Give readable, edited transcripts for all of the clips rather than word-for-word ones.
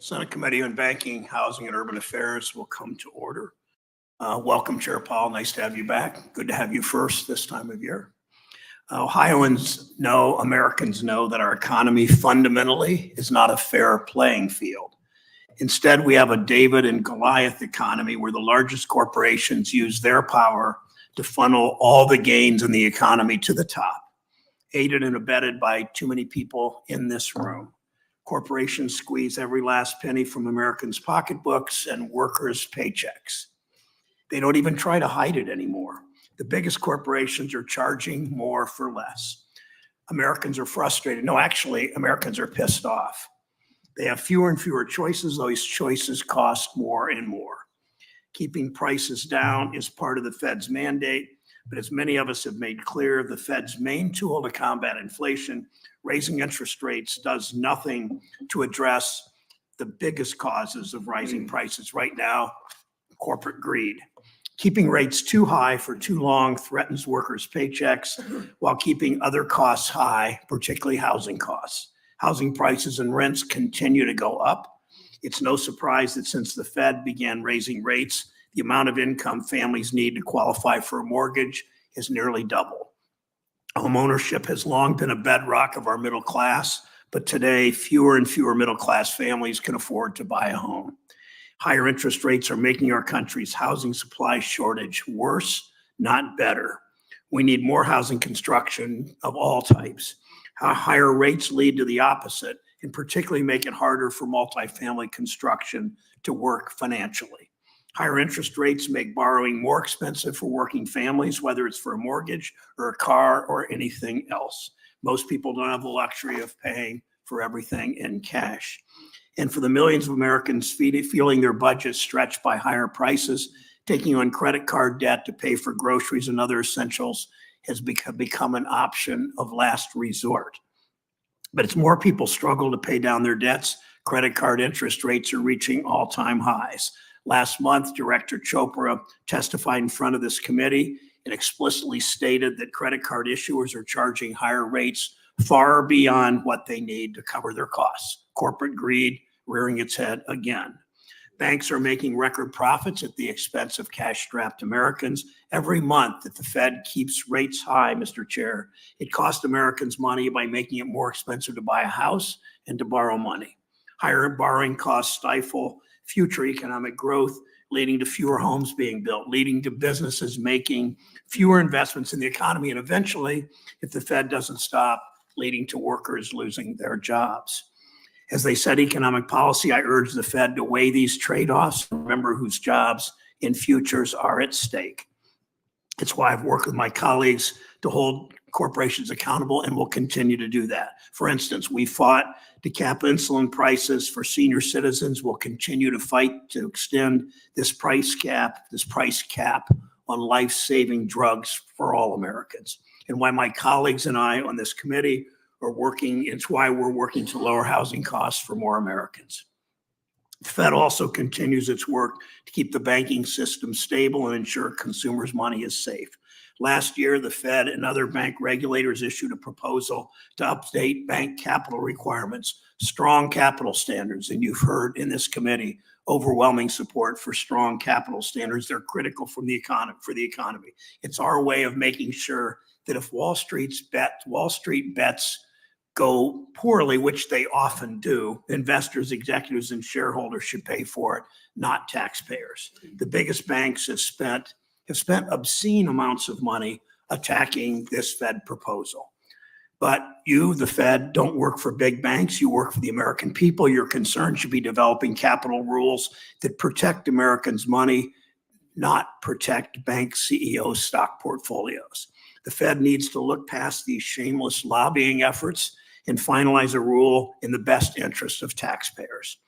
Senate Committee on Banking, Housing, and Urban Affairs will come to order. Welcome, Chair Powell. Nice to have you back. Good to have you first this time of year. Ohioans know, Americans know that our economy fundamentally is not a fair playing field. Instead, we have a David and Goliath economy where the largest corporations use their power to funnel all the gains in the economy to the top, aided and abetted by too many people in this room. Corporations squeeze every last penny from Americans' pocketbooks and workers' paychecks. They don't even try to hide it anymore. The biggest corporations are charging more for less. Americans are frustrated. No, actually, Americans are pissed off. They have fewer and fewer choices. Those choices cost more and more. Keeping prices down is part of the Fed's mandate, but as many of us have made clear, the Fed's main tool to combat inflation, raising interest rates, does nothing to address the biggest causes of rising prices right now: corporate greed. Keeping rates too high for too long threatens workers' paychecks while keeping other costs high, particularly housing costs. Housing prices and rents continue to go up. It's no surprise that since the Fed began raising rates, the amount of income families need to qualify for a mortgage has nearly doubled. Homeownership has long been a bedrock of our middle class, but today fewer and fewer middle class families can afford to buy a home. Higher interest rates are making our country's housing supply shortage worse, not better. We need more housing construction of all types. Higher rates lead to the opposite, and particularly make it harder for multifamily construction to work financially. Higher interest rates make borrowing more expensive for working families, whether it's for a mortgage or a car or anything else. Most people don't have the luxury of paying for everything in cash. And for the millions of Americans feeling their budgets stretched by higher prices, taking on credit card debt to pay for groceries and other essentials has become an option of last resort. But as more people struggle to pay down their debts, credit card interest rates are reaching all-time highs. Last month, Director Chopra testified in front of this committee and explicitly stated that credit card issuers are charging higher rates far beyond what they need to cover their costs. Corporate greed rearing its head again. Banks are making record profits at the expense of cash-strapped Americans. Every month that the Fed keeps rates high, Mr. Chair, it costs Americans money by making it more expensive to buy a house and to borrow money. Higher borrowing costs stifle future economic growth, leading to fewer homes being built, leading to businesses making fewer investments in the economy, and eventually, if the Fed doesn't stop, leading to workers losing their jobs. As they set economic policy, I urge the Fed to weigh these trade-offs and remember whose jobs and futures are at stake. It's why I've worked with my colleagues to hold corporations accountable and will continue to do that. For instance, we fought to cap insulin prices for senior citizens. We'll continue to fight to extend this price cap on life-saving drugs for all Americans. And why my colleagues and I on this committee are working, it's why we're working to lower housing costs for more Americans. The Fed also continues its work to keep the banking system stable and ensure consumers' money is safe. Last year, the Fed and other bank regulators issued a proposal to update bank capital requirements, strong capital standards, and you've heard in this committee overwhelming support for strong capital standards. They're critical for the economy. It's our way of making sure that if Wall Street bets go poorly, which they often do, investors, executives, and shareholders should pay for it, not taxpayers. The biggest banks have spent obscene amounts of money attacking this Fed proposal. But you, the Fed, don't work for big banks. You work for the American people. Your concern should be developing capital rules that protect Americans' money, not protect bank CEOs' stock portfolios. The Fed needs to look past these shameless lobbying efforts and finalize a rule in the best interest of taxpayers.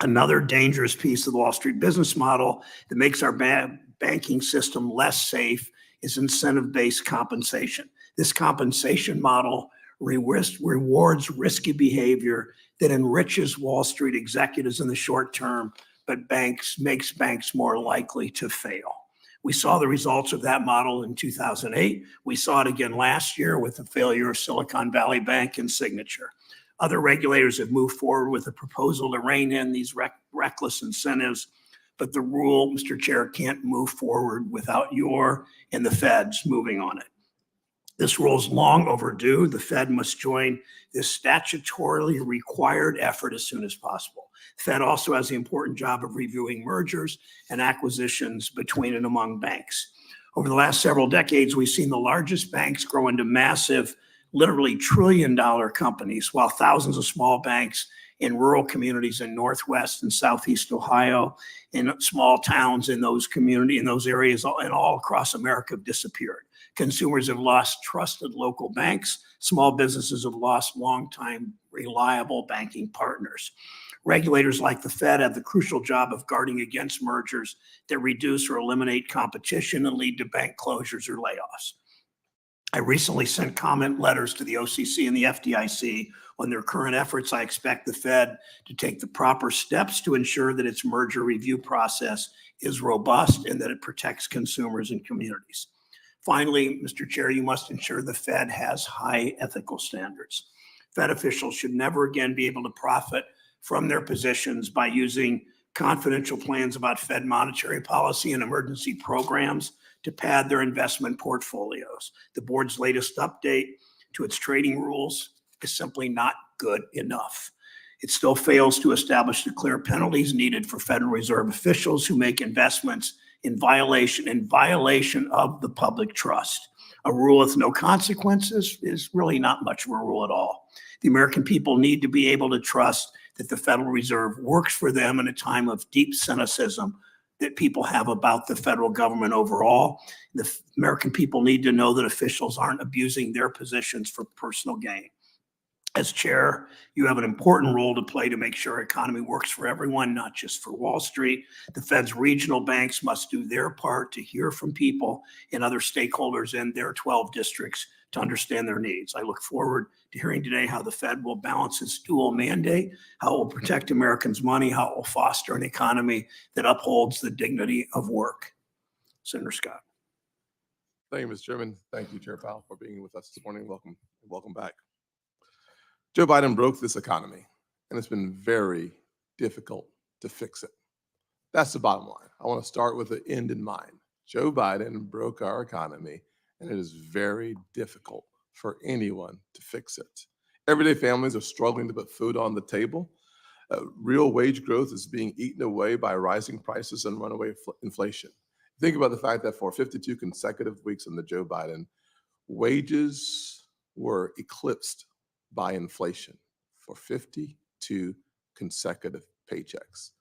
Another dangerous piece of the Wall Street business model that makes our banking system less safe is incentive-based compensation. This compensation model rewards risky behavior that enriches Wall Street executives in the short term, but makes banks more likely to fail. We saw the results of that model in 2008. We saw it again last year with the failure of Silicon Valley Bank and Signature. Other regulators have moved forward with a proposal to rein in these reckless incentives, but the rule, Mr. Chair, can't move forward without your and the Fed's moving on it. This rule is long overdue. The Fed must join this statutorily required effort as soon as possible. The Fed also has the important job of reviewing mergers and acquisitions between and among banks. Over the last several decades, we've seen the largest banks grow into massive, literally trillion-dollar companies, while thousands of small banks in rural communities in Northwest and Southeast Ohio, in small towns in those communities, in those areas, and all across America have disappeared. Consumers have lost trusted local banks. Small businesses have lost longtime reliable banking partners. Regulators like the Fed have the crucial job of guarding against mergers that reduce or eliminate competition and lead to bank closures or layoffs. I recently sent comment letters to the OCC and the FDIC on their current efforts. I expect the Fed to take the proper steps to ensure that its merger review process is robust and that it protects consumers and communities. Finally, Mr. Chair, you must ensure the Fed has high ethical standards. Fed officials should never again be able to profit from their positions by using confidential plans about Fed monetary policy and emergency programs to pad their investment portfolios. The board's latest update to its trading rules is simply not good enough. It still fails to establish the clear penalties needed for Federal Reserve officials who make investments in violation of the public trust. A rule with no consequences is really not much of a rule at all. The American people need to be able to trust that the Federal Reserve works for them in a time of deep cynicism that people have about the federal government overall. The American people need to know that officials aren't abusing their positions for personal gain. As chair, you have an important role to play to make sure our economy works for everyone, not just for Wall Street. The Fed's regional banks must do their part to hear from people and other stakeholders in their 12 districts to understand their needs. I look forward to hearing today how the Fed will balance its dual mandate, how it will protect Americans' money, how it will foster an economy that upholds the dignity of work. Senator Scott. Thank you, Mr. Chairman. Thank you, Chair Powell, for being with us this morning. Welcome back. Joe Biden broke this economy, and it's been very difficult to fix it. That's the bottom line. I want to start with the end in mind. Joe Biden broke our economy, and it is very difficult for anyone to fix it. Everyday families are struggling to put food on the table. Real wage growth is being eaten away by rising prices and runaway inflation. Think about the fact that for 52 consecutive weeks under Joe Biden, wages were eclipsed by inflation for 52 consecutive paychecks.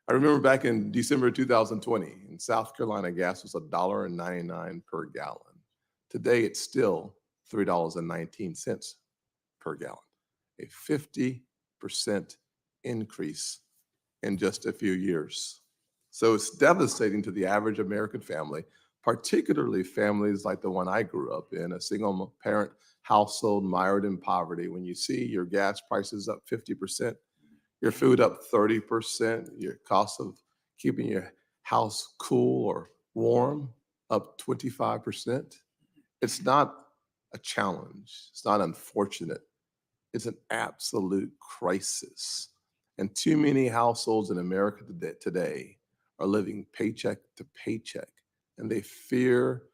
I remember back in December 2020, in South Carolina, gas was $1.99 per gallon. Today, it's still $3.19 per gallon, a 50% increase in just a few years. So it's devastating to the average American family, particularly families like the one I grew up in, a single parent household mired in poverty. When you see your gas prices up 50%, your food up 30%, your cost of keeping your house cool or warm up 25%, it's not a challenge. It's not unfortunate. It's an absolute crisis. And too many households in America today are living paycheck to paycheck, and they fear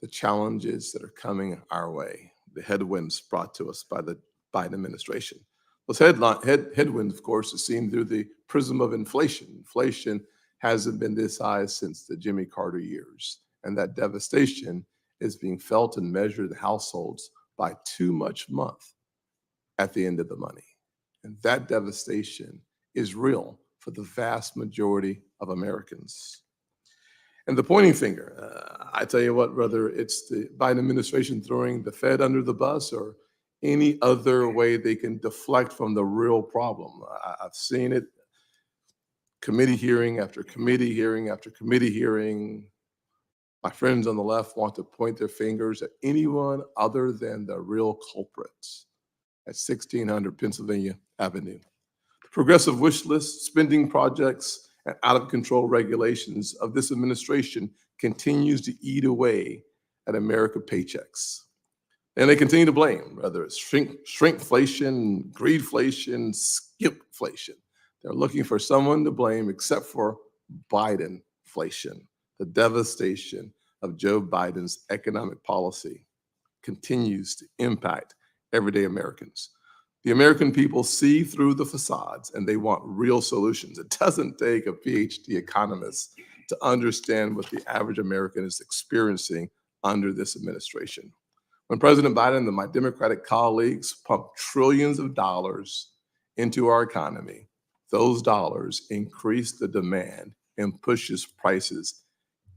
the challenges that are coming our way, the headwinds brought to us by the Biden administration. Those headwinds, of course, are seen through the prism of inflation. Inflation hasn't been this high since the Jimmy Carter years, and that devastation is being felt and measured in households by too much month at the end of the money. And that devastation is real for the vast majority of Americans. And the pointing finger, I tell you what, whether it's the Biden administration throwing the Fed under the bus or any other way they can deflect from the real problem. I've seen it, committee hearing after committee hearing after committee hearing. My friends on the left want to point their fingers at anyone other than the real culprits at 1600 Pennsylvania Avenue. The progressive wish list, spending projects, and out-of-control regulations of this administration continues to eat away at American paychecks. And they continue to blame, whether it's shrinkflation, greedflation, skipflation. They're looking for someone to blame except for Bidenflation. The devastation of Joe Biden's economic policy continues to impact everyday Americans. The American people see through the facades and they want real solutions. It doesn't take a PhD economist to understand what the average American is experiencing under this administration. When President Biden and my Democratic colleagues pump trillions of dollars into our economy, those dollars increase the demand and pushes prices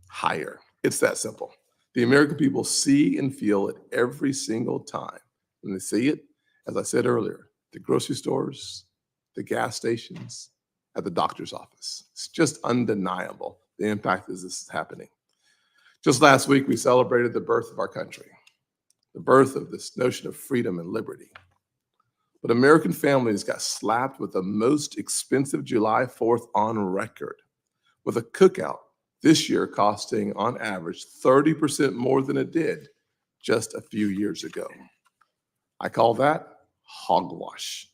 higher. It's that simple. The American people see and feel it every single time. And they see it, as I said earlier, the grocery stores, the gas stations, at the doctor's office. It's just undeniable the impact that this is happening. Just last week, we celebrated the birth of our country, the birth of this notion of freedom and liberty. But American families got slapped with the most expensive July 4th on record, with a cookout this year costing, on average, 30% more than it did just a few years ago. I call that hogwash.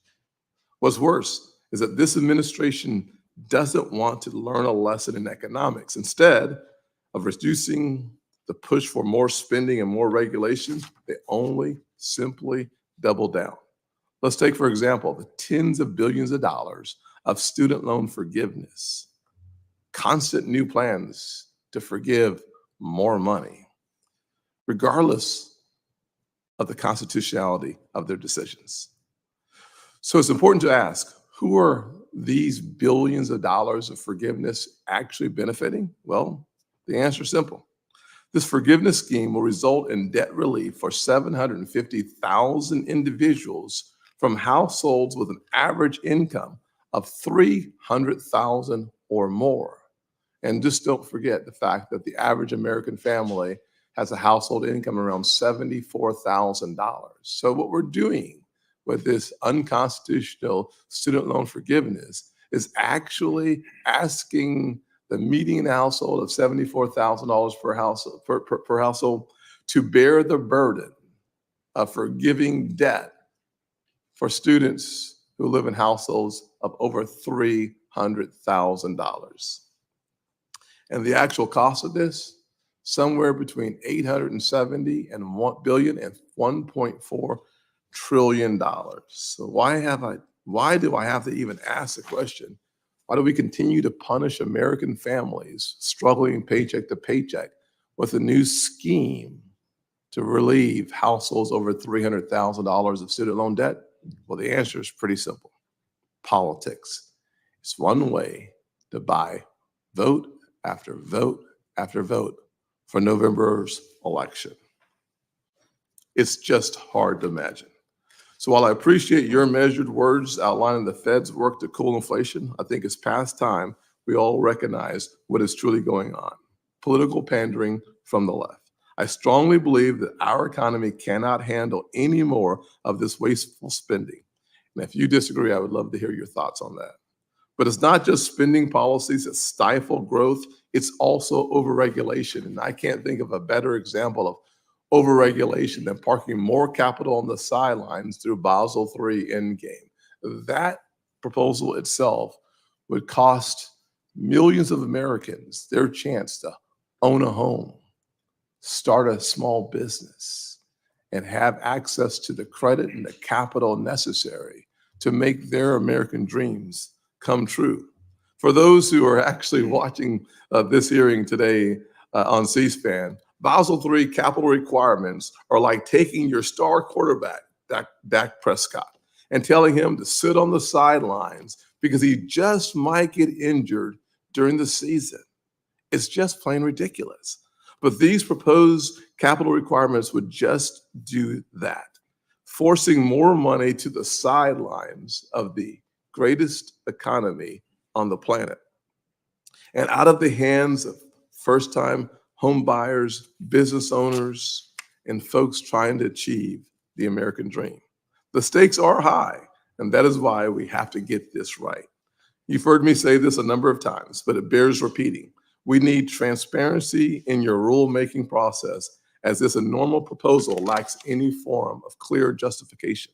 What's worse is that this administration doesn't want to learn a lesson in economics. Instead of reducing the push for more spending and more regulation, they only simply double down. Let's take, for example, the tens of billions of dollars of student loan forgiveness, constant new plans to forgive more money, regardless of the constitutionality of their decisions. So it's important to ask, who are these billions of dollars of forgiveness actually benefiting? Well, the answer is simple. This forgiveness scheme will result in debt relief for 750,000 individuals from households with an average income of $300,000 or more. And just don't forget the fact that the average American family has a household income around $74,000. So what we're doing with this unconstitutional student loan forgiveness is actually asking the median household of $74,000 per household to bear the burden of forgiving debt for students who live in households of over $300,000. And the actual cost of this, somewhere between $870 and $1 billion and $1.4 trillion. So why do I have to even ask the question? Why do we continue to punish American families struggling paycheck to paycheck with a new scheme to relieve households over $300,000 of student loan debt? Well, the answer is pretty simple. Politics. It's one way to buy vote after vote after vote for November's election. It's just hard to imagine. So while I appreciate your measured words outlining the Fed's work to cool inflation, I think it's past time we all recognize what is truly going on. Political pandering from the left. I strongly believe that our economy cannot handle any more of this wasteful spending. And if you disagree, I would love to hear your thoughts on that. But it's not just spending policies that stifle growth, it's also overregulation. And I can't think of a better example of overregulation than parking more capital on the sidelines through Basel III endgame. That proposal itself would cost millions of Americans their chance to own a home, start a small business, and have access to the credit and the capital necessary to make their American dreams come true. For those who are actually watching this hearing today on C-SPAN, Basel III capital requirements are like taking your star quarterback, Dak Prescott, and telling him to sit on the sidelines because he just might get injured during the season. It's just plain ridiculous. But these proposed capital requirements would just do that, forcing more money to the sidelines of the greatest economy on the planet and out of the hands of first-time home buyers, business owners, and folks trying to achieve the American dream. The stakes are high, and that is why we have to get this right. You've heard me say this a number of times, but it bears repeating. We need transparency in your rulemaking process as this normal proposal lacks any form of clear justification.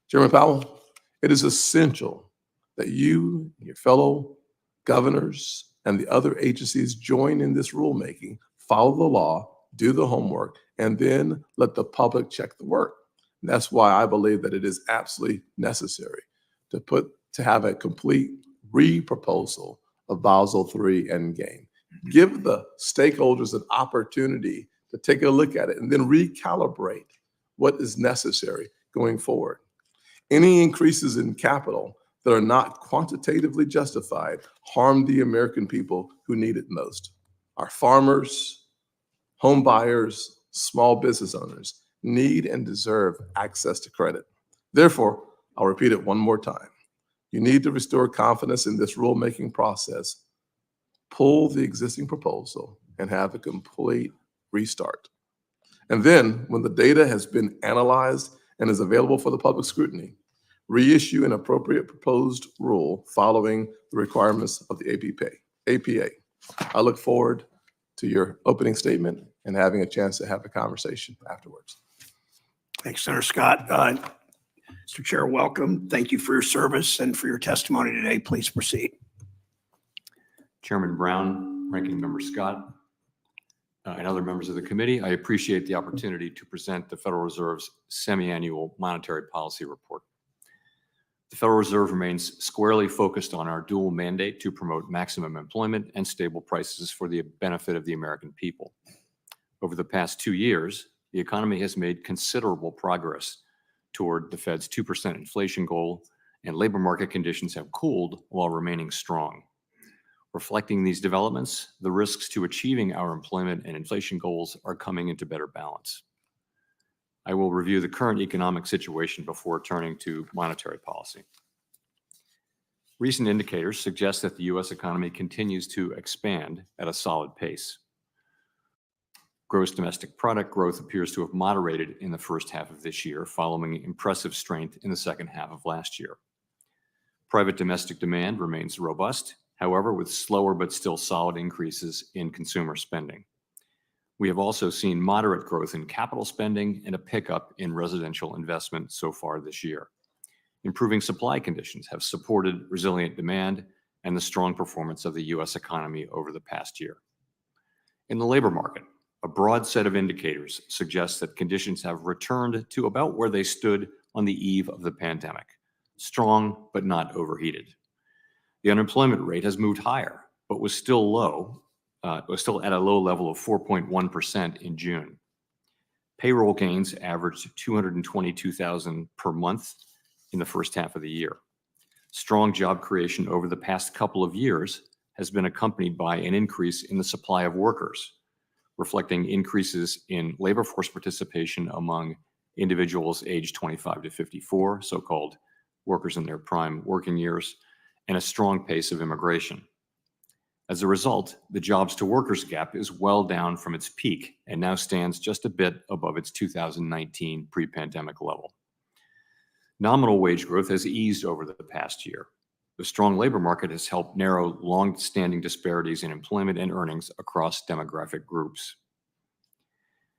Chairman Powell, it is essential that you, your fellow governors, and the other agencies join in this rulemaking, follow the law, do the homework, and then let the public check the work. And that's why I believe that it is absolutely necessary to have a complete re-proposal of Basel III Endgame. Give the stakeholders an opportunity to take a look at it and then recalibrate what is necessary going forward. Any increases in capital that are not quantitatively justified harm the American people who need it most. Our farmers, home buyers, small business owners need and deserve access to credit. Therefore, I'll repeat it one more time. You need to restore confidence in this rulemaking process, pull the existing proposal, and have a complete restart. And then, when the data has been analyzed and is available for the public scrutiny, reissue an appropriate proposed rule following the requirements of the APA. I look forward to your opening statement and having a chance to have a conversation afterwards. Thanks, Senator Scott. Mr. Chair, welcome. Thank you for your service and for your testimony today. Please proceed. Chairman Brown, Ranking Member Scott, and other members of the committee, I appreciate the opportunity to present the Federal Reserve's Semiannual Monetary Policy Report. The Federal Reserve remains squarely focused on our dual mandate to promote maximum employment and stable prices for the benefit of the American people. Over the past 2 years, the economy has made considerable progress toward the Fed's 2% inflation goal, and labor market conditions have cooled while remaining strong. Reflecting these developments, the risks to achieving our employment and inflation goals are coming into better balance. I will review the current economic situation before turning to monetary policy. Recent indicators suggest that the U.S. economy continues to expand at a solid pace. Gross domestic product growth appears to have moderated in the first half of this year, following impressive strength in the second half of last year. Private domestic demand remains robust, however, with slower but still solid increases in consumer spending. We have also seen moderate growth in capital spending and a pickup in residential investment so far this year. Improving supply conditions have supported resilient demand and the strong performance of the U.S. economy over the past year. In the labor market, a broad set of indicators suggests that conditions have returned to about where they stood on the eve of the pandemic, strong but not overheated. The unemployment rate has moved higher, but was still at a low level of 4.1% in June. Payroll gains averaged 222,000 per month in the first half of the year. Strong job creation over the past couple of years has been accompanied by an increase in the supply of workers, reflecting increases in labor force participation among individuals aged 25 to 54, so-called workers in their prime working years, and a strong pace of immigration. As a result, the jobs to workers gap is well down from its peak and now stands just a bit above its 2019 pre-pandemic level. Nominal wage growth has eased over the past year. The strong labor market has helped narrow long-standing disparities in employment and earnings across demographic groups.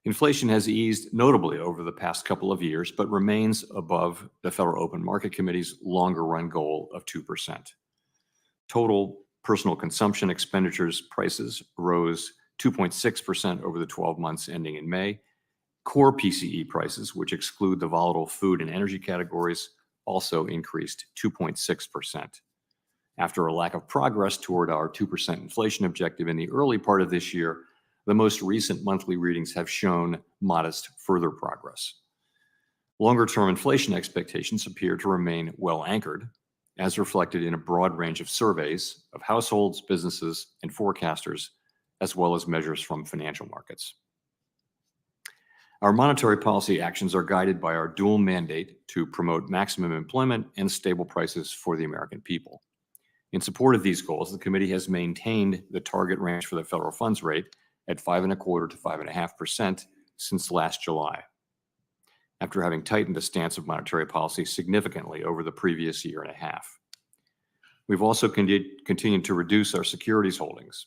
Inflation has eased notably over the past couple of years, but remains above the Federal Open Market Committee's longer-run goal of 2%. Total personal consumption expenditures prices rose 2.6% over the 12 months ending in May. Core PCE prices, which exclude the volatile food and energy categories, also increased 2.6%. After a lack of progress toward our 2% inflation objective in the early part of this year, the most recent monthly readings have shown modest further progress. Longer-term inflation expectations appear to remain well anchored, as reflected in a broad range of surveys of households, businesses, and forecasters, as well as measures from financial markets. Our monetary policy actions are guided by our dual mandate to promote maximum employment and stable prices for the American people. In support of these goals, the committee has maintained the target range for the federal funds rate at 5.25% to 5.5% since last July, after having tightened the stance of monetary policy significantly over the previous year and a half. We've also continued to reduce our securities holdings.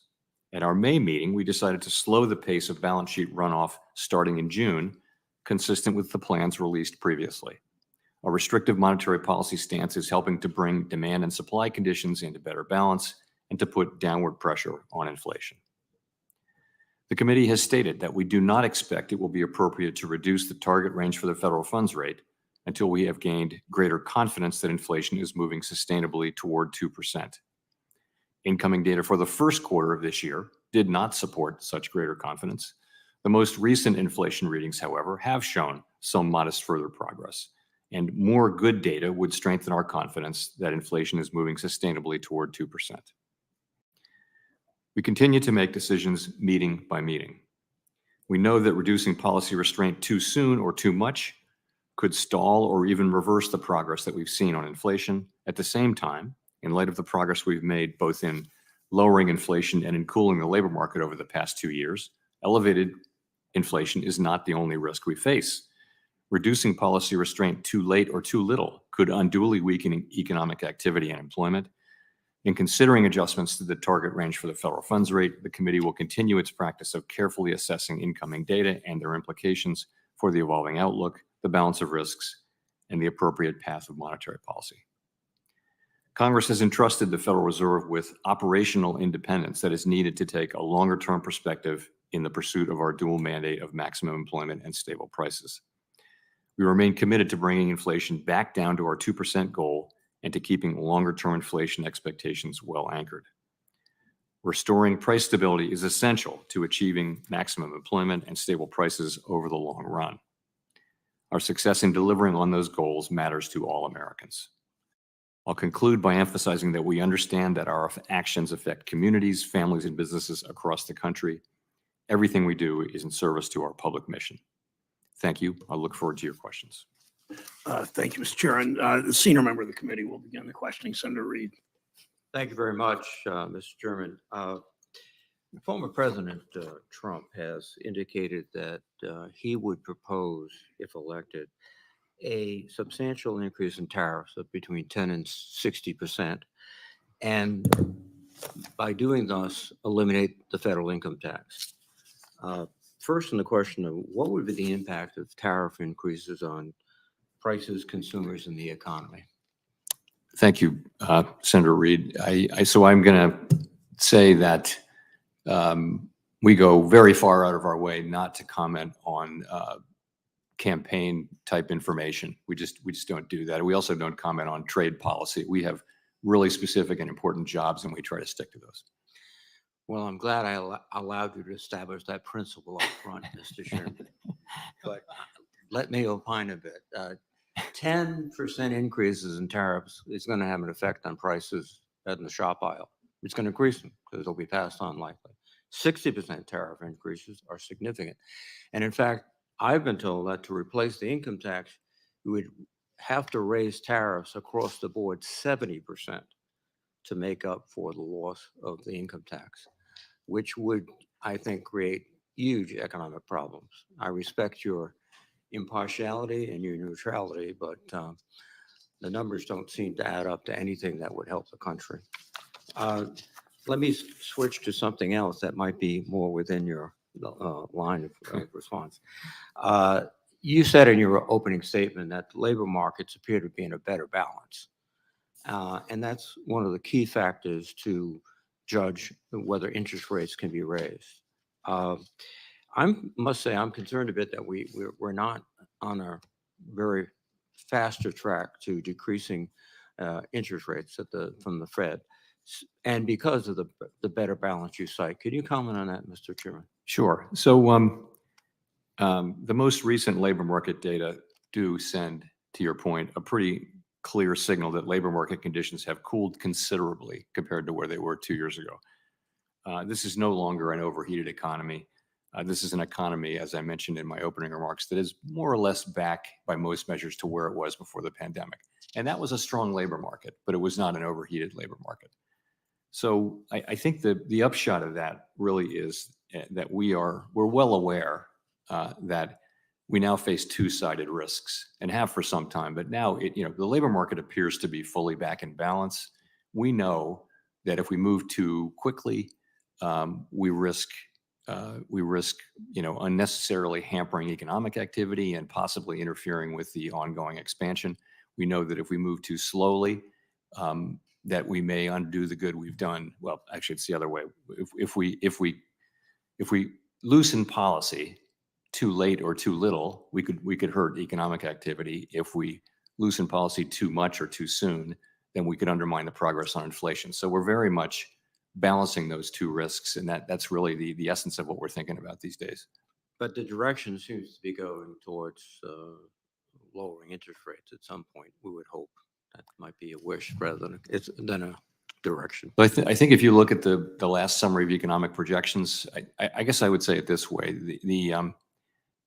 At our May meeting, we decided to slow the pace of balance sheet runoff starting in June, consistent with the plans released previously. A restrictive monetary policy stance is helping to bring demand and supply conditions into better balance and to put downward pressure on inflation. The committee has stated that we do not expect it will be appropriate to reduce the target range for the federal funds rate until we have gained greater confidence that inflation is moving sustainably toward 2%. Incoming data for the first quarter of this year did not support such greater confidence. The most recent inflation readings, however, have shown some modest further progress, and more good data would strengthen our confidence that inflation is moving sustainably toward 2%. We continue to make decisions meeting by meeting. We know that reducing policy restraint too soon or too much could stall or even reverse the progress that we've seen on inflation. At the same time, in light of the progress we've made both in lowering inflation and in cooling the labor market over the past 2 years, elevated inflation is not the only risk we face. Reducing policy restraint too late or too little could unduly weaken economic activity and employment. In considering adjustments to the target range for the federal funds rate, the committee will continue its practice of carefully assessing incoming data and their implications for the evolving outlook, the balance of risks, and the appropriate path of monetary policy. Congress has entrusted the Federal Reserve with operational independence that is needed to take a longer-term perspective in the pursuit of our dual mandate of maximum employment and stable prices. We remain committed to bringing inflation back down to our 2% goal and to keeping longer-term inflation expectations well anchored. Restoring price stability is essential to achieving maximum employment and stable prices over the long run. Our success in delivering on those goals matters to all Americans. I'll conclude by emphasizing that we understand that our actions affect communities, families, and businesses across the country. Everything we do is in service to our public mission. Thank you. I look forward to your questions. Thank you, Mr. Chair. And the senior member of the committee will begin the questioning. Senator Reid. Thank you very much, Mr. Chairman. Former President Trump has indicated that he would propose, if elected, a substantial increase in tariffs of between 10 and 60%, and by doing thus, eliminate the federal income tax. First, on the question of what would be the impact of tariff increases on prices, consumers, and the economy? Thank you, Senator Reid. So I'm going to say that we go very far out of our way not to comment on campaign type information. We just don't do that. We also don't comment on trade policy. We have really specific and important jobs, and we try to stick to those. Well, I'm glad I allowed you to establish that principle up front, Mr. Chairman. But let me opine a bit. 10% increases in tariffs is going to have an effect on prices in the shop aisle. It's going to increase them because they'll be passed on likely. 60% tariff increases are significant. And in fact, I've been told that to replace the income tax, you would have to raise tariffs across the board 70% to make up for the loss of the income tax, which would, I think, create huge economic problems. I respect your impartiality and your neutrality, but the numbers don't seem to add up to anything that would help the country. Let me switch to something else that might be more within your line of response. You said in your opening statement that the labor markets appear to be in a better balance. And that's one of the key factors to judge whether interest rates can be raised. I must say I'm concerned a bit that we're not on a very faster track to decreasing interest rates from the Fed, and because of the better balance you cite. Could you comment on that, Mr. Chairman? Sure. So the most recent labor market data do send, to your point, a pretty clear signal that labor market conditions have cooled considerably compared to where they were 2 years ago. This is no longer an overheated economy. This is an economy, as I mentioned in my opening remarks, that is more or less back by most measures to where it was before the pandemic. And that was a strong labor market, but it was not an overheated labor market. So I think the upshot of that really is that we're well aware that we now face two-sided risks and have for some time. But now the labor market appears to be fully back in balance. We know that if we move too quickly, we risk, unnecessarily hampering economic activity and possibly interfering with the ongoing expansion. We know that if we move too slowly, that we may undo the good we've done. Well, actually, it's the other way. If we loosen policy too late or too little, we could hurt economic activity. If we loosen policy too much or too soon, then we could undermine the progress on inflation. So we're very much balancing those two risks, and that's really the essence of what we're thinking about these days. But the direction seems to be going towards lowering interest rates at some point. We would hope that might be a wish rather than a direction. But I think if you look at the last summary of economic projections, I guess I would say it this way: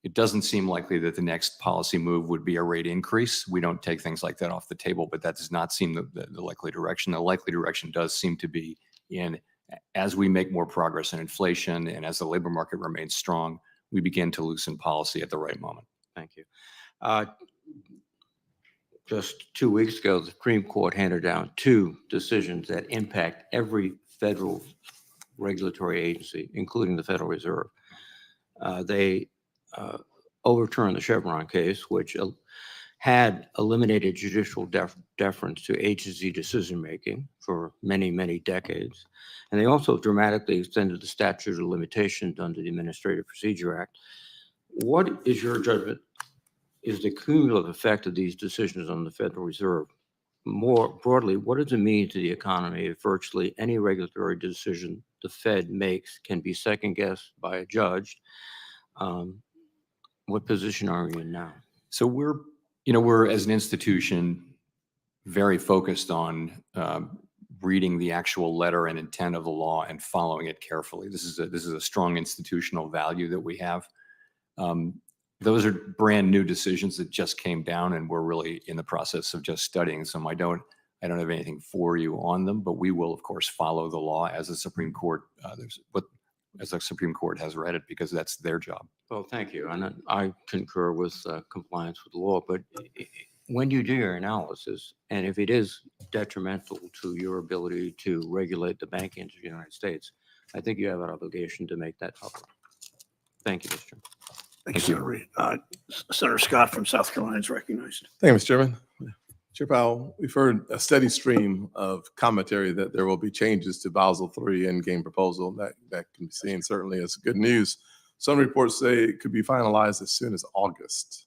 it doesn't seem likely that the next policy move would be a rate increase. We don't take things like that off the table, but that does not seem the likely direction. The likely direction does seem to be as we make more progress in inflation and as the labor market remains strong, we begin to loosen policy at the right moment. Thank you. Just 2 weeks ago, the Supreme Court handed down 2 decisions that impact every federal regulatory agency, including the Federal Reserve. They overturned the Chevron case, which had eliminated judicial deference to agency decision-making for many, many decades. And they also dramatically extended the statute of limitations under the Administrative Procedure Act. What is your judgment is the cumulative effect of these decisions on the Federal Reserve? More broadly, what does it mean to the economy if virtually any regulatory decision the Fed makes can be second-guessed by a judge? What position are we in now? So we're as an institution very focused on reading the actual letter and intent of the law and following it carefully. This is a strong institutional value that we have. Those are brand new decisions that just came down, and we're really in the process of just studying some. I don't have anything for you on them, but we will, of course, follow the law as the Supreme Court as the Supreme Court has read it, because that's their job. Well, thank you. And I concur with compliance with the law. But when you do your analysis, and if it is detrimental to your ability to regulate the banking industry in the United States, I think you have an obligation to make that public. Thank you, Mr. Chairman. Thank you, Senator Reed. Senator Scott from South Carolina is recognized. Thank you, Mr. Chairman. Chair Powell, we've heard a steady stream of commentary that there will be changes to Basel III endgame proposal. That can be seen certainly as good news. Some reports say it could be finalized as soon as August.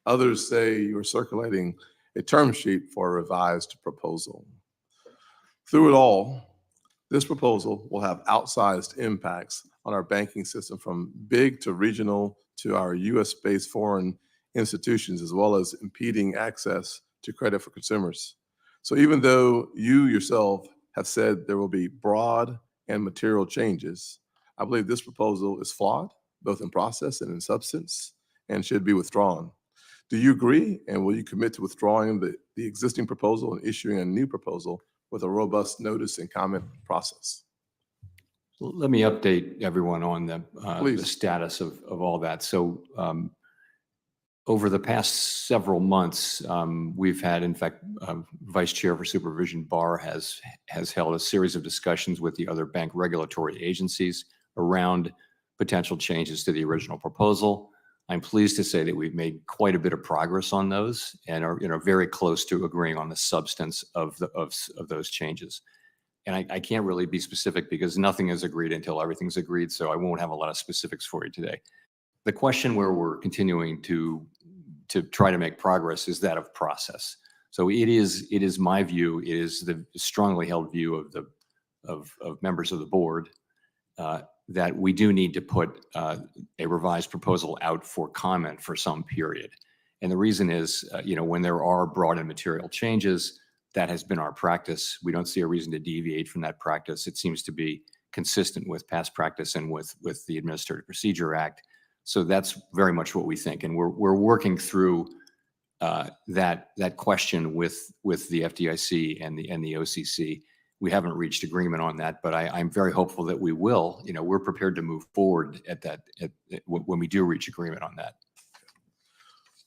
Others say you are circulating a term sheet for a revised proposal. Through it all, this proposal will have outsized impacts on our banking system, from big to regional to our U.S.-based foreign institutions, as well as impeding access to credit for consumers. So even though you yourself have said there will be broad and material changes, I believe this proposal is flawed, both in process and in substance, and should be withdrawn. Do you agree, and will you commit to withdrawing the existing proposal and issuing a new proposal with a robust notice and comment process? Let me update everyone on the status of all that. So over the past several months, we've had, in fact, Vice Chair for Supervision Barr has held a series of discussions with the other bank regulatory agencies around potential changes to the original proposal. I'm pleased to say that we've made quite a bit of progress on those and are very close to agreeing on the substance of those changes. And I can't really be specific because nothing is agreed until everything's agreed, so I won't have a lot of specifics for you today. The question where we're continuing to try to make progress is that of process. So it is my view, it is the strongly held view of members of the board that we do need to put a revised proposal out for comment for some period. And the reason is, when there are broad and material changes, that has been our practice. We don't see a reason to deviate from that practice. It seems to be consistent with past practice and with the Administrative Procedure Act. So that's very much what we think. And we're working through that question with the FDIC and the OCC. We haven't reached agreement on that, but I'm very hopeful that we will. We're prepared to move forward when we do reach agreement on that.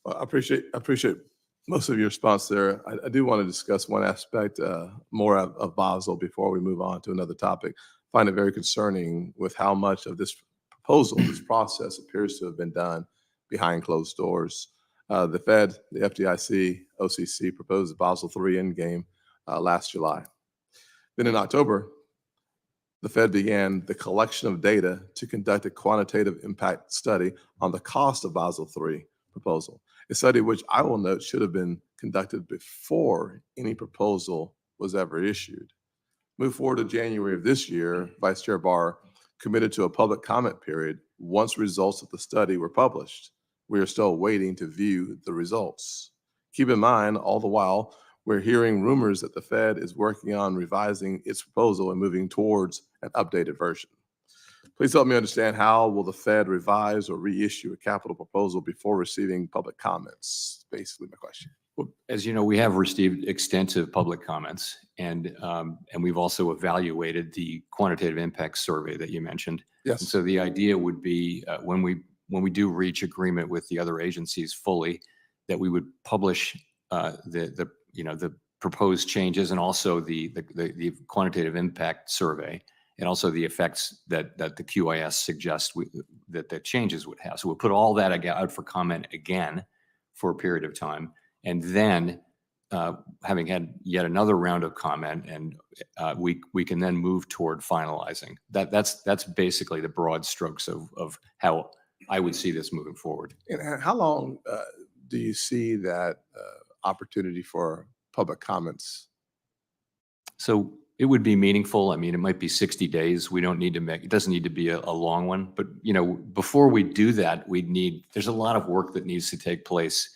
Well, I appreciate most of your response there. I do want to discuss one aspect more of Basel before we move on to another topic. find it very concerning with how much of this proposal, this process appears to have been done behind closed doors. The Fed, the FDIC, OCC proposed the Basel III endgame last July. Then in October, the Fed began the collection of data to conduct a quantitative impact study on the cost of Basel III proposal, a study which I will note should have been conducted before any proposal was ever issued. Move forward to January of this year, Vice Chair Barr committed to a public comment period once results of the study were published. We are still waiting to view the results. Keep in mind, all the while, we're hearing rumors that the Fed is working on revising its proposal and moving towards an updated version. Please help me understand, how will the Fed revise or reissue a capital proposal before receiving public comments? Basically my question. Well, as you know, we have received extensive public comments, and we've also evaluated the quantitative impact survey that you mentioned. Yes. And so the idea would be when we do reach agreement with the other agencies fully, that we would publish the proposed changes, and also the quantitative impact survey, and also the effects that the QIS suggests that the changes would have. So we'll put all that out for comment again for a period of time. And then, having had yet another round of comment, and we can then move toward finalizing. That's basically the broad strokes of how I would see this moving forward. And how long do you see that opportunity for public comments? So it would be meaningful. I mean, it might be 60 days. We don't need to it doesn't need to be a long one. But, before we do that, there's a lot of work that needs to take place,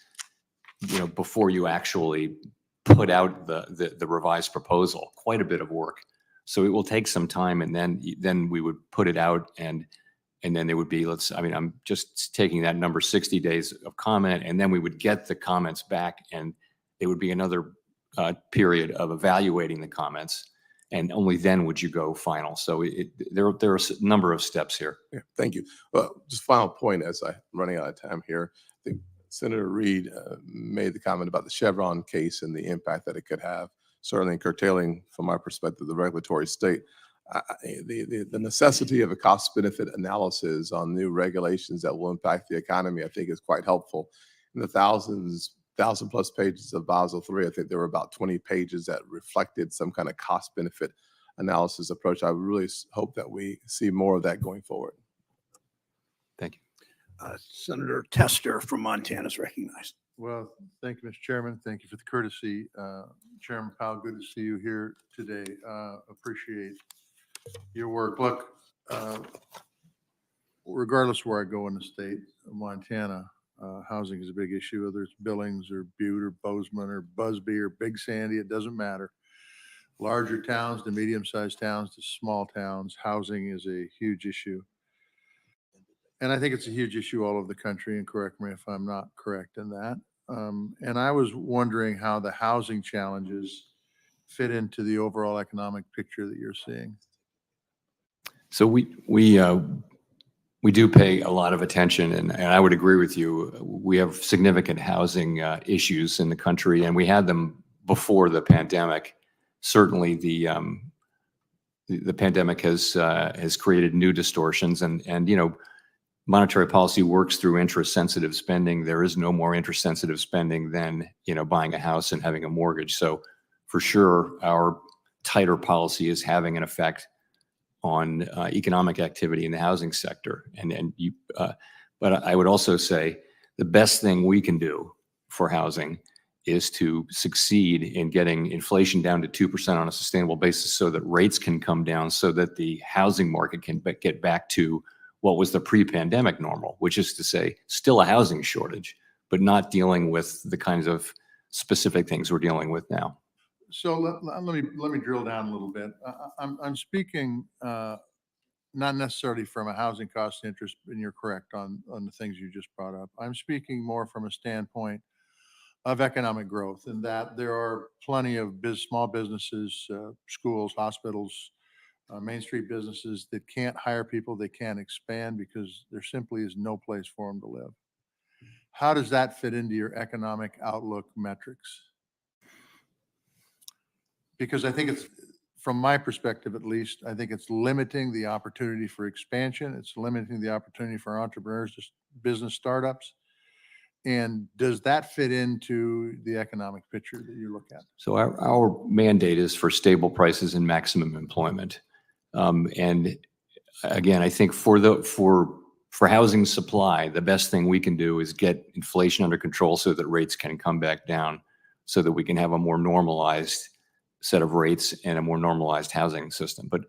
before you actually put out the revised proposal. Quite a bit of work. So it will take some time, and then we would put it out, and then there would be, I'm just taking that number, 60 days of comment, and then we would get the comments back, and there would be another period of evaluating the comments, and only then would you go final. So there are a number of steps here. Yeah, thank you. Well, just final point as I'm running out of time here. I think Senator Reid made the comment about the Chevron case and the impact that it could have, certainly curtailing, from my perspective, the regulatory state. The necessity of a cost-benefit analysis on new regulations that will impact the economy, I think, is quite helpful. In the 1,000+ pages of Basel III, I think there were about 20 pages that reflected some kind of cost-benefit analysis approach. I really hope that we see more of that going forward. Thank you. Senator Tester from Montana is recognized. Well, thank you, Mr. Chairman. Thank you for the courtesy. Chairman Powell, good to see you here today. Appreciate your work. Look, regardless of where I go in the state of Montana, housing is a big issue, whether it's Billings or Butte or Bozeman or Busby or Big Sandy, it doesn't matter. Larger towns to medium-sized towns to small towns, housing is a huge issue. And I think it's a huge issue all over the country, and correct me if I'm not correct in that. And I was wondering how the housing challenges fit into the overall economic picture that you're seeing. So we do pay a lot of attention, and I would agree with you. We have significant housing issues in the country, and we had them before the pandemic. Certainly, the pandemic has created new distortions, and monetary policy works through interest-sensitive spending. There is no more interest-sensitive spending than buying a house and having a mortgage. So, for sure, our tighter policy is having an effect on economic activity in the housing sector. But I would also say the best thing we can do for housing is to succeed in getting inflation down to 2% on a sustainable basis, so that rates can come down, so that the housing market can get back to what was the pre-pandemic normal, which is to say still a housing shortage, but not dealing with the kinds of specific things we're dealing with now. So let me drill down a little bit. I'm speaking not necessarily from a housing cost interest, and you're correct on the things you just brought up. I'm speaking more from a standpoint of economic growth, and that there are plenty of small businesses, schools, hospitals, Main Street businesses that can't hire people, they can't expand because there simply is no place for them to live. How does that fit into your economic outlook metrics? Because I think it's from my perspective at least, I think it's limiting the opportunity for expansion. It's limiting the opportunity for entrepreneurs, just business startups. And does that fit into the economic picture that you look at? So our mandate is for stable prices and maximum employment. And again, I think for housing supply, the best thing we can do is get inflation under control so that rates can come back down, so that we can have a more normalized set of rates and a more normalized housing system. But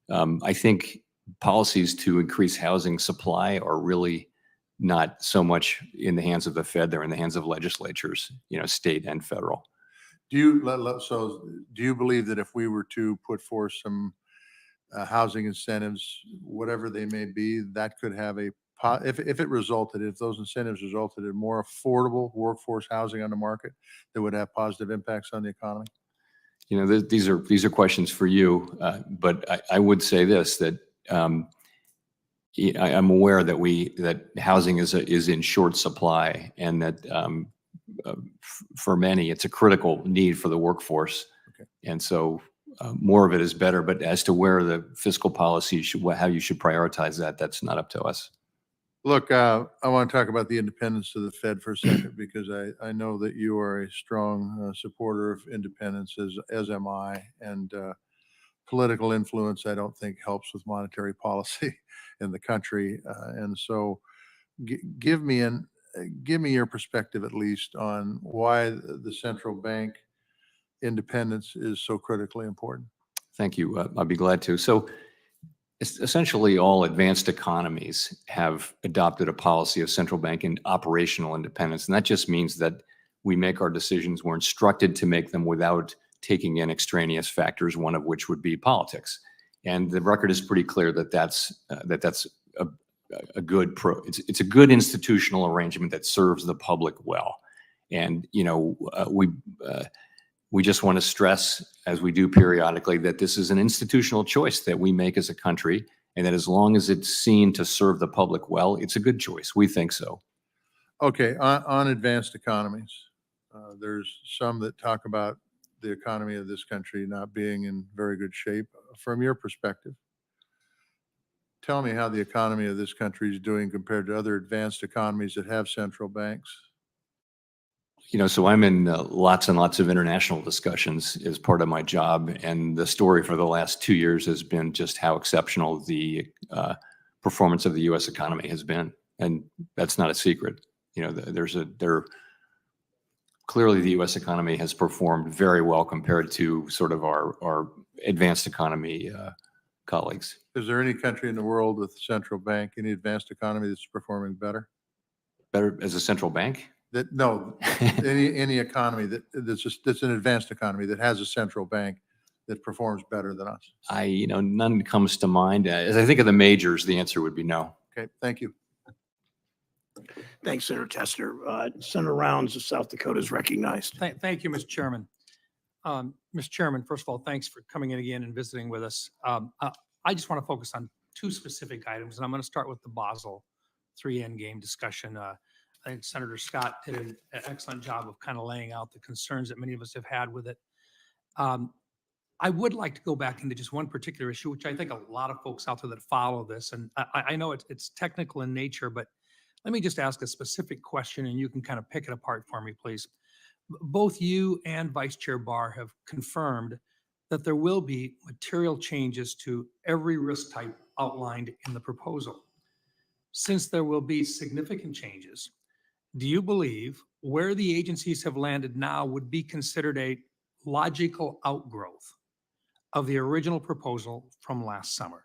I think policies to increase housing supply are really not so much in the hands of the Fed, they're in the hands of legislatures, state and federal. Do you believe that if we were to put forth some housing incentives, whatever they may be, that could have if those incentives resulted in more affordable workforce housing on the market, that would have positive impacts on the economy? These are questions for you, but I would say this, that I'm aware that housing is in short supply, and that for many it's a critical need for the workforce. Okay. And so more of it is better. But as to where the fiscal policy how you should prioritize that, that's not up to us. Look, I want to talk about the independence of the Fed for a second, because I know that you are a strong supporter of independence, as am I. And political influence, I don't think, helps with monetary policy in the country. And so give me your perspective, at least, on why the central bank independence is so critically important. Thank you. I'd be glad to. So essentially all advanced economies have adopted a policy of central bank and operational independence. And that just means that we make our decisions, we're instructed to make them without taking in extraneous factors, one of which would be politics. And the record is pretty clear that that's a good it's a good institutional arrangement that serves the public well. And we just want to stress, as we do periodically, that this is an institutional choice that we make as a country, and that as long as it's seen to serve the public well, it's a good choice. We think so. Okay, on advanced economies, there's some that talk about the economy of this country not being in very good shape. From your perspective, tell me how the economy of this country is doing compared to other advanced economies that have central banks. So I'm in lots and lots of international discussions as part of my job. And the story for the last 2 years has been just how exceptional the performance of the U.S. economy has been. And that's not a secret. Clearly the U.S. economy has performed very well compared to sort of our advanced economy colleagues. Is there any country in the world with a central bank, any advanced economy that's performing better? Better as a central bank? Any economy that's an advanced economy that has a central bank that performs better than us? None comes to mind. As I think of the majors, the answer would be no. Okay, thank you. Thanks, Senator Tester. Senator Rounds of South Dakota is recognized. Thank you, Mr. Chairman. Mr. Chairman, first of all, thanks for coming in again and visiting with us. I just want to focus on two specific items, and I'm going to start with the Basel III endgame discussion. I think Senator Scott did an excellent job of kind of laying out the concerns that many of us have had with it. I would like to go back into just one particular issue, which I think a lot of folks out there that follow this, and I know it's technical in nature, but let me just ask a specific question and you can kind of pick it apart for me, please. Both you and Vice Chair Barr have confirmed that there will be material changes to every risk type outlined in the proposal. Since there will be significant changes, do you believe where the agencies have landed now would be considered a logical outgrowth of the original proposal from last summer?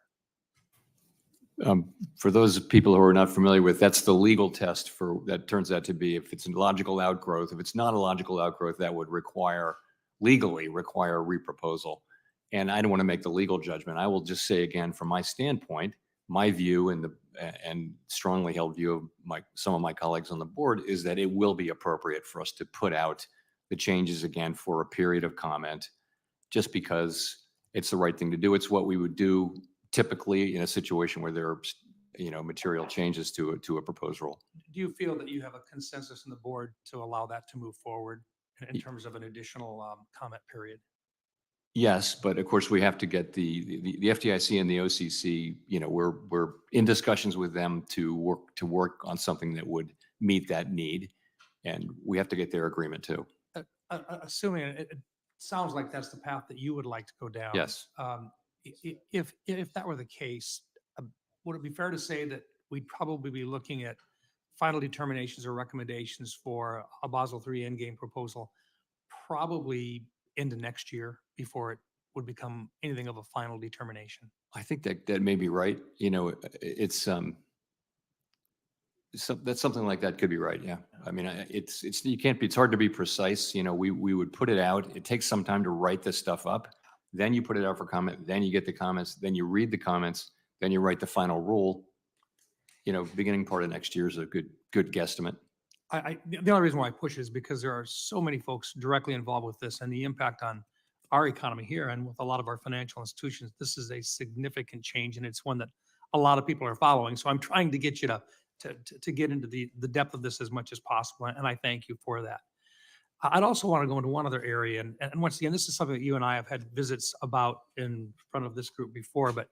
For those people who are not familiar with, that's the legal test for that turns out to be if it's a logical outgrowth. If it's not a logical outgrowth, that would legally require a reproposal. And I don't want to make the legal judgment. I will just say again, from my standpoint, my view and strongly held view of some of my colleagues on the board is that it will be appropriate for us to put out the changes again for a period of comment, just because it's the right thing to do. It's what we would do typically in a situation where there are material changes to a proposal. Do you feel that you have a consensus in the board to allow that to move forward in terms of an additional comment period? Yes, but of course we have to get the FDIC and the OCC, we're in discussions with them to work on something that would meet that need. And we have to get their agreement too. Assuming it sounds like that's the path that you would like to go down. Yes. If that were the case, would it be fair to say that we'd probably be looking at final determinations or recommendations for a Basel III endgame proposal probably into next year before it would become anything of a final determination? I think that may be right. It's that's something like that could be right. Yeah. I mean, it's hard to be precise. We would put it out. It takes some time to write this stuff up. Then you put it out for comment. Then you get the comments. Then you read the comments. Then you write the final rule. Beginning part of next year is a good guesstimate. The only reason why I push is because there are so many folks directly involved with this and the impact on our economy here and with a lot of our financial institutions. This is a significant change, and it's one that a lot of people are following. So I'm trying to get you to get into the depth of this as much as possible, and I thank you for that. I'd also want to go into one other area, and once again, this is something that you and I have had visits about in front of this group before, but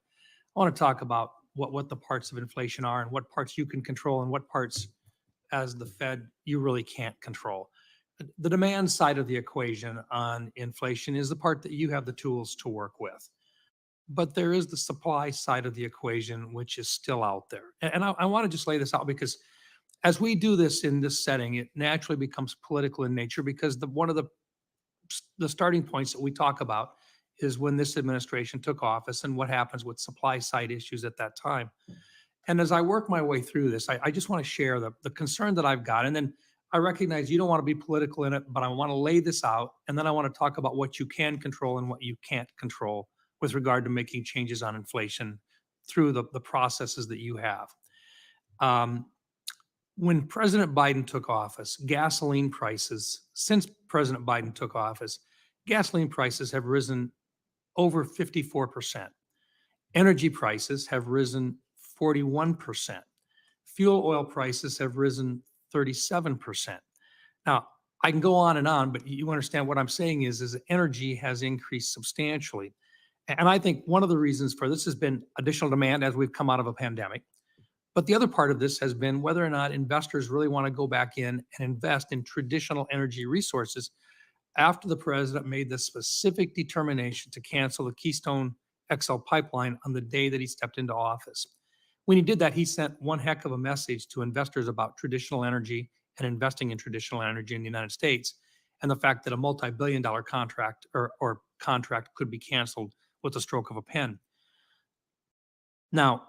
I want to talk about what the parts of inflation are and what parts you can control and what parts, as the Fed, you really can't control. The demand side of the equation on inflation is the part that you have the tools to work with. But there is the supply side of the equation, which is still out there. And I want to just lay this out because as we do this in this setting, it naturally becomes political in nature because one of the starting points that we talk about is when this administration took office and what happens with supply side issues at that time. And as I work my way through this, I just want to share the concern that I've got. And then I recognize you don't want to be political in it, but I want to lay this out. And then I want to talk about what you can control and what you can't control with regard to making changes on inflation through the processes that you have. When President Biden took office, gasoline prices, since President Biden took office, gasoline prices have risen over 54%. Energy prices have risen 41%. Fuel oil prices have risen 37%. Now, I can go on, but you understand what I'm saying is energy has increased substantially. And I think one of the reasons for this has been additional demand as we've come out of a pandemic. But the other part of this has been whether or not investors really want to go back in and invest in traditional energy resources after the president made the specific determination to cancel the Keystone XL pipeline on the day that he stepped into office. When he did that, he sent one heck of a message to investors about traditional energy and investing in traditional energy in the United States, and the fact that a multi-billion-dollar contract or contract could be canceled with the stroke of a pen. Now,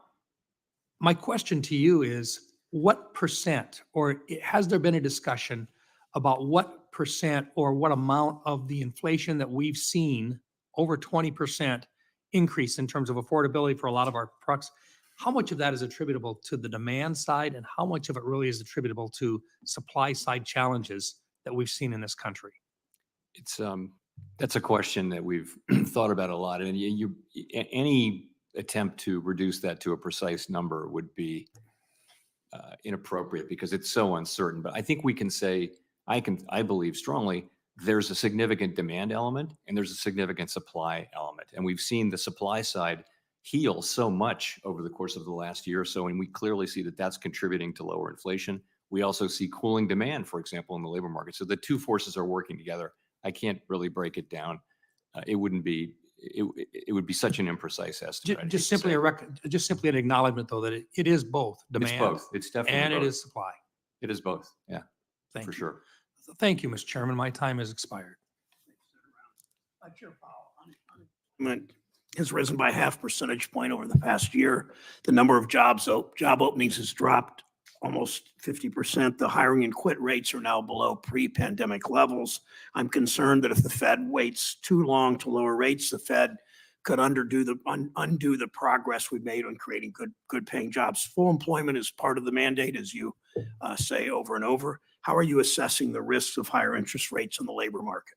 my question to you is, what percent, or has there been a discussion about what percent or what amount of the inflation that we've seen, over 20% increase in terms of affordability for a lot of our products, how much of that is attributable to the demand side and how much of it really is attributable to supply side challenges that we've seen in this country? That's a question that we've thought about a lot, and any attempt to reduce that to a precise number would be inappropriate because it's so uncertain. But I think we can say, I believe strongly, there's a significant demand element and there's a significant supply element. And we've seen the supply side heal so much over the course of the last year or so, and we clearly see that that's contributing to lower inflation. We also see cooling demand, for example, in the labor market. So the two forces are working together. I can't really break it down. It would be such an imprecise estimate. Just simply an acknowledgement, though, that it is both demand. It's both. It's definitely and both. it is supply. It is both. Yeah, Thank for you. sure. Thank you, Mr. Chairman. My time has expired. Chair Powell, unemployment has risen by 0.5 percentage point over the past year. The number of job openings has dropped almost 50%. The hiring and quit rates are now below pre-pandemic levels. I'm concerned that if the Fed waits too long to lower rates, the Fed could undo the progress we've made on creating good paying jobs. Full employment is part of the mandate, as you say over and over. How are you assessing the risks of higher interest rates in the labor market?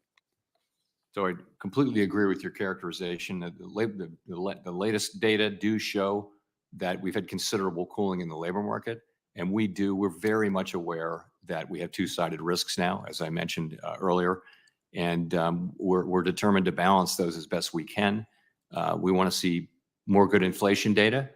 So I completely agree with your characterization. The latest data do show that we've had considerable cooling in the labor market. And we're very much aware that we have two-sided risks now, as I mentioned earlier. And we're determined to balance those as best we can. We want to see more good inflation data.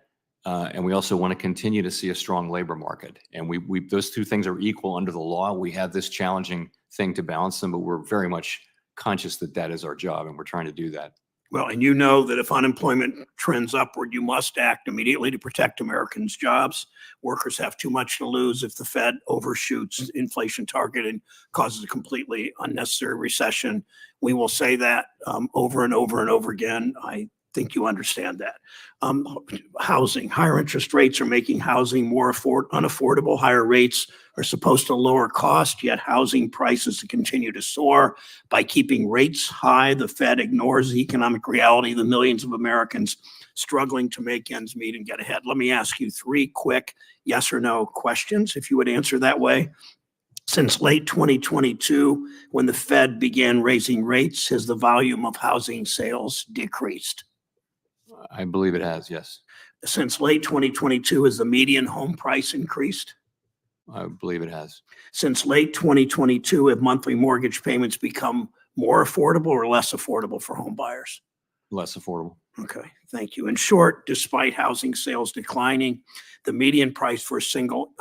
And we also want to continue to see a strong labor market. And those two things are equal under the law. We have this challenging thing to balance them, but we're very much conscious that that is our job, and we're trying to do that. Well, and you know that if unemployment trends upward, you must act immediately to protect Americans' jobs. Workers have too much to lose if the Fed overshoots inflation target and causes a completely unnecessary recession. We will say that over and over and over again. I think you understand that. Housing, higher interest rates are making housing more unaffordable. Higher rates are supposed to lower cost, yet housing prices continue to soar. By keeping rates high, the Fed ignores the economic reality of the millions of Americans struggling to make ends meet and get ahead. Let me ask you 3 quick yes or no questions, if you would answer that way. Since late 2022, when the Fed began raising rates, has the volume of housing sales decreased? I believe it has, yes. Since late 2022, has the median home price increased? I believe it has. Since late 2022, have monthly mortgage payments become more affordable or less affordable for home buyers? Less affordable. Okay, thank you. In short, despite housing sales declining, the median price for a single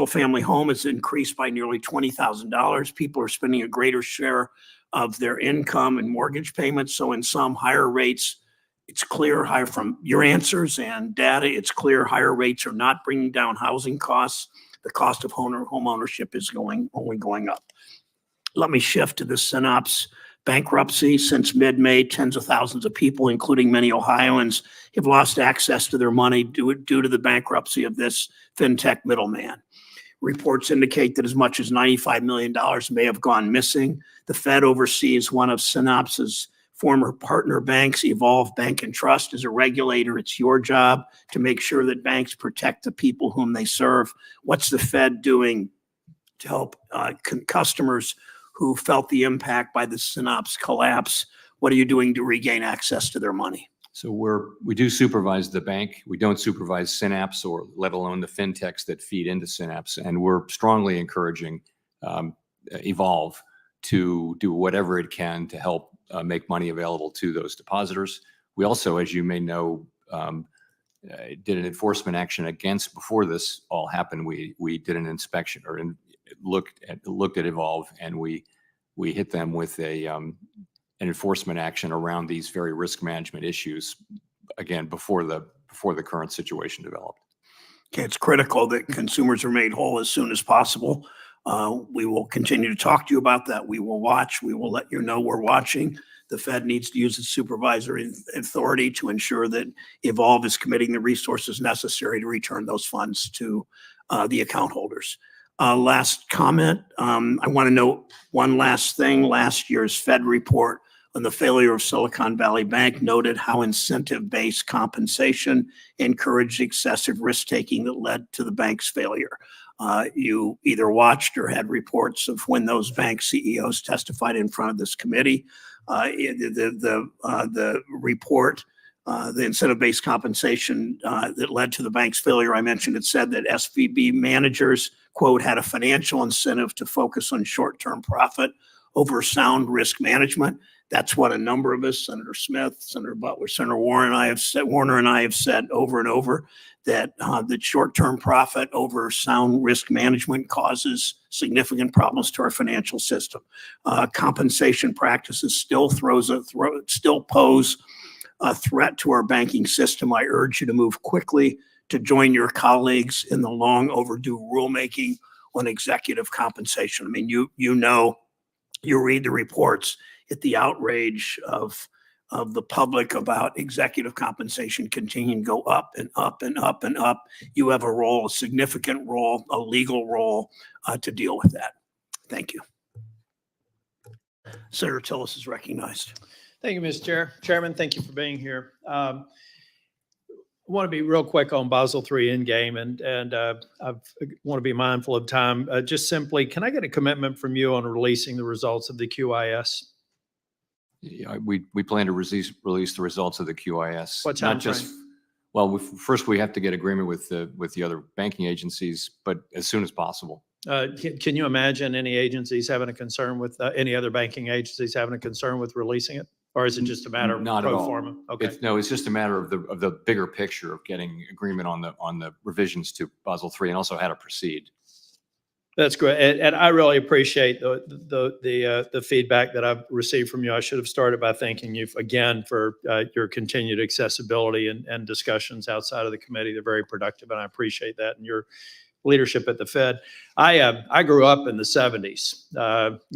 family home has increased by nearly $20,000. People are spending a greater share of their income in mortgage payments. So in some higher rates, it's clear from your answers and data, it's clear higher rates are not bringing down housing costs. The cost of home ownership is only going up. Let me shift to the synopsis. Bankruptcy. Since mid-May, tens of thousands of people, including many Ohioans, have lost access to their money due to the bankruptcy of this fintech middleman. Reports indicate that as much as $95 million may have gone missing. The Fed oversees one of Synopsys' former partner banks, Evolve Bank and Trust. As a regulator, it's your job to make sure that banks protect the people whom they serve. What's the Fed doing to help customers who felt the impact by the Synopsys collapse? What are you doing to regain access to their money? So we do supervise the bank. We don't supervise Synapse or let alone the fintechs that feed into Synapse. And we're strongly encouraging Evolve to do whatever it can to help make money available to those depositors. We also, as you may know, did an enforcement action against, before this all happened, we did an inspection or looked at Evolve, and we hit them with an enforcement action around these very risk management issues, again, before the current situation developed. Okay, it's critical that consumers are made whole as soon as possible. We will continue to talk to you about that. We will watch. We will let you know we're watching. The Fed needs to use its supervisory authority to ensure that Evolve is committing the resources necessary to return those funds to the account holders. Last comment, I want to note one last thing. Last year's Fed report on the failure of Silicon Valley Bank noted how incentive-based compensation encouraged excessive risk-taking that led to the bank's failure. You either watched or had reports of when those bank CEOs testified in front of this committee. The report, the incentive-based compensation that led to the bank's failure, I mentioned, it said that SVB managers, quote, had a financial incentive to focus on short-term profit over sound risk management. That's what a number of us, Senator Smith, Senator Butler, Senator Warner and I have said over and over, that the short-term profit over sound risk management causes significant problems to our financial system. Compensation practices still pose a threat to our banking system. I urge you to move quickly to join your colleagues in the long overdue rulemaking on executive compensation. I mean, you read the reports at the outrage of the public about executive compensation continuing to go up and up and up and up. You have a significant role, a legal role to deal with that. Thank you. Senator Tillis is recognized. Thank you, Mr. Chairman. Thank you for being here. I want to be real quick on Basel III Endgame, and I want to be mindful of time. Just simply, can I get a commitment from you on releasing the results of the QIS? Yeah, we plan to release the results of the QIS. What time frame? Well, first we have to get agreement with the other banking agencies, but as soon as possible. Can you imagine any agencies having a concern with, any other banking agencies having a concern with releasing it? Or is it just a matter of Not at pro all. forma? Okay. It's just a matter of the bigger picture of getting agreement on the revisions to Basel III and also how to proceed. That's great. And I really appreciate the feedback that I've received from you. I should have started by thanking you again for your continued accessibility and discussions outside of the committee. They're very productive, and I appreciate that and your leadership at the Fed. I grew up in the 70s.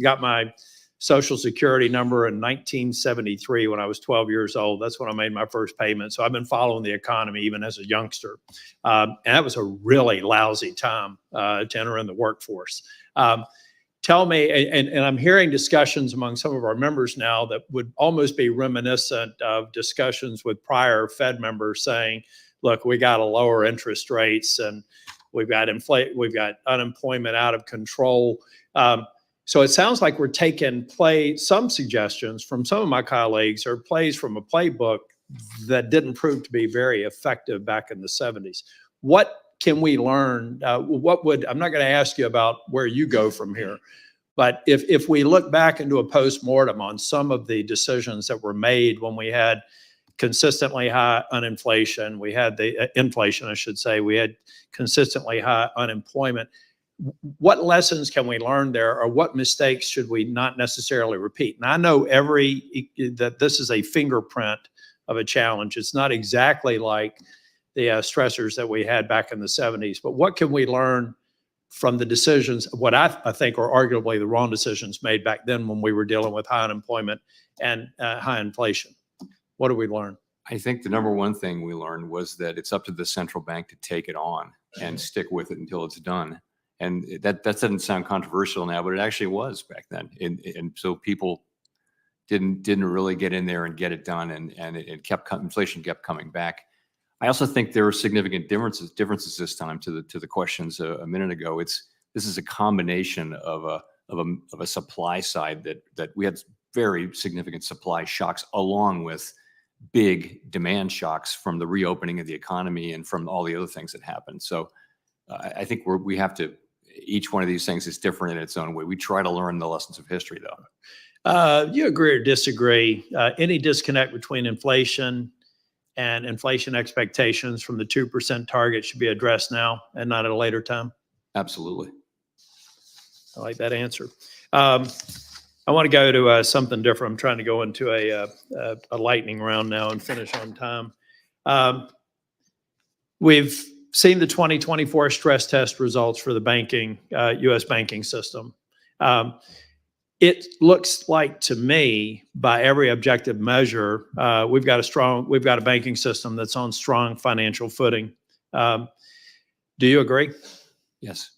Got my Social Security number in 1973 when I was 12 years old. That's when I made my first payment. So I've been following the economy even as a youngster. And that was a really lousy time to enter in the workforce. Tell me, and I'm hearing discussions among some of our members now that would almost be reminiscent of discussions with prior Fed members saying, look, we got to lower interest rates and we've got unemployment out of control. So it sounds like we're taking some suggestions from some of my colleagues or plays from a playbook that didn't prove to be very effective back in the 70s. What can we learn? I'm not going to ask you about where you go from here, but if we look back into a postmortem on some of the decisions that were made when we had consistently high inflation, we had consistently high unemployment. What lessons can we learn there, or what mistakes should we not necessarily repeat? And I know that this is a fingerprint of a challenge. It's not exactly like the stressors that we had back in the 70s, but what can we learn from the decisions, what I think are arguably the wrong decisions made back then when we were dealing with high unemployment and high inflation? What did we learn? I think the number one thing we learned was that it's up to the central bank to take it on and stick with it until it's done. And that doesn't sound controversial now, but it actually was back then. And so people didn't really get in there and get it done, and inflation kept coming back. I also think there are significant differences this time to the questions a minute ago. This is a combination of a supply side that we had very significant supply shocks along with big demand shocks from the reopening of the economy and from all the other things that happened. So I think we have to. Each one of these things is different in its own way. We try to learn the lessons of history, though. You agree or disagree? Any disconnect between inflation and inflation expectations from the 2% target should be addressed now and not at a later time? Absolutely. I like that answer. I want to go to something different. I'm trying to go into a lightning round now and finish on time. We've seen the 2024 stress test results for the U.S. banking system. It looks like to me, by every objective measure, we've got a banking system that's on strong financial footing. Do you agree? Yes.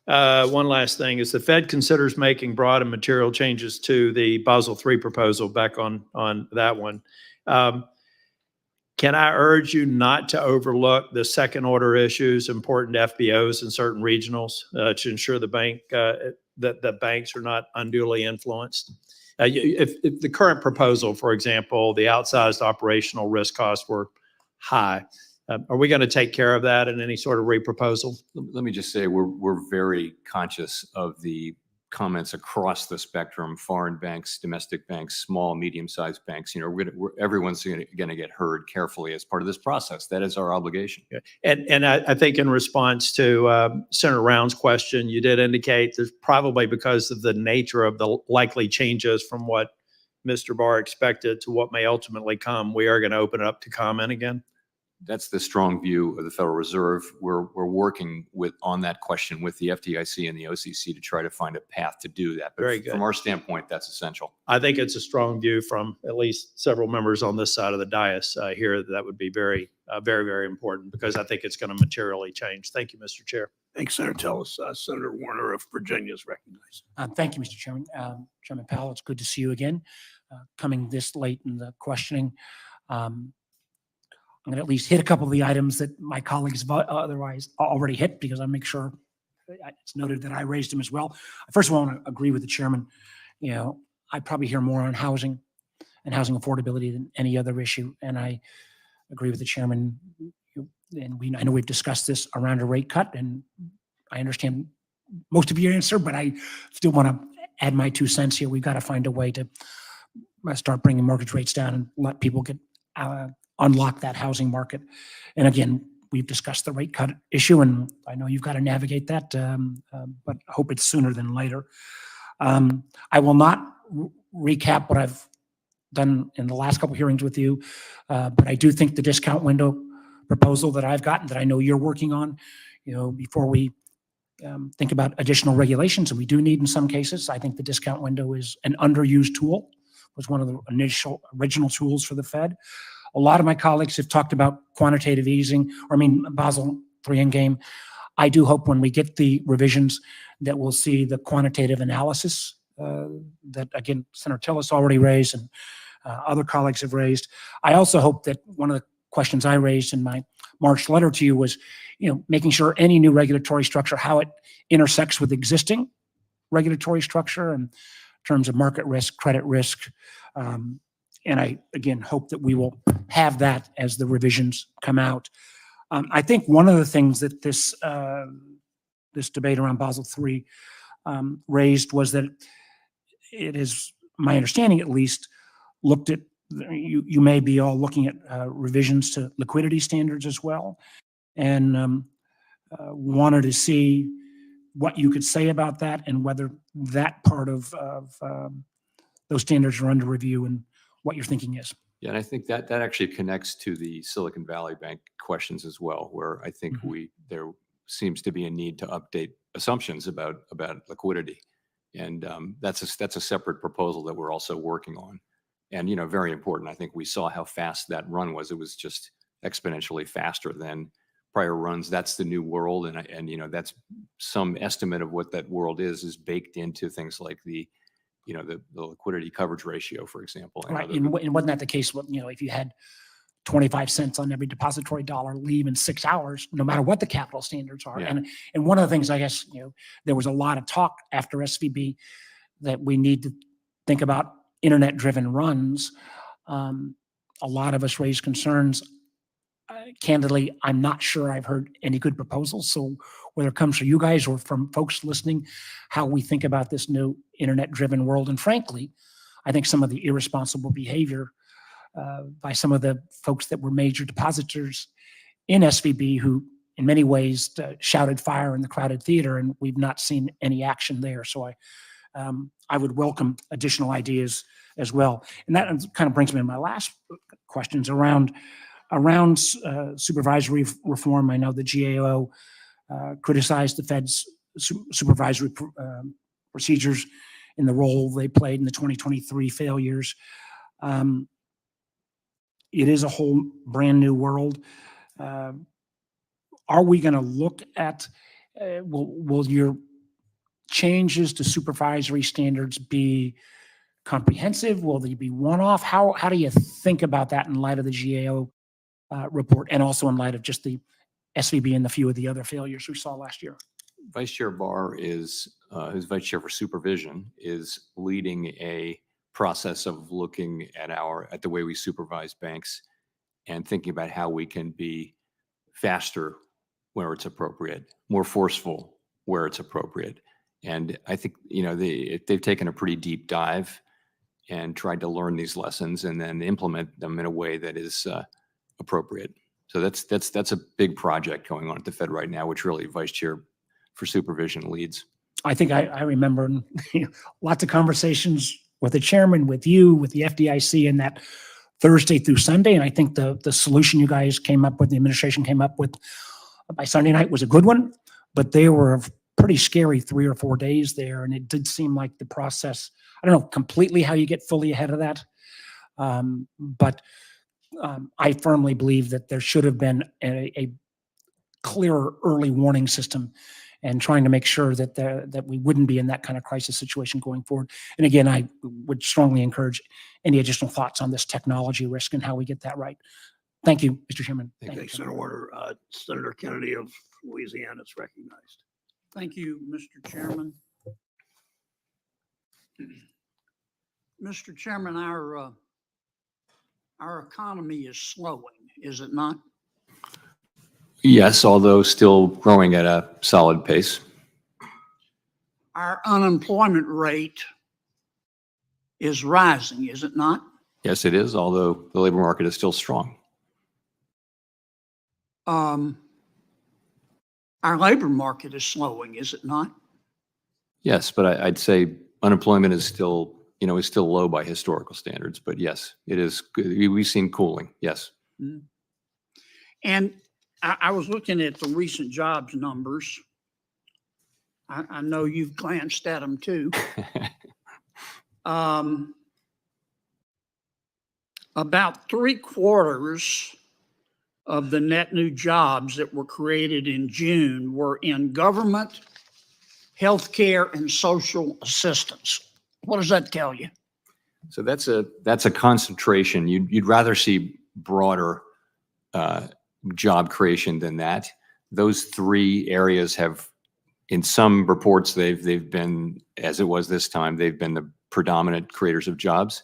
One last thing is the Fed considers making broad and material changes to the Basel III proposal. Back on that one. Can I urge you not to overlook the second order issues important to FBOs and certain regionals to ensure that banks are not unduly influenced? If the current proposal, for example, the outsized operational risk costs were high, are we going to take care of that in any sort of reproposal? Let me just say we're very conscious of the comments across the spectrum: foreign banks, domestic banks, small, medium-sized banks. Everyone's going to get heard carefully as part of this process. That is our obligation. And I think in response to Senator Round's question, you did indicate there's probably, because of the nature of the likely changes from what Mr. Barr expected to what may ultimately come, we are going to open it up to comment again. That's the strong view of the Federal Reserve. We're working on that question with the FDIC and the OCC to try to find a path to do that. But Very good. From our standpoint, that's essential. I think it's a strong view from at least several members on this side of the dais here. That would be very, very important, because I think it's going to materially change. Thank you, Mr. Chair. Thanks, Senator Tillis. Senator Warner of Virginia is recognized. Thank you, Mr. Chairman. Chairman Powell, it's good to see you again, coming this late in the questioning. I'm going to at least hit a couple of the items that my colleagues have otherwise already hit, because I make sure it's noted that I raised them as well. First of all, I want to agree with the chairman. I probably hear more on housing and housing affordability than any other issue. And I agree with the chairman. And I know we've discussed this around a rate cut, and I understand most of your answer, but I still want to add my 2 cents here. We've got to find a way to start bringing mortgage rates down and let people get, unlock that housing market. And again, we've discussed the rate cut issue, and I know you've got to navigate that, but I hope it's sooner than later. I will not recap what I've done in the last couple hearings with you, but I do think the discount window proposal that I've gotten, that I know you're working on, before we think about additional regulations, and we do need in some cases, I think the discount window is an underused tool, was one of the original tools for the Fed. A lot of my colleagues have talked about quantitative easing, Basel III Endgame. I do hope when we get the revisions that we'll see the quantitative analysis that, again, Senator Tillis already raised and other colleagues have raised. I also hope that one of the questions I raised in my March letter to you was, making sure any new regulatory structure, how it intersects with existing regulatory structure in terms of market risk, credit risk. And I, again, hope that we will have that as the revisions come out. I think one of the things that this debate around Basel III raised was that it is, my understanding at least, looked at, you may be all looking at revisions to liquidity standards as well, and wanted to see what you could say about that and whether that part of those standards are under review and what your thinking is. Yeah, and I think that actually connects to the Silicon Valley Bank questions as well, where I think there seems to be a need to update assumptions about liquidity, and that's a separate proposal that we're also working on, and very important. I think we saw how fast that run was. It was just exponentially faster than prior runs. That's the new world, and that's some estimate of what that world is baked into things like the liquidity coverage ratio, for example. Right, and wasn't that the case? If you had 25 cents on every depository dollar leave in 6 hours, no matter what the capital standards are. Yeah. And one of the things, I guess, there was a lot of talk after SVB that we need to think about internet-driven runs. A lot of us raised concerns. Candidly, I'm not sure I've heard any good proposals. So whether it comes from you guys or from folks listening, how we think about this new internet-driven world. And frankly, I think some of the irresponsible behavior by some of the folks that were major depositors in SVB, who in many ways shouted fire in the crowded theater, and we've not seen any action there. So I would welcome additional ideas as well. And that kind of brings me to my last questions around supervisory reform. I know the GAO criticized the Fed's supervisory procedures in the role they played in the 2023 failures. It is a whole brand new world. Are we going to look at, will your changes to supervisory standards be comprehensive? Will they be one-off? How do you think about that in light of the GAO report, and also in light of just the SVB and the few of the other failures we saw last year? Vice Chair Barr who's Vice Chair for Supervision, is leading a process of looking at the way we supervise banks and thinking about how we can be faster where it's appropriate, more forceful where it's appropriate. And I think, they've taken a pretty deep dive and tried to learn these lessons and then implement them in a way that is appropriate. So that's a big project going on at the Fed right now, which really Vice Chair for Supervision leads. I think I remember lots of conversations with the chairman, with you, with the FDIC in that Thursday through Sunday. And I think the solution you guys came up with, the administration came up with by Sunday night, was a good one, but they were a pretty scary 3 or 4 days there. And it did seem like the process, I don't know completely how you get fully ahead of that. But I firmly believe that there should have been a clearer early warning system, and trying to make sure that we wouldn't be in that kind of crisis situation going forward. And again, I would strongly encourage any additional thoughts on this technology risk and how we get that right. Thank you, Mr. Chairman. Thank you. Thanks in order. Senator Kennedy of Louisiana is recognized. Thank you, Mr. Chairman. Mr. Chairman, our economy is slowing, is it not? Yes, although still growing at a solid pace. Our unemployment rate is rising, is it not? Yes, it is, although the labor market is still strong. Our labor market is slowing, is it not? Yes, but I'd say unemployment is still, is still low by historical standards. But yes, it is. We've seen cooling. Yes. And I was looking at the recent jobs numbers. I know you've glanced at them too. About 3/4 of the net new jobs that were created in June were in government, healthcare, and social assistance. What does that tell you? So that's a concentration. You'd rather see broader job creation than that. Those three areas have, in some reports, they've been, as it was this time, they've been the predominant creators of jobs.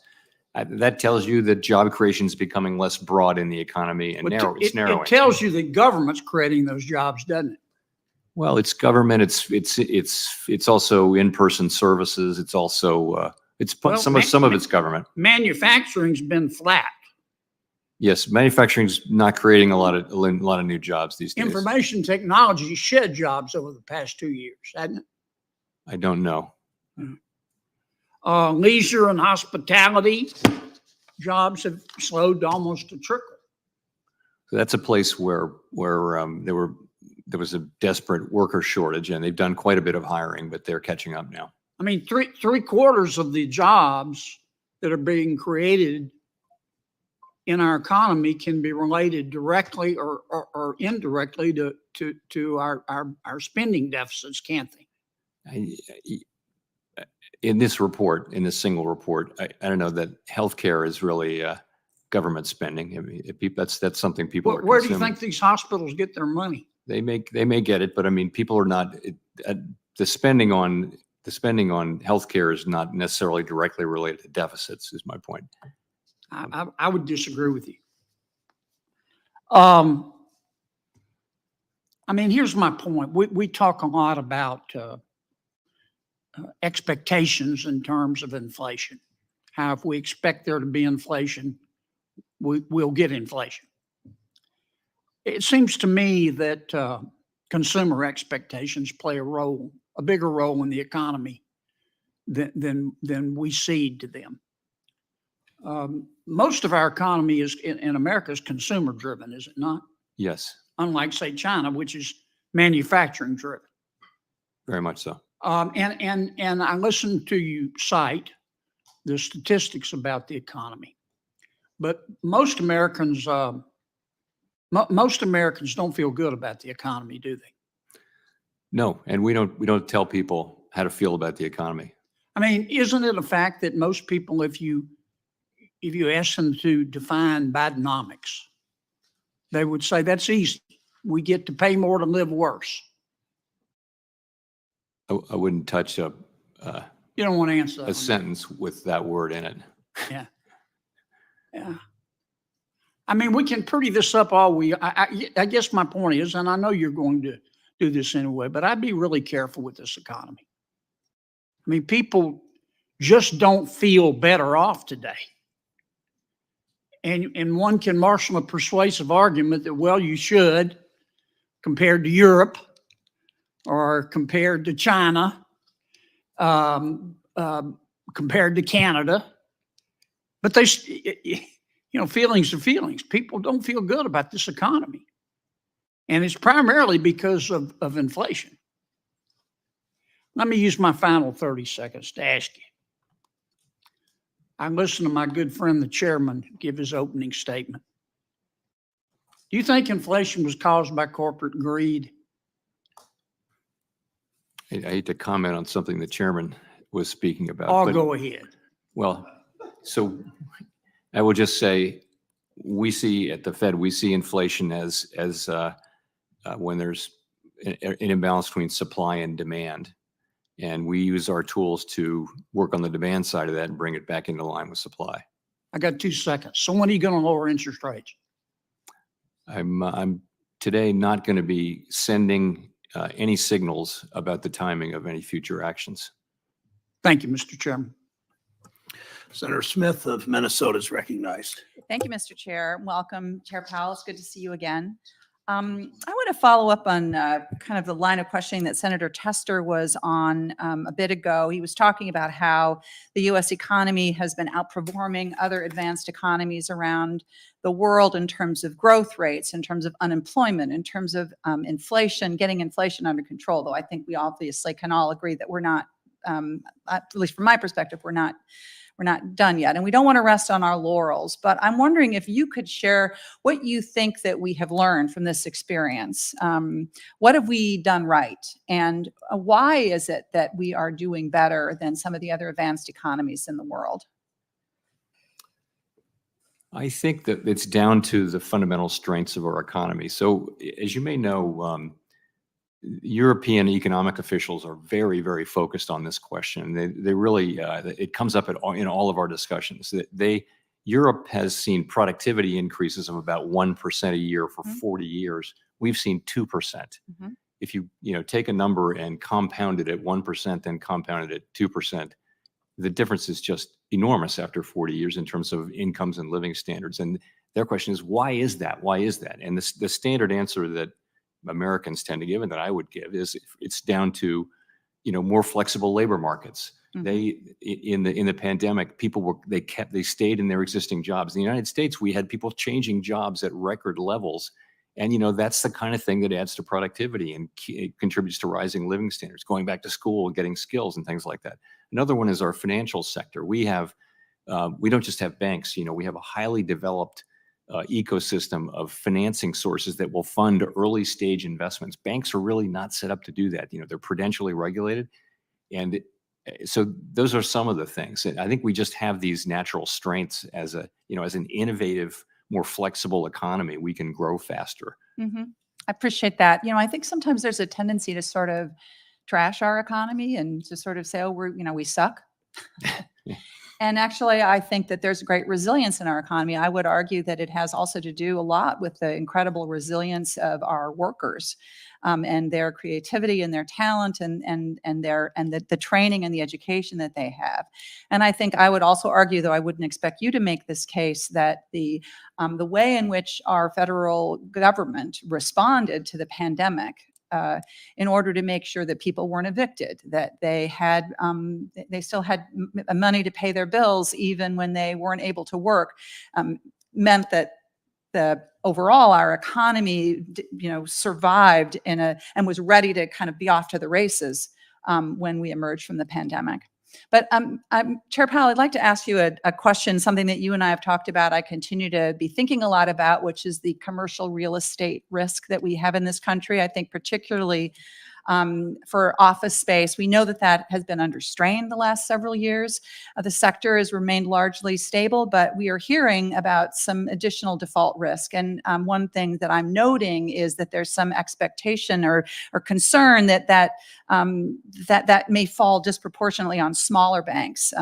That tells you that job creation is becoming less broad in the economy and it's narrowing. It tells you that government's creating those jobs, doesn't it? Well, it's government. It's also in-person services. It's also Well, some of it's government. Manufacturing's been flat. Yes, manufacturing's not creating a lot of new jobs these days. Information technology shed jobs over the past 2 years, hasn't it? I don't know. Leisure and hospitality jobs have slowed to almost a trickle. So that's a place where there was a desperate worker shortage, and they've done quite a bit of hiring, but they're catching up now. I mean, three-quarters of the jobs that are being created in our economy can be related directly or indirectly to our spending deficits, can't they? In this report, in this single report, I don't know that healthcare is really government spending. I mean, that's something people are Where do you consuming. think these hospitals get their money? They may get it, but I mean, people are not. The spending on healthcare is not necessarily directly related to deficits. Is my point. I would disagree with you. I mean, here's my point. We talk a lot about expectations in terms of inflation. How if we expect there to be inflation, we'll get inflation. It seems to me that consumer expectations play a bigger role in the economy than we cede to them. Most of our economy in America is consumer driven, is it not? Yes, Unlike, say, China, which is manufacturing driven. very much so. And I listened to you cite the statistics about the economy, but most Americans don't feel good about the economy, do they? No, and we don't tell people how to feel about the economy. I mean, isn't it a fact that most people, if you ask them to define Bidenomics, they would say that's easy. We get to pay more to live worse. I wouldn't touch You don't want to answer that a one. sentence with that word in it. Yeah. I mean, we can pretty this up all I guess my point is, and I know you're going to do this anyway, but I'd be really careful with this economy. I mean, people just don't feel better off today. And one can marshal a persuasive argument that, well, you should, compared to Europe or compared to China, compared to Canada. But feelings are feelings. People don't feel good about this economy. And it's primarily because of inflation. Let me use my final 30 seconds to ask you. I listened to my good friend, the chairman, give his opening statement. Do you think inflation was caused by corporate greed? I hate to comment on something the chairman was speaking about. I'll but- go ahead. Well, so I will just say, we see at the Fed, we see inflation as when there's an imbalance between supply and demand. And we use our tools to work on the demand side of that and bring it back into line with supply. I got 2 seconds. So when are you going to lower interest rates? I'm today not going to be sending any signals about the timing of any future actions. Thank you, Mr. Chairman. Senator Smith of Minnesota is recognized. Thank you, Mr. Chair. Welcome, Chair Powell. It's good to see you again. I want to follow up on kind of the line of questioning that Senator Tester was on a bit ago. He was talking about how the U.S. economy has been outperforming other advanced economies around the world in terms of growth rates, in terms of unemployment, in terms of inflation, getting inflation under control, though I think we obviously can all agree that we're not, at least from my perspective, we're not done yet. And we don't want to rest on our laurels, but I'm wondering if you could share what you think that we have learned from this experience. What have we done right? And why is it that we are doing better than some of the other advanced economies in the world? I think that it's down to the fundamental strengths of our economy. So as you may know, European economic officials are very, very focused on this question. They really, it comes up in all of our discussions that Europe has seen productivity increases of about 1% a year for 40 years. We've seen 2%. Mm-hmm. If you take a number and compound it at 1%, then compound it at 2%, the difference is just enormous after 40 years in terms of incomes and living standards. And their question is, why is that? Why is that? And the standard answer that Americans tend to give and that I would give is it's down to, more flexible labor markets. Mm-hmm. In the pandemic, they stayed in their existing jobs. In the United States, we had people changing jobs at record levels. And, that's the kind of thing that adds to productivity and it contributes to rising living standards, going back to school, getting skills and things like that. Another one is our financial sector. We don't just have banks, we have a highly developed ecosystem of financing sources that will fund early stage investments. Banks are really not set up to do that. They're prudentially regulated. And so those are some of the things. I think we just have these natural strengths as an innovative, more flexible economy. We can grow faster. Mm-hmm. I appreciate that. I think sometimes there's a tendency to sort of trash our economy and to sort of say, oh, we suck. And actually, I think that there's great resilience in our economy. I would argue that it has also to do a lot with the incredible resilience of our workers and their creativity and their talent and the training and the education that they have. And I think I would also argue, though I wouldn't expect you to make this case, that the way in which our federal government responded to the pandemic in order to make sure that people weren't evicted, that they still had money to pay their bills even when they weren't able to work, meant that overall our economy, survived and was ready to kind of be off to the races when we emerged from the pandemic. But Chair Powell, I'd like to ask you a question, something that you and I have talked about. I continue to be thinking a lot about, which is the commercial real estate risk that we have in this country. I think particularly for office space, we know that has been under strain the last several years. The sector has remained largely stable, but we are hearing about some additional default risk. And one thing that I'm noting is that there's some expectation or concern that may fall disproportionately on smaller banks.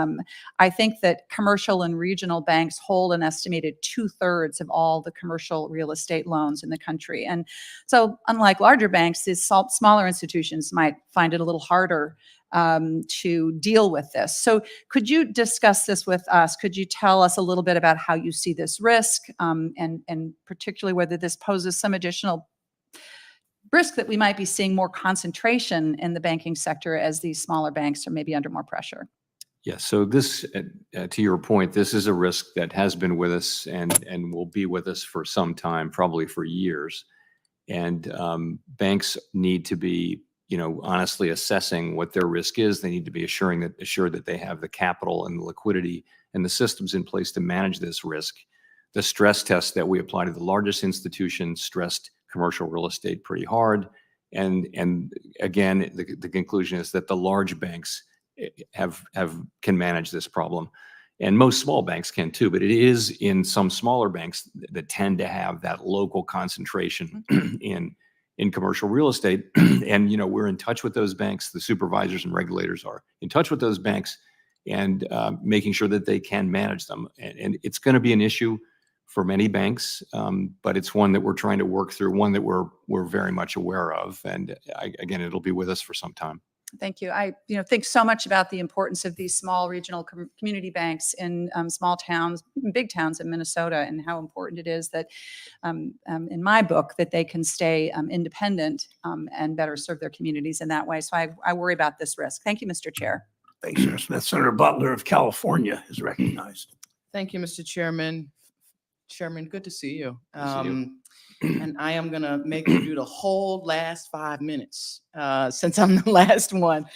I think that commercial and regional banks hold an estimated 2/3 of all the commercial real estate loans in the country. And so unlike larger banks, these smaller institutions might find it a little harder to deal with this. So could you discuss this with us? Could you tell us a little bit about how you see this risk and particularly whether this poses some additional risk that we might be seeing more concentration in the banking sector as these smaller banks are maybe under more pressure? Yes. So this, to your point, this is a risk that has been with us and will be with us for some time, probably for years. And banks need to be, honestly assessing what their risk is. They need to be assured that they have the capital and the liquidity and the systems in place to manage this risk. The stress test that we apply to the largest institutions stressed commercial real estate pretty hard. And again, the conclusion is that the large banks can manage this problem. And most small banks can too, but it is in some smaller banks that tend to have that local concentration in commercial real estate. And, we're in touch with those banks. The supervisors and regulators are in touch with those banks and making sure that they can manage them. And it's going to be an issue for many banks, but it's one that we're trying to work through, one that we're very much aware of. And again, it'll be with us for some time. Thank you. I, think so much about the importance of these small regional community banks in small towns, big towns in Minnesota, and how important it is that, in my book, that they can stay independent and better serve their communities in that way. So I worry about this risk. Thank you, Mr. Chair. Thanks, Senator Smith. Senator Butler of California is recognized. Thank you, Mr. Chairman. Chairman, good to see you. Good to see you. And I am gonna make you do the whole last 5 minutes, since I'm the last one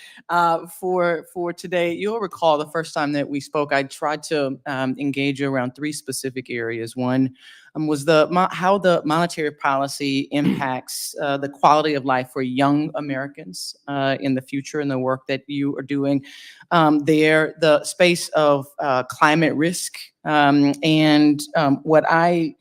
for today. You'll recall the first time that we spoke, I tried to engage you around 3 specific areas. One was how the monetary policy impacts the quality of life for young Americans in the future, and the work that you are doing there, the space of climate risk, and what I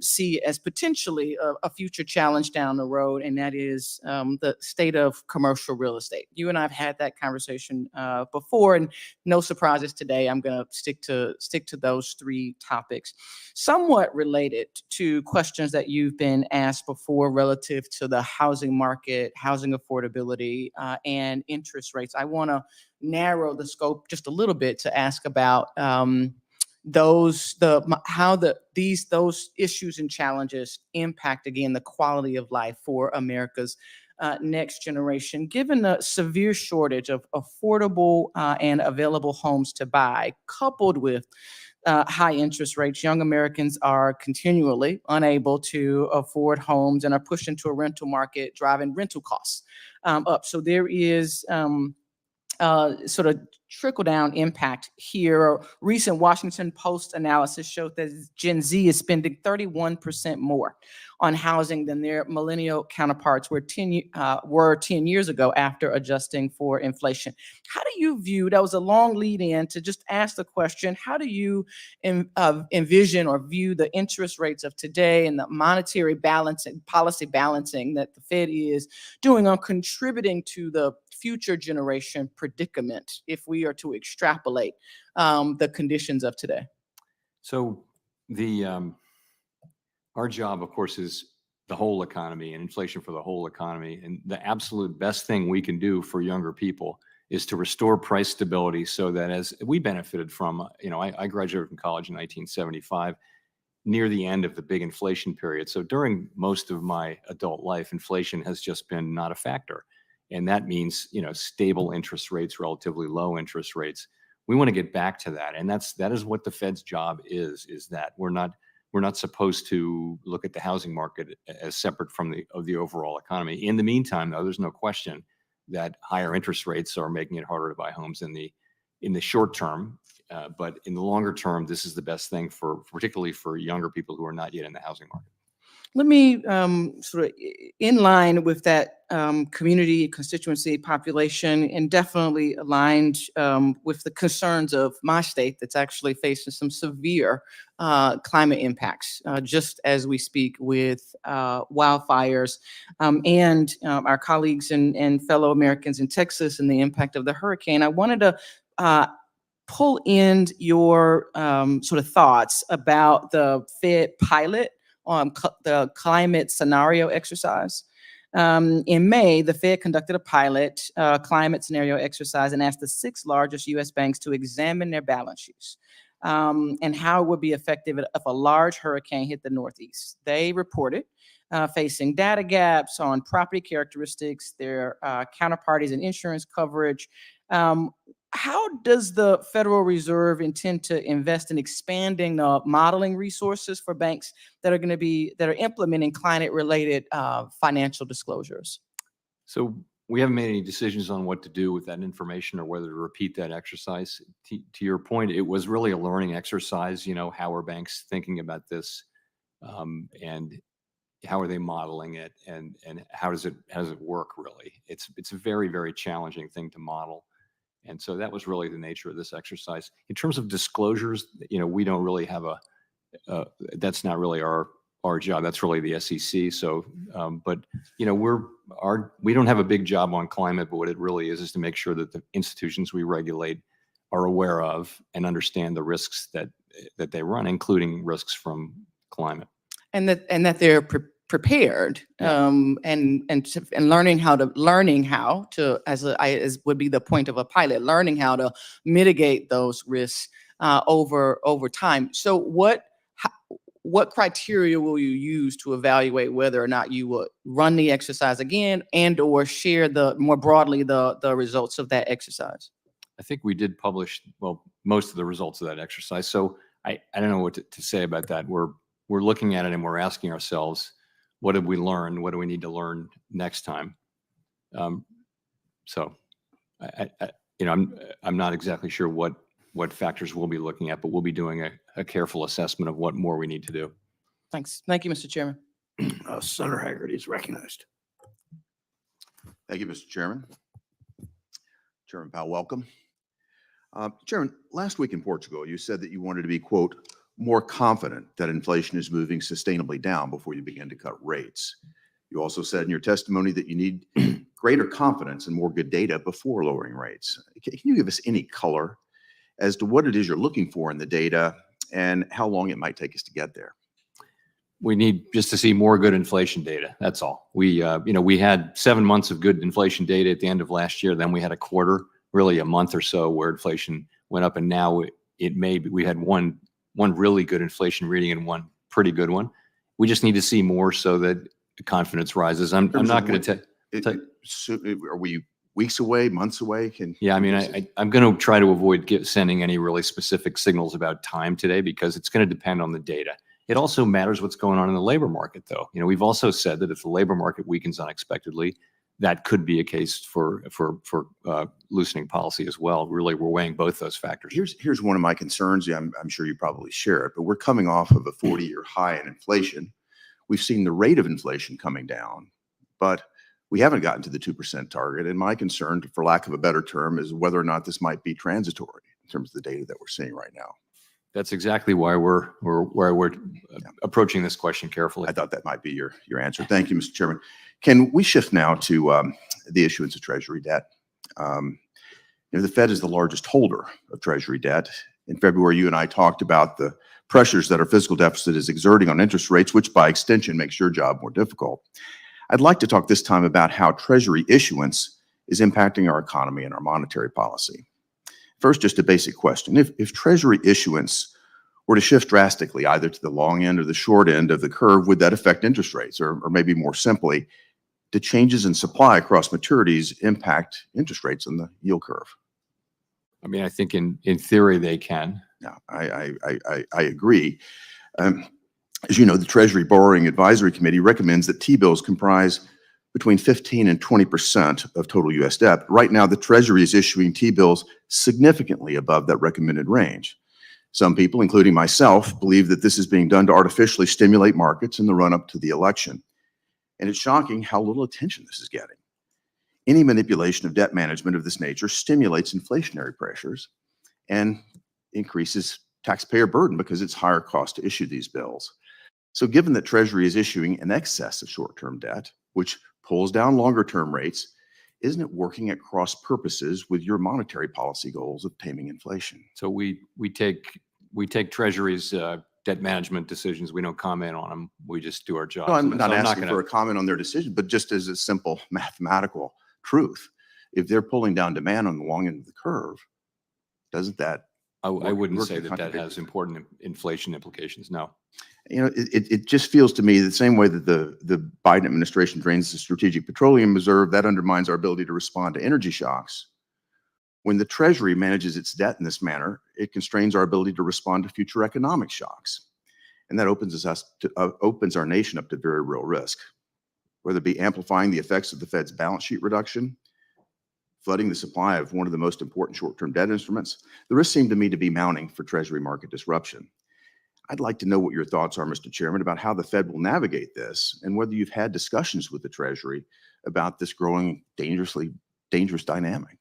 see as potentially a future challenge down the road, and that is the state of commercial real estate. You and I have had that conversation before, and no surprises today. I'm going to stick to those 3 topics, somewhat related to questions that you've been asked before relative to the housing market, housing affordability, and interest rates. I want to narrow the scope just a little bit to ask about those issues and challenges impact, again, the quality of life for America's next generation. Given the severe shortage of affordable and available homes to buy, coupled with high interest rates, young Americans are continually unable to afford homes and are pushed into a rental market, driving rental costs up. So there is sort of trickle-down impact here. A recent Washington Post analysis showed that Gen Z is spending 31% more on housing than their millennial counterparts were 10 years ago after adjusting for inflation. How do you view, that was a long lead in to just ask the question, how do you envision or view the interest rates of today and the monetary balancing, policy balancing that the Fed is doing on contributing to the future generation predicament if we are to extrapolate the conditions of today? So our job, of course, is the whole economy and inflation for the whole economy. And the absolute best thing we can do for younger people is to restore price stability so that, as we benefited from, I graduated from college in 1975, near the end of the big inflation period. So during most of my adult life, inflation has just been not a factor. And that means, stable interest rates, relatively low interest rates. We want to get back to that. And that is what the Fed's job is that we're not supposed to look at the housing market as separate from the overall economy. In the meantime, though, there's no question that higher interest rates are making it harder to buy homes in the short term. But in the longer term, this is the best thing particularly for younger people who are not yet in the housing market. Let me sort of in line with that community, constituency, population, and definitely aligned with the concerns of my state that's actually facing some severe climate impacts, just as we speak with wildfires and our colleagues and fellow Americans in Texas and the impact of the hurricane. I wanted to pull in your sort of thoughts about the Fed pilot on the climate scenario exercise. In May, the Fed conducted a pilot climate scenario exercise and asked the 6 largest U.S. banks to examine their balance sheets and how it would be effective if a large hurricane hit the Northeast. They reported facing data gaps on property characteristics, their counterparties and insurance coverage. How does the Federal Reserve intend to invest in expanding the modeling resources for banks that are implementing climate-related financial disclosures? So we haven't made any decisions on what to do with that information or whether to repeat that exercise. To your point, it was really a learning exercise. How are banks thinking about this, and how are they modeling it, and how does it work really? It's a very, very challenging thing to model. And so that was really the nature of this exercise. In terms of disclosures, we don't really have that's not really our job. That's really the SEC. So, but we don't have a big job on climate, but what it really is to make sure that the institutions we regulate are aware of and understand the risks that that they run, including risks from climate. And that they're prepared, Yeah. and learning how to, as would be the point of a pilot, learning how to mitigate those risks over time. So what criteria will you use to evaluate whether or not you would run the exercise again and/or share more broadly the results of that exercise? I think we did publish, well, most of the results of that exercise. So I don't know what to say about that. We're looking at it and we're asking ourselves, what did we learn? What do we need to learn next time? So I'm not exactly sure what factors we'll be looking at, but we'll be doing a careful assessment of what more we need to do. Thanks. Thank you, Mr. Chairman. Senator Hagerty is recognized. Thank you, Mr. Chairman. Chairman Powell, welcome. Chairman, last week in Portugal, you said that you wanted to be, quote, more confident that inflation is moving sustainably down before you begin to cut rates. You also said in your testimony that you need greater confidence and more good data before lowering rates. Can you give us any color as to what it is you're looking for in the data and how long it might take us to get there? We need just to see more good inflation data. That's all. We had 7 months of good inflation data at the end of last year. Then we had a quarter, really a month or so, where inflation went up, and now we had one really good inflation reading and one pretty good one. We just need to see more so that the confidence rises. I'm not going to tell. Are we weeks away, months away? Yeah, I mean, I'm going to try to avoid sending any really specific signals about time today because it's going to depend on the data. It also matters what's going on in the labor market, though. We've also said that if the labor market weakens unexpectedly, that could be a case for loosening policy as well. Really, we're weighing both those factors. Here's one of my concerns. Yeah, I'm sure you probably share it, but we're coming off of a 40-year high in inflation. We've seen the rate of inflation coming down, but we haven't gotten to the 2% target. And my concern, for lack of a better term, is whether or not this might be transitory in terms of the data that we're seeing right now. That's exactly why we're approaching this question carefully. I thought that might be your answer. Thank you, Mr. Chairman. Can we shift now to the issuance of Treasury debt? The Fed is the largest holder of Treasury debt. In February, you and I talked about the pressures that our fiscal deficit is exerting on interest rates, which by extension makes your job more difficult. I'd like to talk this time about how Treasury issuance is impacting our economy and our monetary policy. First, just a basic question. If Treasury issuance were to shift drastically, either to the long end or the short end of the curve, would that affect interest rates? Or maybe more simply, do changes in supply across maturities impact interest rates on the yield curve? I mean, I think in theory they can. Yeah, I agree. As you know, the Treasury Borrowing Advisory Committee recommends that T-bills comprise between 15 and 20% of total U.S. debt. Right now, the Treasury is issuing T-bills significantly above that recommended range. Some people, including myself, believe that this is being done to artificially stimulate markets in the run-up to the election. And it's shocking how little attention this is getting. Any manipulation of debt management of this nature stimulates inflationary pressures and increases taxpayer burden because it's higher cost to issue these bills. So given that Treasury is issuing in excess of short-term debt, which pulls down longer-term rates, isn't it working at cross purposes with your monetary policy goals of taming inflation? So we take Treasury's debt management decisions. We don't comment on them. We just do our job. No, I'm So not asking gonna- for a comment on their decision, but just as a simple mathematical truth, if they're pulling down demand on the long end of the curve, doesn't that I wouldn't work say in that has contradiction? important inflation implications. No. It just feels to me the same way that the Biden administration drains the Strategic Petroleum Reserve, that undermines our ability to respond to energy shocks. When the Treasury manages its debt in this manner, it constrains our ability to respond to future economic shocks. And that opens our nation up to very real risk, whether it be amplifying the effects of the Fed's balance sheet reduction, flooding the supply of one of the most important short-term debt instruments. The risks seem to me to be mounting for Treasury market disruption. I'd like to know what your thoughts are, Mr. Chairman, about how the Fed will navigate this and whether you've had discussions with the Treasury about this growing dangerous dynamic.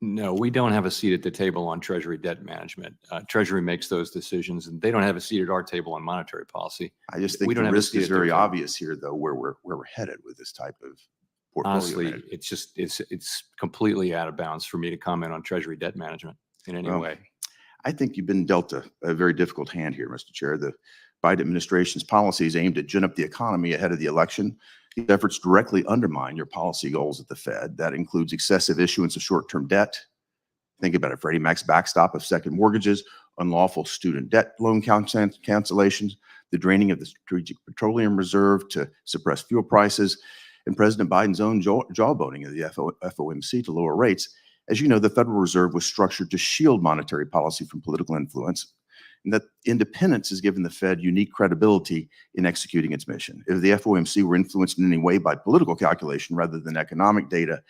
No, we don't have a seat at the table on Treasury debt management. Treasury makes those decisions, and they don't have a seat at our table on monetary policy. I just We think don't the have a risk seat is at their very table. obvious here, though, where we're headed with this type of portfolio Honestly, management. it's completely out of bounds for me to comment on Treasury debt management in any Well, way. I think you've been dealt a very difficult hand here, Mr. Chair. The Biden administration's policies aimed at gin up the economy ahead of the election. These efforts directly undermine your policy goals at the Fed. That includes excessive issuance of short-term debt. Think about it, Freddie Mac's backstop of second mortgages, unlawful student debt loan cancellations, the draining of the Strategic Petroleum Reserve to suppress fuel prices, and President Biden's own jawboning of the FOMC to lower rates. As you know, the Federal Reserve was structured to shield monetary policy from political influence, and that independence has given the Fed unique credibility in executing its mission. If the FOMC were influenced in any way by political calculation rather than economic data,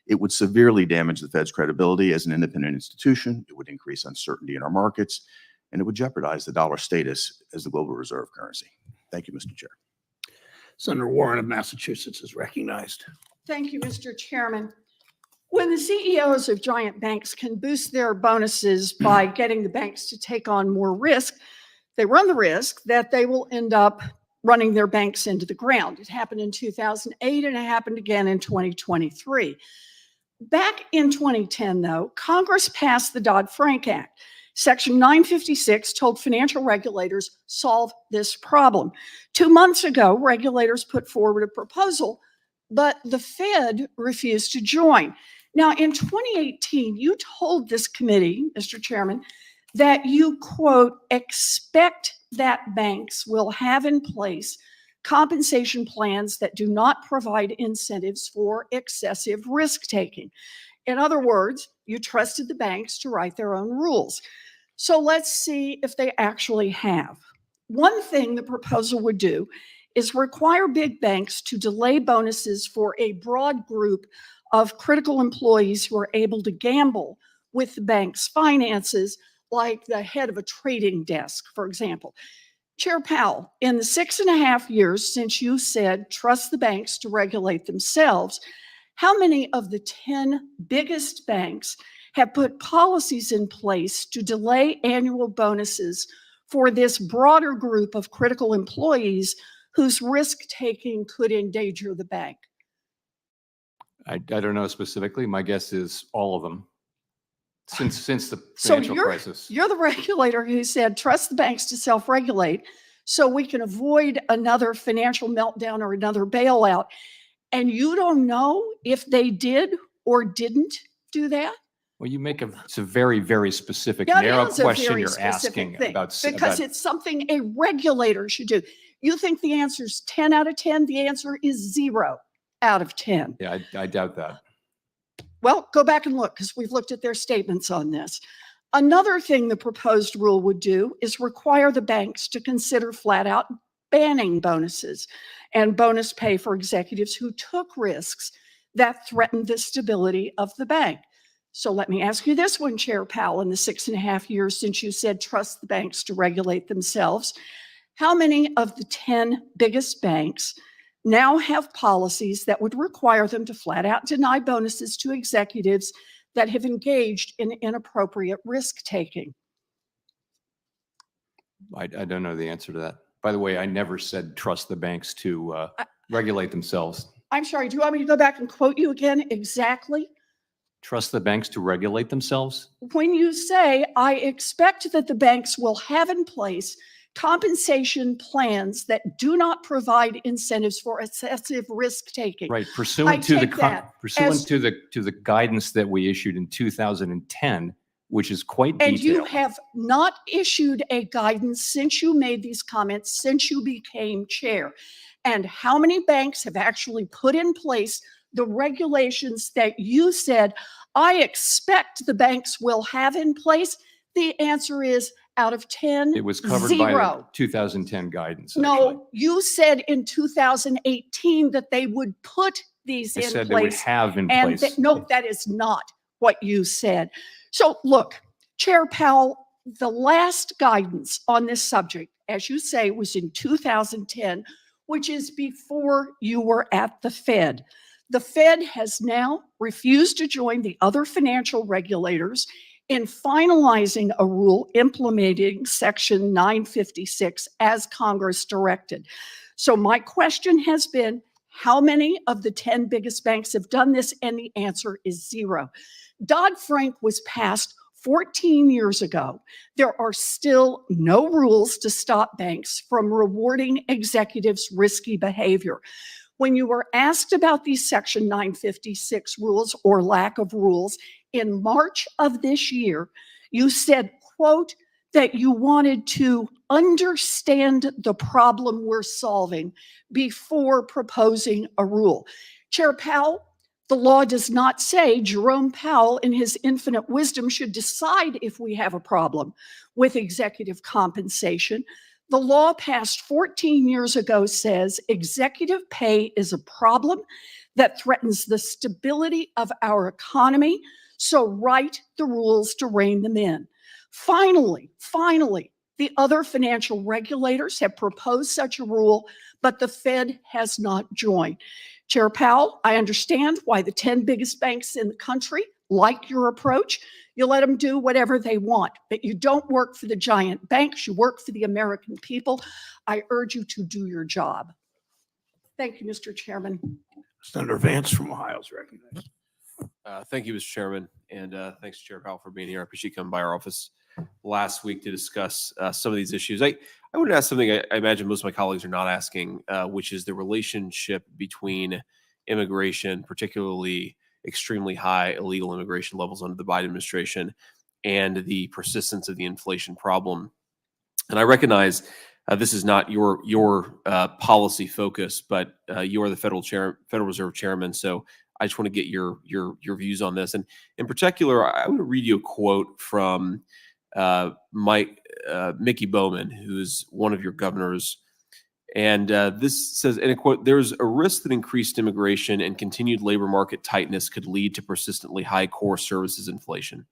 it would severely damage the Fed's credibility as an independent institution. It would increase uncertainty in our markets, and it would jeopardize the dollar status as the global reserve currency. Thank you, Mr. Chair. Senator Warren of Massachusetts is recognized. Thank you, Mr. Chairman. When the CEOs of giant banks can boost their bonuses by getting the banks to take on more risk, they run the risk that they will end up running their banks into the ground. It happened in 2008 and it happened again in 2023. Back in 2010, though, Congress passed the Dodd-Frank Act. Section 956 told financial regulators solve this problem. 2 months ago, regulators put forward a proposal, but the Fed refused to join. Now, in 2018, you told this committee, Mr. Chairman, that you, quote, expect that banks will have in place compensation plans that do not provide incentives for excessive risk-taking. In other words, you trusted the banks to write their own rules. So let's see if they actually have. One thing the proposal would do is require big banks to delay bonuses for a broad group of critical employees who are able to gamble with the bank's finances, like the head of a trading desk, for example. Chair Powell, in the 6.5 years since you said trust the banks to regulate themselves, how many of the 10 biggest banks have put policies in place to delay annual bonuses for this broader group of critical employees whose risk-taking could endanger the bank? I don't know specifically. My guess is all of them. Since the financial crisis. You're the regulator who said trust the banks to self-regulate so we can avoid another financial meltdown or another bailout. And you don't know if they did or didn't do that? Well, it's a very, very specific, Yeah, narrow it is a question very you're specific asking thing, about. because it's something a regulator should do. You think the answer is 10 out of 10? The answer is 0 out of 10. Yeah, I doubt that. Well, go back and look, because we've looked at their statements on this. Another thing the proposed rule would do is require the banks to consider flat out banning bonuses and bonus pay for executives who took risks that threatened the stability of the bank. So let me ask you this one, Chair Powell, in the 6.5 years since you said trust the banks to regulate themselves, how many of the 10 biggest banks now have policies that would require them to flat out deny bonuses to executives that have engaged in inappropriate risk-taking? I don't know the answer to that. By the way, I never said trust the banks to regulate themselves. I'm sorry, do you want me to go back and quote you again exactly? Trust the banks to regulate themselves? When you say, I expect that the banks will have in place compensation plans that do not provide incentives for excessive risk-taking. Right, I pursuant to take that as- the guidance that we issued in 2010, which is quite detailed. And you have not issued a guidance since you made these comments, since you became chair. And how many banks have actually put in place the regulations that you said, I expect the banks will have in place? The answer is out of 10, It was covered by the 0. 2010 guidance. actually. No, you said in 2018 that they would put these I in said they would place. have in And place. no, that is not what you said. So look, Chair Powell, the last guidance on this subject, as you say, was in 2010, which is before you were at the Fed. The Fed has now refused to join the other financial regulators in finalizing a rule implementing Section 956 as Congress directed. So my question has been, how many of the 10 biggest banks have done this? And the answer is 0. Dodd-Frank was passed 14 years ago, there are still no rules to stop banks from rewarding executives' risky behavior. When you were asked about these Section 956 rules or lack of rules in March of this year, you said, quote, that you wanted to understand the problem we're solving before proposing a rule. Chair Powell, the law does not say Jerome Powell, in his infinite wisdom, should decide if we have a problem with executive compensation. The law passed 14 years ago says executive pay is a problem that threatens the stability of our economy, so write the rules to rein them in. Finally, the other financial regulators have proposed such a rule, but the Fed has not joined. Chair Powell, I understand why the 10 biggest banks in the country like your approach. You let them do whatever they want, but you don't work for the giant banks. You work for the American people. I urge you to do your job. Thank you, Mr. Chairman. Senator Vance from Ohio is recognized. Thank you, Mr. Chairman, and thanks, Chair Powell, for being here. I appreciate you coming by our office last week to discuss some of these issues. I want to ask something I imagine most of my colleagues are not asking, which is the relationship between immigration, particularly extremely high illegal immigration levels under the Biden administration, and the persistence of the inflation problem. And I recognize this is not your policy focus, but you are the Federal Reserve Chairman, so I just want to get your views on this. And in particular, I want to read you a quote from Mickey Bowman, who's one of your governors. And this says, in a quote, "There's a risk that increased immigration and continued labor market tightness could lead to persistently high core services inflation.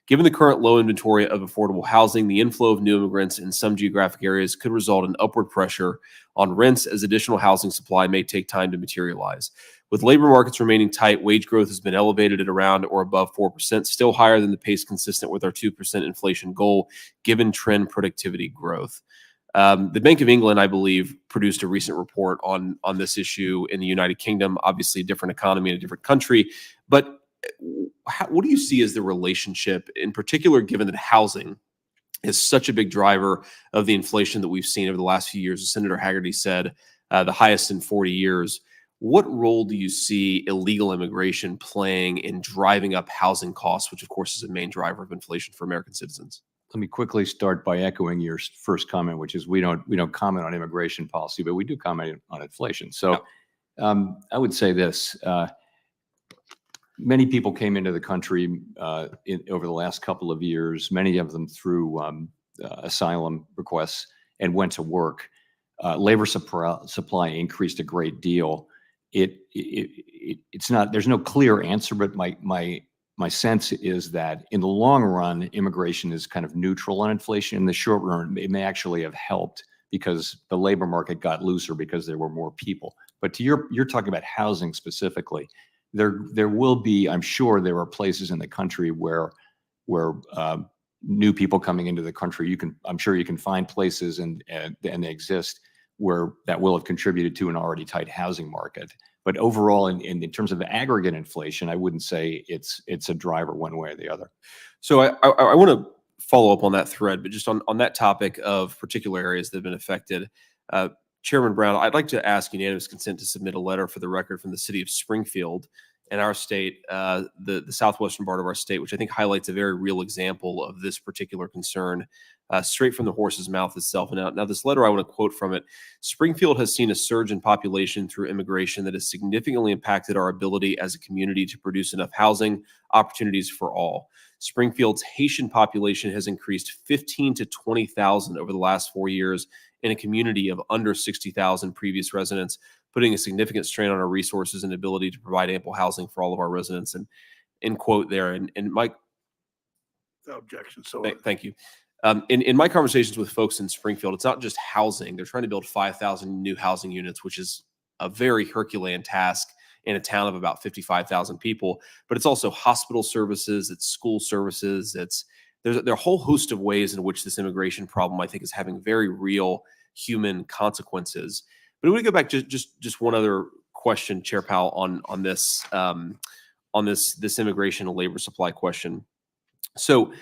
Given the current low inventory of affordable housing, the inflow of new immigrants in some geographic areas could result in upward pressure on rents as additional housing supply may take time to materialize. With labor markets remaining tight, wage growth has been elevated at around or above 4%, still higher than the pace consistent with our 2% inflation goal, given trend productivity growth." The Bank of England, I believe, produced a recent report on this issue in the United Kingdom, obviously a different economy in a different country. But what do you see as the relationship, in particular, given that housing is such a big driver of the inflation that we've seen over the last few years? As Senator Hagerty said, the highest in 40 years. What role do you see illegal immigration playing in driving up housing costs, which of course is a main driver of inflation for American citizens? Let me quickly start by echoing your first comment, which is we don't comment on immigration policy, but we do comment on inflation. So I would say this. Many people came into the country over the last couple of years, many of them through asylum requests, and went to work. Labor supply increased a great deal. It's not, there's no clear answer, but my sense is that in the long run, immigration is kind of neutral on inflation. In the short run, it may actually have helped because the labor market got looser because there were more people. But to you're talking about housing specifically. There will be, I'm sure there are places in the country where new people coming into the country, I'm sure you can find places and they exist where that will have contributed to an already tight housing market. But overall, in terms of aggregate inflation, I wouldn't say it's a driver one way or the other. So I want to follow up on that thread, but just on that topic of particular areas that have been affected. Chairman Brown, I'd like to ask unanimous consent to submit a letter for the record from the city of Springfield in our state, the southwestern part of our state, which I think highlights a very real example of this particular concern, straight from the horse's mouth itself. And now this letter, I want to quote from it. "Springfield has seen a surge in population through immigration that has significantly impacted our ability as a community to produce enough housing opportunities for all. Springfield's Haitian population has increased 15 to 20,000 over the last 4 years in a community of under 60,000 previous residents, putting a significant strain on our resources and ability to provide ample housing for all of our residents." And end quote there. And Mike, No objection. So thank you. In my conversations with folks in Springfield, it's not just housing. They're trying to build 5,000 new housing units, which is a very Herculean task in a town of about 55,000 people. But it's also hospital services, it's school services, there are a whole host of ways in which this immigration problem, I think, is having very real human consequences. But I want to go back to just one other question, Chair Powell, on this immigration and labor supply question. So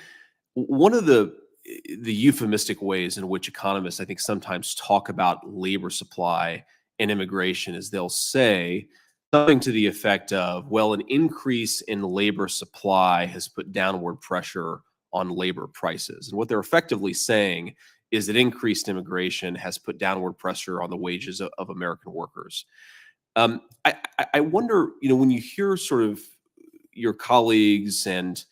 One of the euphemistic ways in which economists, I think, sometimes talk about labor supply and immigration is they'll say something to the effect of, well, an increase in labor supply has put downward pressure on labor prices. And what they're effectively saying is that increased immigration has put downward pressure on the wages of American workers. I wonder, when you hear sort of your colleagues and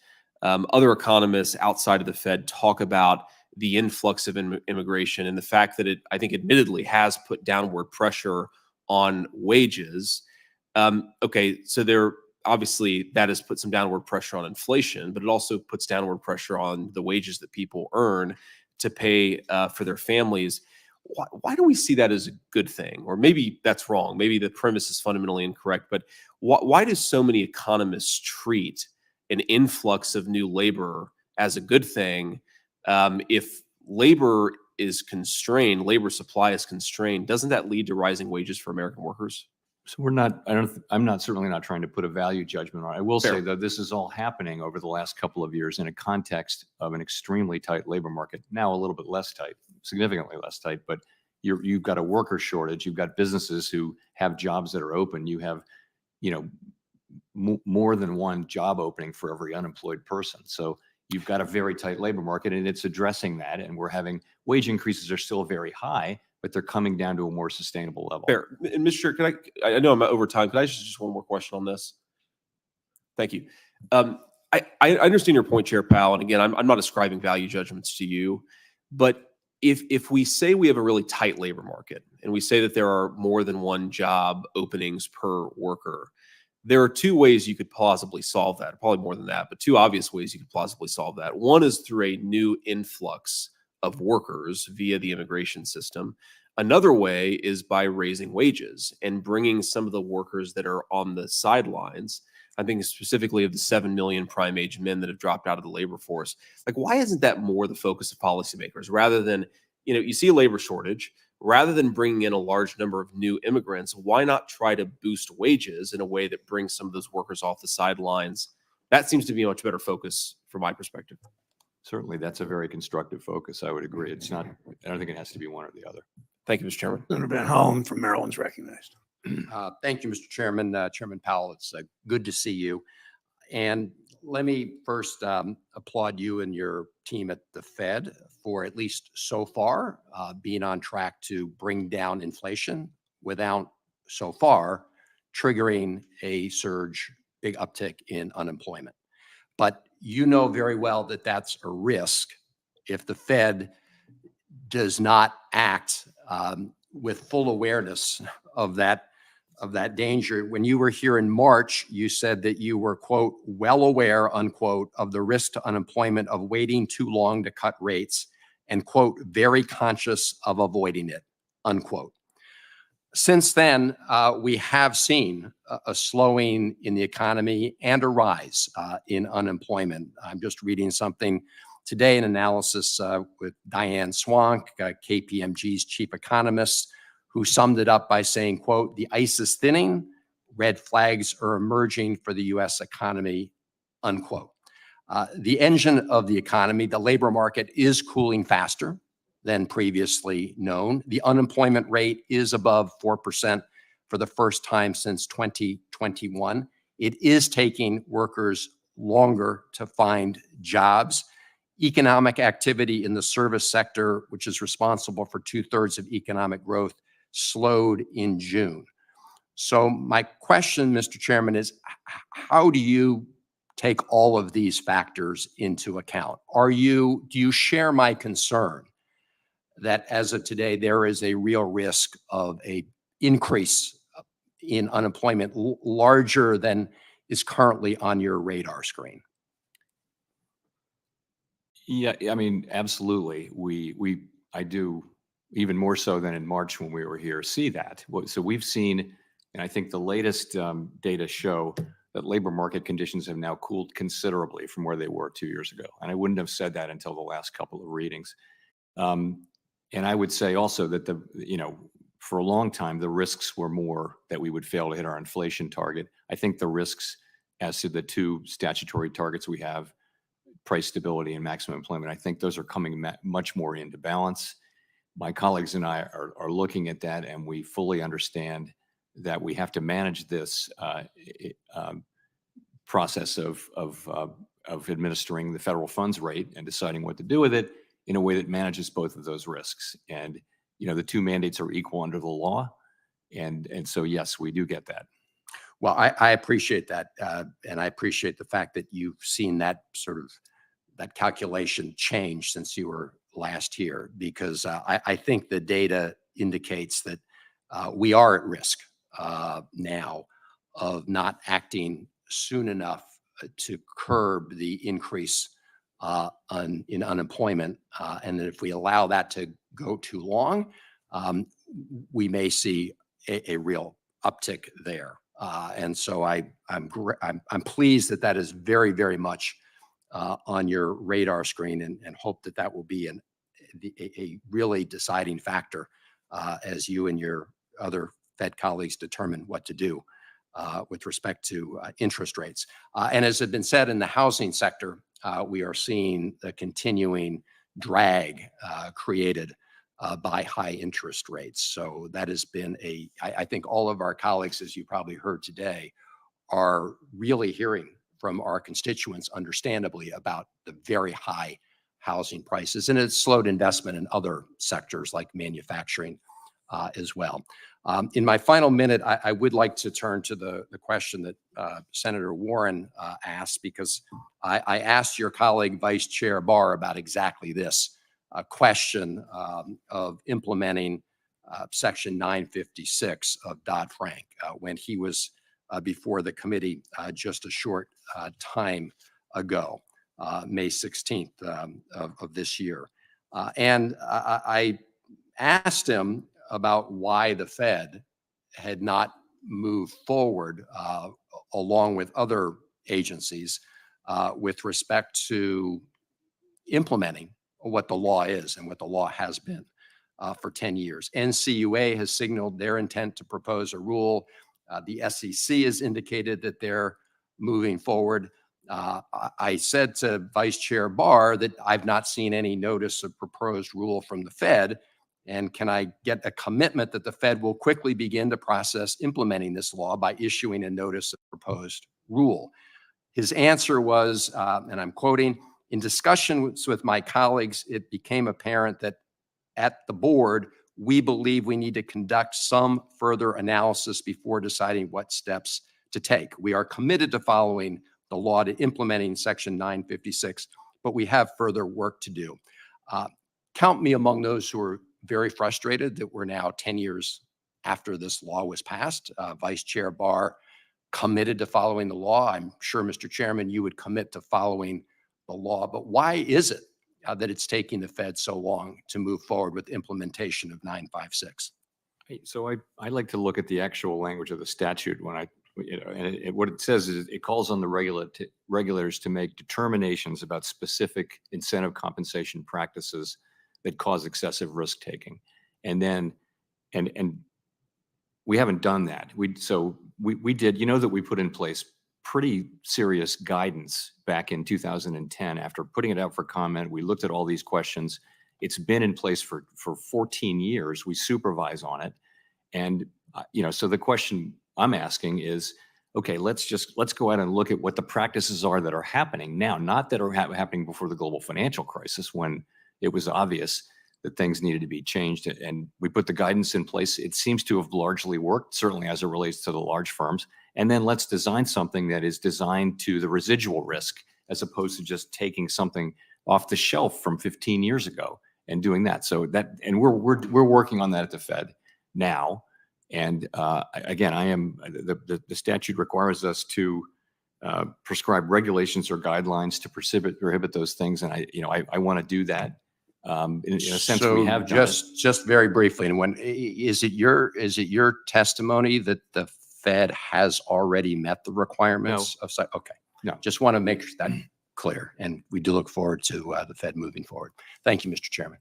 other economists outside of the Fed talk about the influx of immigration and the fact that it, I think, admittedly has put downward pressure on wages. Okay, so there obviously that has put some downward pressure on inflation, but it also puts downward pressure on the wages that people earn to pay for their families. Why do we see that as a good thing? Or maybe that's wrong. Maybe the premise is fundamentally incorrect. But why do so many economists treat an influx of new labor as a good thing? If labor is constrained, labor supply is constrained, doesn't that lead to rising wages for American workers? So I'm certainly not trying to put a value judgment on it. I will say, though, this is all happening over the last couple of years in a context of an extremely tight labor market, now a little bit less tight, significantly less tight, but you've got a worker shortage. You've got businesses who have jobs that are open. You have, more than one job opening for every unemployed person. So you've got a very tight labor market, and it's addressing that. And we're having wage increases are still very high, but they're coming down to a more sustainable level. Fair. And Mr. Chair, I know I'm over time. Could I just one more question on this? Thank you. I understand your point, Chair Powell. And again, I'm not ascribing value judgments to you, but if we say we have a really tight labor market and we say that there are more than one job openings per worker, there are two ways you could plausibly solve that, probably more than that, but two obvious ways you could plausibly solve that. One is through a new influx of workers via the immigration system. Another way is by raising wages and bringing some of the workers that are on the sidelines. I think specifically of the 7 million prime age men that have dropped out of the labor force. Like, why isn't that more the focus of policymakers rather than, you see a labor shortage, rather than bringing in a large number of new immigrants, why not try to boost wages in a way that brings some of those workers off the sidelines? That seems to be a much better focus from my perspective. Certainly, that's a very constructive focus. I would agree. It's not, I don't think it has to be one or the other. Thank you, Mr. Chairman. Senator Van Hollen from Maryland's recognized. Thank you, Mr. Chairman. Chairman Powell, it's good to see you. And let me first applaud you and your team at the Fed for, at least so far, being on track to bring down inflation without, so far, triggering a surge, big uptick in unemployment. But you know very well that that's a risk if the Fed does not act with full awareness of that danger. When you were here in March, you said that you were, quote, well aware, unquote, of the risk to unemployment of waiting too long to cut rates and, quote, very conscious of avoiding it, unquote. Since then, we have seen a slowing in the economy and a rise in unemployment. I'm just reading something today, an analysis with Diane Swank, KPMG's chief economist, who summed it up by saying, quote, the ice is thinning, red flags are emerging for the U.S. economy, unquote. The engine of the economy, the labor market, is cooling faster than previously known. The unemployment rate is above 4% for the first time since 2021. It is taking workers longer to find jobs. Economic activity in the service sector, which is responsible for 2/3 of economic growth, slowed in June. So my question, Mr. Chairman, is how do you take all of these factors into account? Do you share my concern that as of today, there is a real risk of an increase in unemployment larger than is currently on your radar screen? Yeah, I mean, absolutely. I do, even more so than in March when we were here, see that. So we've seen, and I think the latest data show that labor market conditions have now cooled considerably from where they were 2 years ago. And I wouldn't have said that until the last couple of readings. And I would say also that for a long time, the risks were more that we would fail to hit our inflation target. I think the risks as to the two statutory targets we have price stability and maximum employment. I think those are coming much more into balance. My colleagues and I are looking at that, and we fully understand that we have to manage this process of administering the federal funds rate and deciding what to do with it in a way that manages both of those risks. And, the two mandates are equal under the law. And so, yes, we do get that. Well, I appreciate that. And I appreciate the fact that you've seen that that calculation change since you were last here, because I think the data indicates that we are at risk now of not acting soon enough to curb the increase in unemployment. And that if we allow that to go too long, we may see a real uptick there. And so I'm pleased that that is very, very much on your radar screen, and hope that that will be a really deciding factor as you and your other Fed colleagues determine what to do with respect to interest rates. And as has been said in the housing sector, we are seeing the continuing drag created by high interest rates. So that has been I think all of our colleagues, as you probably heard today, are really hearing from our constituents, understandably, about the very high housing prices. And it's slowed investment in other sectors like manufacturing as well. In my final minute, I would like to turn to the question that Senator Warren asked, because I asked your colleague, Vice Chair Barr, about exactly this question of implementing Section 956 of Dodd-Frank when he was before the committee just a short time ago, May 16th of this year. And I asked him about why the Fed had not moved forward along with other agencies with respect to implementing what the law is and what the law has been for 10 years. NCUA has signaled their intent to propose a rule. The SEC has indicated that they're moving forward. I said to Vice Chair Barr that I've not seen any notice of proposed rule from the Fed. And can I get a commitment that the Fed will quickly begin to process implementing this law by issuing a notice of proposed rule? His answer was, and I'm quoting, "In discussions with my colleagues, it became apparent that at the board, we believe we need to conduct some further analysis before deciding what steps to take. We are committed to following the law, to implementing Section 956, but we have further work to do." Count me among those who are very frustrated that we're now 10 years after this law was passed. Vice Chair Barr committed to following the law. I'm sure, Mr. Chairman, you would commit to following the law. But why is it that it's taking the Fed so long to move forward with implementation of 956? So I like to look at the actual language of the statute when what it says is it calls on the regulators to make determinations about specific incentive compensation practices that cause excessive risk taking. And then, and we haven't done that. We did, that we put in place pretty serious guidance back in 2010 after putting it out for comment. We looked at all these questions. It's been in place for 14 years. We supervise on it. And, so the question I'm asking is, okay, let's go out and look at what the practices are that are happening now, not that are happening before the global financial crisis when it was obvious that things needed to be changed. And we put the guidance in place. It seems to have largely worked, certainly as it relates to the large firms. And then let's design something that is designed to the residual risk, as opposed to just taking something off the shelf from 15 years ago and doing that. So and we're working on that at the Fed now. And again, the statute requires us to prescribe regulations or guidelines to prohibit those things. And I want to do that. In a sense, we have done just very briefly. And when is it your testimony that the Fed has already met the requirements of? Okay, no, just want to make that clear. And we do look forward to the Fed moving forward. Thank you, Mr. Chairman.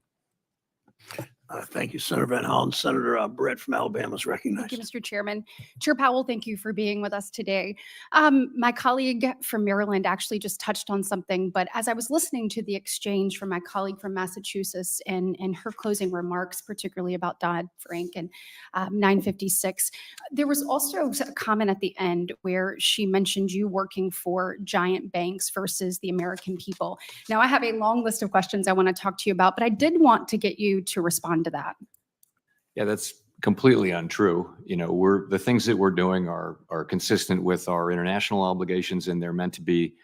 Thank you, Senator Van Hollen. Senator Britt from Alabama is Thank recognized. you, Mr. Chairman. Chair Powell, thank you for being with us today. My colleague from Maryland actually just touched on something, but as I was listening to the exchange from my colleague from Massachusetts and her closing remarks, particularly about Dodd-Frank and 956, there was also a comment at the end where she mentioned you working for giant banks versus the American people. Now, I have a long list of questions I want to talk to you about, but I did want to get you to respond to that. Yeah, that's completely untrue. You know, the things that we're doing are consistent with our international obligations, and they're meant to be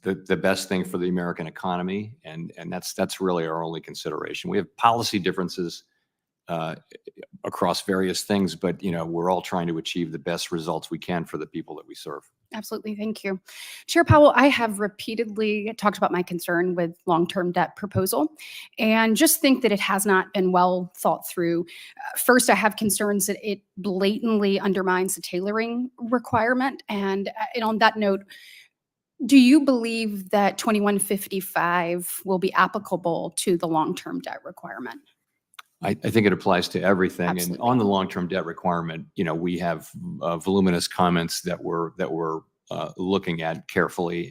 the best thing for the American economy. And that's really our only consideration. We have policy differences across various things, but, you know, we're all trying to achieve the best results we can for the people that we serve. Absolutely. Thank you. Chair Powell, I have repeatedly talked about my concern with long-term debt proposal and just think that it has not been well thought through. First, I have concerns that it blatantly undermines the tailoring requirement. And on that note, do you believe that 2155 will be applicable to the long-term debt requirement? I think it applies to everything. Absolutely. And on the long-term debt requirement, you know, we have voluminous comments that we're looking at carefully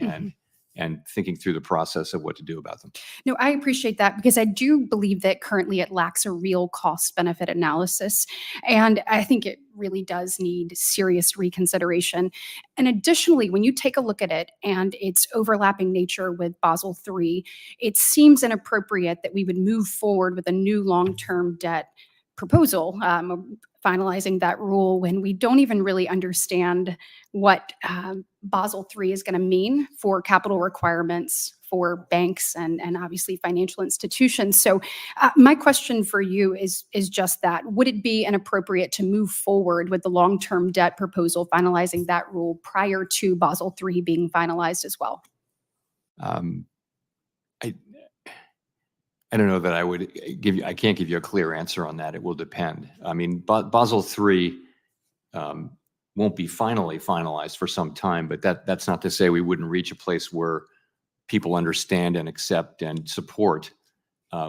and thinking through the process of what to do about them. No, I appreciate that because I do believe that currently it lacks a real cost benefit analysis. And I think it really does need serious reconsideration. And additionally, when you take a look at it and its overlapping nature with Basel III, it seems inappropriate that we would move forward with a new long-term debt proposal, finalizing that rule when we don't even really understand what Basel III is going to mean for capital requirements for banks and obviously financial institutions. So my question for you is just that. Would it be inappropriate to move forward with the long-term debt proposal, finalizing that rule prior to Basel III being finalized as well? I don't know that I would give you, I can't give you a clear answer on that. It will depend. I mean, Basel III won't be finalized for some time, but that's not to say we wouldn't reach a place where people understand and accept and support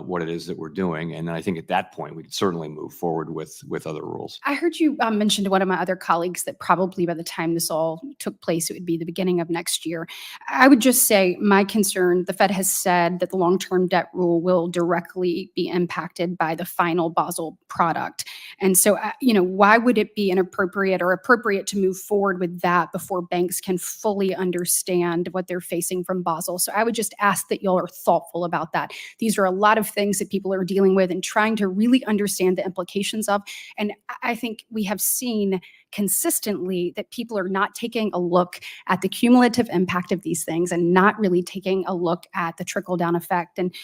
what it is that we're doing. And then I think at that point, we could certainly move forward with other rules. I heard you mention to one of my other colleagues that probably by the time this all took place, it would be the beginning of next year. I would just say my concern, the Fed has said that the long-term debt rule will directly be impacted by the final Basel product. And so, you know, why would it be inappropriate or appropriate to move forward with that before banks can fully understand what they're facing from Basel? So I would just ask that y'all are thoughtful about that. These are a lot of things that people are dealing with and trying to really understand the implications of. And I think we have seen consistently that people are not taking a look at the cumulative impact of these things and not really taking a look at the trickle-down effect. And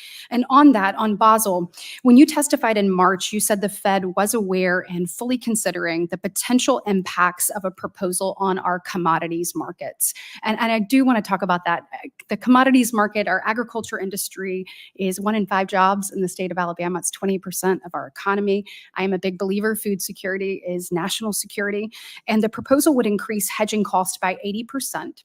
on that, on Basel, when you testified in March, you said the Fed was aware and fully considering the potential impacts of a proposal on our commodities markets. And I do want to talk about that. The commodities market, our agriculture industry is 1 in 5 jobs in the state of Alabama. It's 20% of our economy. I am a big believer food security is national security. And the proposal would increase hedging costs by 80%,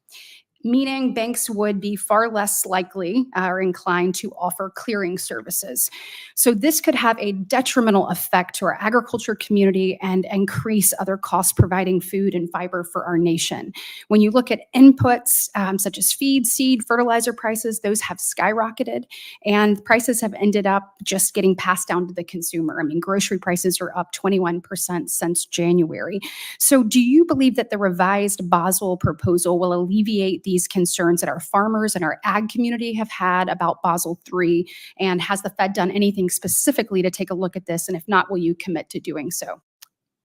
meaning banks would be far less likely or inclined to offer clearing services. So this could have a detrimental effect to our agriculture community and increase other costs providing food and fiber for our nation. When you look at inputs such as feed, seed, fertilizer prices, those have skyrocketed and prices have ended up just getting passed down to the consumer. I mean, grocery prices are up 21% since January. So do you believe that the revised Basel proposal will alleviate these concerns that our farmers and our ag community have had about Basel III? And has the Fed done anything specifically to take a look at this? And if not, will you commit to doing so?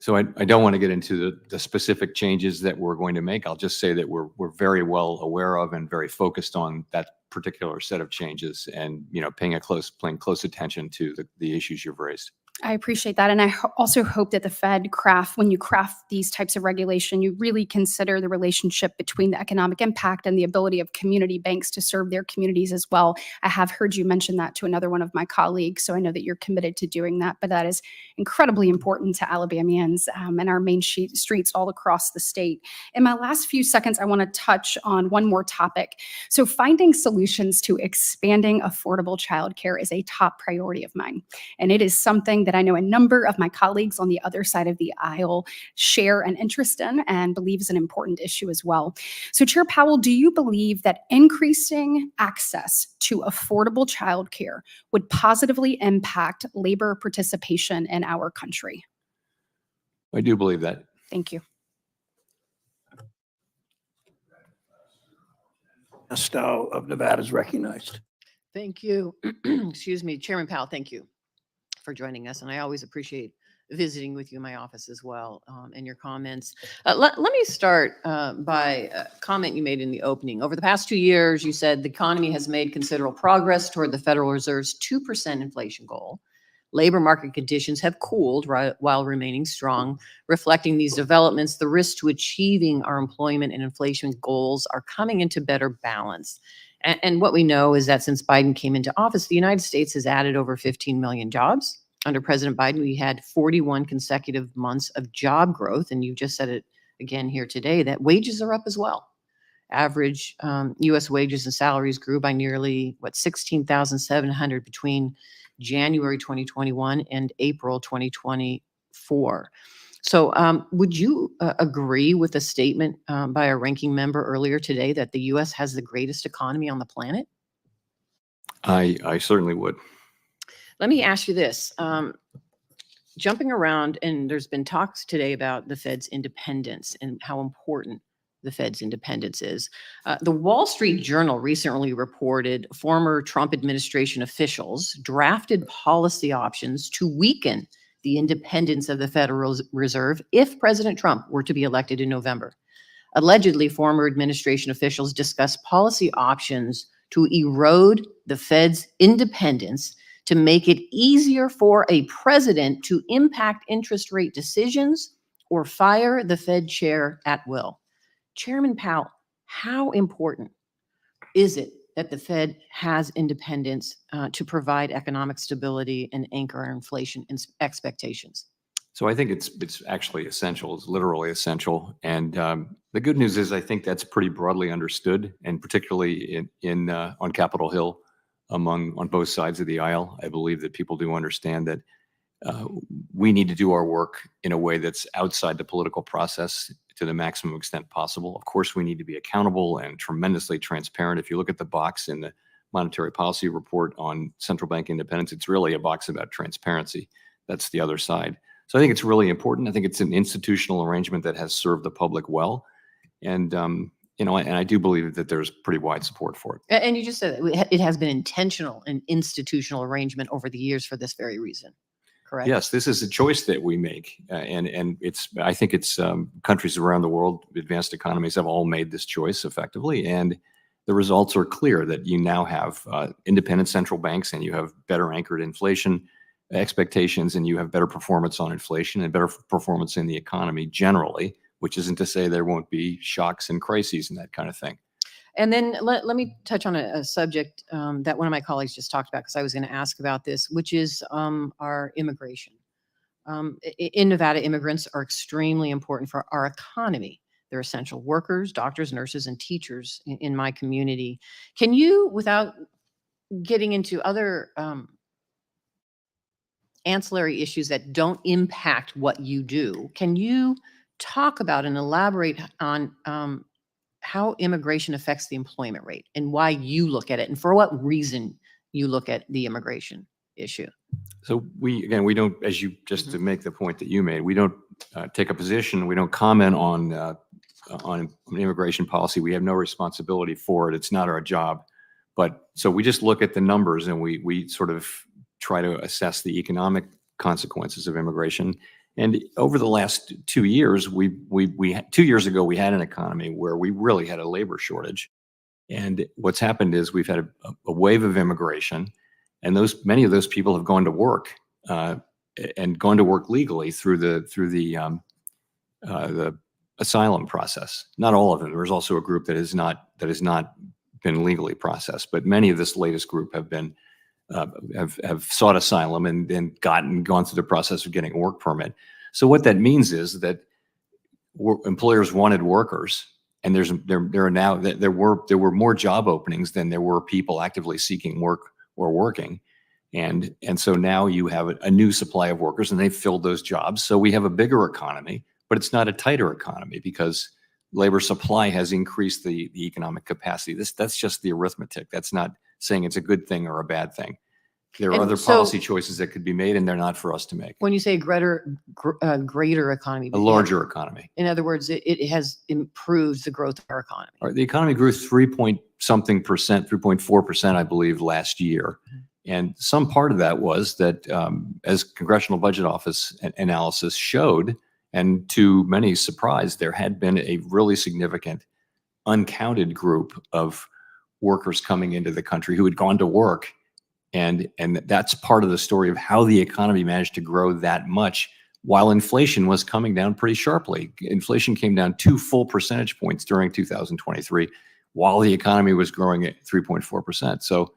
So I don't want to get into the specific changes that we're going to make. I'll just say that we're very well aware of and very focused on that particular set of changes and, you know, paying close attention to the issues you've raised. I appreciate that. And I also hope that the Fed when you craft these types of regulation, you really consider the relationship between the economic impact and the ability of community banks to serve their communities as well. I have heard you mention that to another one of my colleagues, so I know that you're committed to doing that, but that is incredibly important to Alabamians and our main streets all across the state. In my last few seconds, I want to touch on one more topic. So finding solutions to expanding affordable childcare is a top priority of mine. And it is something that I know a number of my colleagues on the other side of the aisle share an interest in and believe is an important issue as well. So Chair Powell, do you believe that increasing access to affordable childcare would positively impact labor participation in our country? I do believe that. Thank you. Masto of Nevada is recognized. Thank you. Excuse me, Chairman Powell, thank you for joining us. And I always appreciate visiting with you in my office as well, and your comments. Let me start by a comment you made in the opening. Over the past 2 years, you said the economy has made considerable progress toward the Federal Reserve's 2% inflation goal. Labor market conditions have cooled while remaining strong. Reflecting these developments, the risks to achieving our employment and inflation goals are coming into better balance. And what we know is that since Biden came into office, the United States has added over 15 million jobs. Under President Biden, we had 41 consecutive months of job growth. And you just said it again here today, that wages are up as well. Average U.S. wages and salaries grew by nearly, 16,700 between January 2021 and April 2024. So would you agree with a statement by a ranking member earlier today that the U.S. has the greatest economy on the planet? I certainly would. Let me ask you this. Jumping around, and there's been talks today about the Fed's independence and how important the Fed's independence is. The Wall Street Journal recently reported former Trump administration officials drafted policy options to weaken the independence of the Federal Reserve if President Trump were to be elected in November. Allegedly, former administration officials discussed policy options to erode the Fed's independence to make it easier for a president to impact interest rate decisions or fire the Fed chair at will. Chairman Powell, how important is it that the Fed has independence to provide economic stability and anchor our inflation expectations? So I think it's actually essential. It's literally essential. And the good news is I think that's pretty broadly understood, and particularly on Capitol Hill, on both sides of the aisle. I believe that people do understand that we need to do our work in a way that's outside the political process to the maximum extent possible. Of course, we need to be accountable and tremendously transparent. If you look at the box in the Monetary Policy Report on central bank independence, it's really a box about transparency. That's the other side. So I think it's really important. I think it's an institutional arrangement that has served the public well. And, and I do believe that there's pretty wide support for it. And you just said it has been intentional and institutional arrangement over the years for this very reason. Correct? Yes, this is a choice that we make, and I think it's countries around the world, advanced economies have all made this choice effectively, and the results are clear that you now have independent central banks, and you have better anchored inflation expectations, and you have better performance on inflation and better performance in the economy generally, which isn't to say there won't be shocks and crises and that kind of thing. And then let me touch on a subject that one of my colleagues just talked about, because I was going to ask about this, which is our immigration. In Nevada, immigrants are extremely important for our economy. They're essential workers, doctors, nurses, and teachers in my community. Can you, without getting into other ancillary issues that don't impact what you do, can you talk about and elaborate on how immigration affects the employment rate and why you look at it and for what reason you look at the immigration issue? So we don't, as you, just to make the point that you made, we don't take a position. We don't comment on immigration policy. We have no responsibility for it. It's not our job. But so we just look at the numbers, and we sort of try to assess the economic consequences of immigration. And over the last 2 years, 2 years ago, we had an economy where we really had a labor shortage. And what's happened is we've had a wave of immigration, and many of those people have gone to work and gone to work legally through the asylum process. Not all of them. There's also a group that has not been legally processed, but many of this latest group have been have sought asylum and then gone through the process of getting a work permit. So what that means is that employers wanted workers, and there were more job openings than there were people actively seeking work or working. And so now you have a new supply of workers and they've filled those jobs. So we have a bigger economy, but it's not a tighter economy because labor supply has increased the economic capacity. That's just the arithmetic. That's not saying it's a good thing or a bad thing. There are And other so- policy choices that could be made and they're not for us to make. When you say greater economy. A larger economy. In other words, it has improved the growth of our economy. All right, the economy grew 3.4%, I believe, last year. And some part of that was that, as Congressional Budget Office analysis showed, and to many's surprise, there had been a really significant uncounted group of workers coming into the country who had gone to work. And that's part of the story of how the economy managed to grow that much while inflation was coming down pretty sharply. Inflation came down 2 full percentage points during 2023 while the economy was growing at 3.4%. So,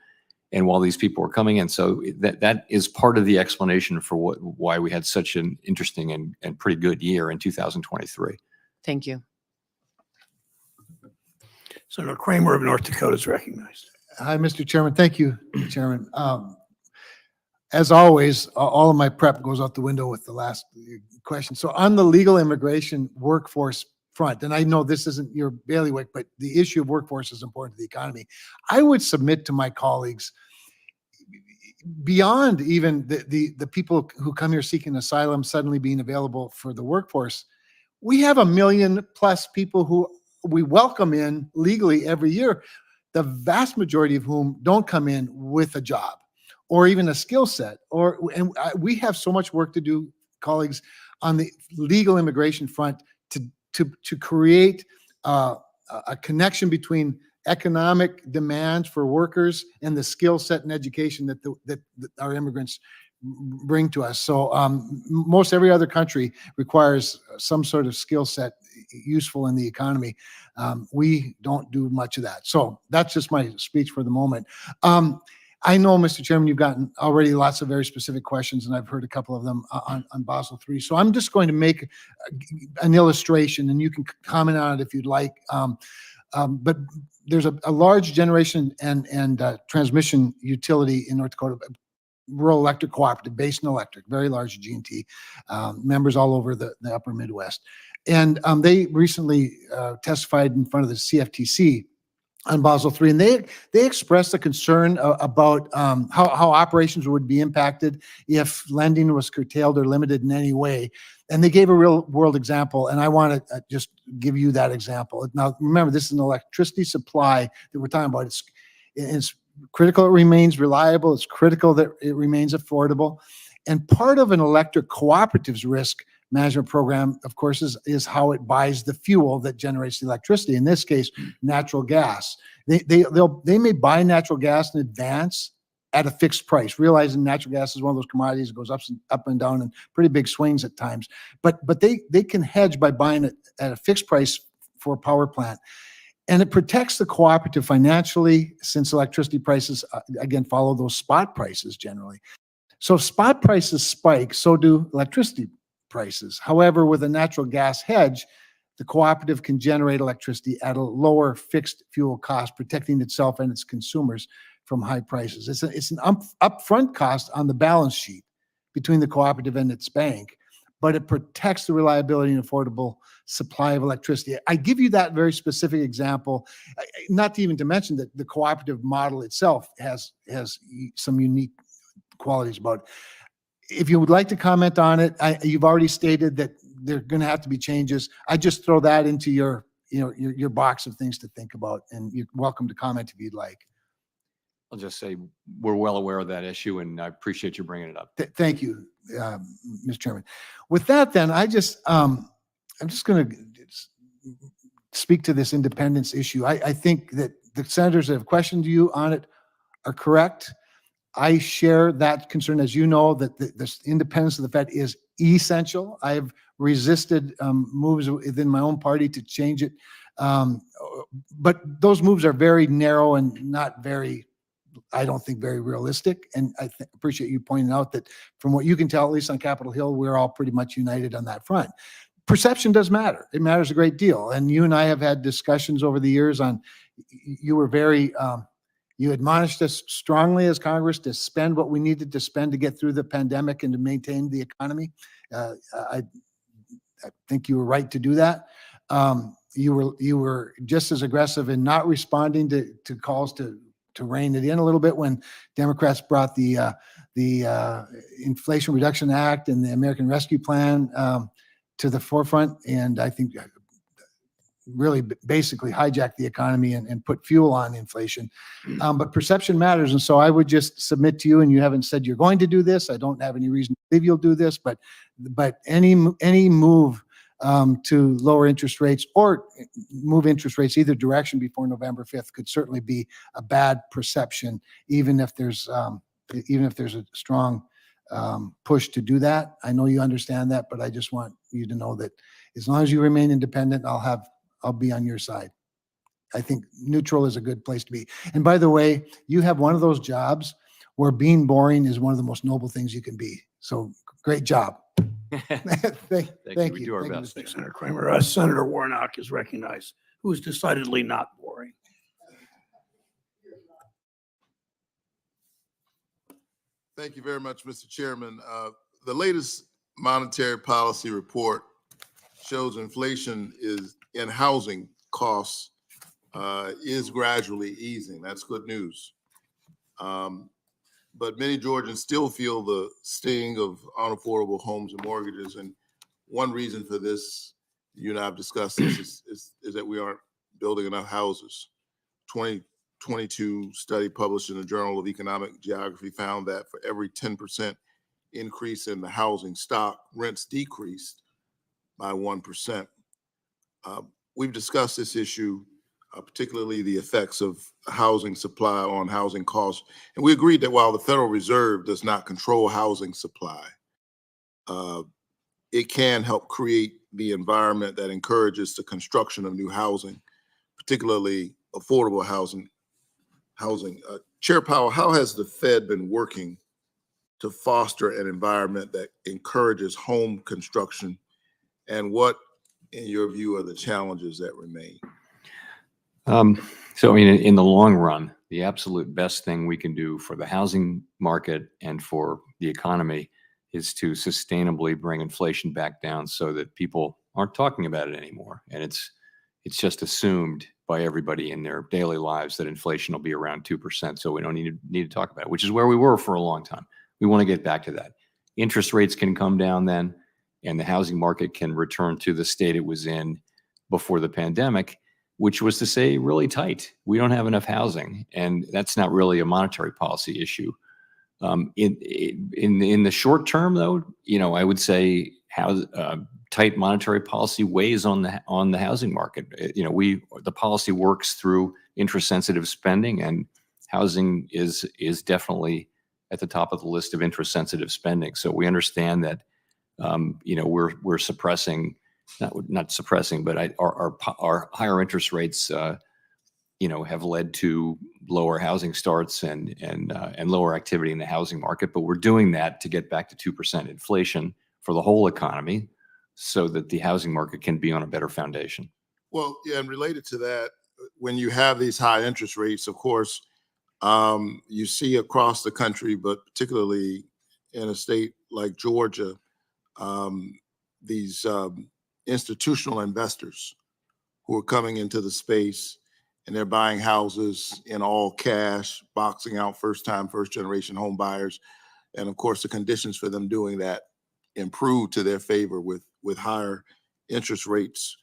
and while these people were coming in, so that is part of the explanation for why we had such an interesting and pretty good year in 2023. Thank you. Senator Kramer of North Dakota is recognized. Hi, Mr. Chairman. Thank you, Chairman. As always, all of my prep goes out the window with the last question. So on the legal immigration workforce front, and I know this isn't your bailiwick, but the issue of workforce is important to the economy. I would submit to my colleagues, beyond even the people who come here seeking asylum suddenly being available for the workforce, we have 1 million plus people who we welcome in legally every year, the vast majority of whom don't come in with a job or even a skill set. We have so much work to do, colleagues, on the legal immigration front to create a connection between economic demands for workers and the skill set and education that our immigrants bring to us. So most every other country requires some sort of skill set useful in the economy. We don't do much of that. So that's just my speech for the moment. I know, Mr. Chairman, you've gotten already lots of very specific questions, and I've heard a couple of them on Basel III. So I'm just going to make an illustration, and you can comment on it if you'd like. But there's a large generation and transmission utility in North Dakota, rural electric cooperative, Basin Electric, very large G&T, members all over the upper Midwest. And they recently testified in front of the CFTC on Basel III, and they expressed a concern about how operations would be impacted if lending was curtailed or limited in any way. And they gave a real world example, and I want to just give you that example. Now, remember, this is an electricity supply that we're talking about. It's critical it remains reliable. It's critical that it remains affordable. And part of an electric cooperative's risk management program, of course, is how it buys the fuel that generates the electricity. In this case, natural gas. They may buy natural gas in advance at a fixed price, realizing natural gas is one of those commodities that goes up and down and pretty big swings at times. But they can hedge by buying it at a fixed price for a power plant. And it protects the cooperative financially, since electricity prices, again, follow those spot prices generally. So if spot prices spike, so do electricity prices. However, with a natural gas hedge, the cooperative can generate electricity at a lower fixed fuel cost, protecting itself and its consumers from high prices. It's an upfront cost on the balance sheet between the cooperative and its bank, but it protects the reliability and affordable supply of electricity. I give you that very specific example, not even to mention that the cooperative model itself has some unique qualities about it. If you would like to comment on it, you've already stated that there are going to have to be changes. I just throw that into your box of things to think about, and you're welcome to comment if you'd like. I'll just say we're well aware of that issue, and I appreciate you bringing it up. Thank you, Mr. Chairman. With that, then, I'm just going to speak to this independence issue. I think that the senators that have questioned you on it are correct. I share that concern, as you know, that the independence of the Fed is essential. I've resisted moves within my own party to change it. But those moves are very narrow and not very, I don't think, very realistic. And I appreciate you pointing out that from what you can tell, at least on Capitol Hill, we're all pretty much united on that front. Perception does matter. It matters a great deal. And you and I have had discussions over the years on, you were very, You admonished us strongly as Congress to spend what we needed to spend to get through the pandemic and to maintain the economy. I think you were right to do that. You were just as aggressive in not responding to calls to rein it in a little bit when Democrats brought the Inflation Reduction Act and the American Rescue Plan to the forefront. And I think really basically hijacked the economy and put fuel on inflation. But perception matters. And so I would just submit to you, and you haven't said you're going to do this. I don't have any reason to believe you'll do this, but any move to lower interest rates or move interest rates either direction before November 5th could certainly be a bad perception, even if there's a strong push to do that. I know you understand that, but I just want you to know that as long as you remain independent, I'll be on your side. I think neutral is a good place to be. And by the way, you have one of those jobs where being boring is one of the most noble things you can be. So great job. Thank you. We do our Thank you, best. Mr. Senator Kramer. Senator Warnock is recognized, who is decidedly not boring. Thank you very much, Mr. Chairman. The latest monetary policy report shows inflation in housing costs is gradually easing. That's good news. But many Georgians still feel the sting of unaffordable homes and mortgages. And one reason for this, you and I have discussed this, is that we aren't building enough houses. 2022 study published in the Journal of Economic Geography found that for every 10% increase in the housing stock, rents decreased by 1%. We've discussed this issue, particularly the effects of housing supply on housing costs. And we agreed that while the Federal Reserve does not control housing supply, it can help create the environment that encourages the construction of new housing, particularly affordable housing. Chair Powell, how has the Fed been working to foster an environment that encourages home construction? And what, in your view, are the challenges that remain? So, I mean, in the long run, the absolute best thing we can do for the housing market and for the economy is to sustainably bring inflation back down so that people aren't talking about it anymore. And it's just assumed by everybody in their daily lives that inflation will be around 2%. So we don't need to talk about it, which is where we were for a long time. We want to get back to that. Interest rates can come down then, and the housing market can return to the state it was in before the pandemic, which was to say really tight. We don't have enough housing, and that's not really a monetary policy issue. In the short term, though, I would say how tight monetary policy weighs on the housing market. The policy works through interest-sensitive spending, and housing is definitely at the top of the list of interest-sensitive spending. So we understand that we're suppressing, not suppressing, but our higher interest rates have led to lower housing starts and lower activity in the housing market. But we're doing that to get back to 2% inflation for the whole economy so that the housing market can be on a better foundation. Well, yeah, and related to that, when you have these high interest rates, of course, you see across the country, but particularly in a state like Georgia, these institutional investors who are coming into the space, and they're buying houses in all cash, boxing out first generation home buyers. And of course, the conditions for them doing that improve to their favor with higher interest rates.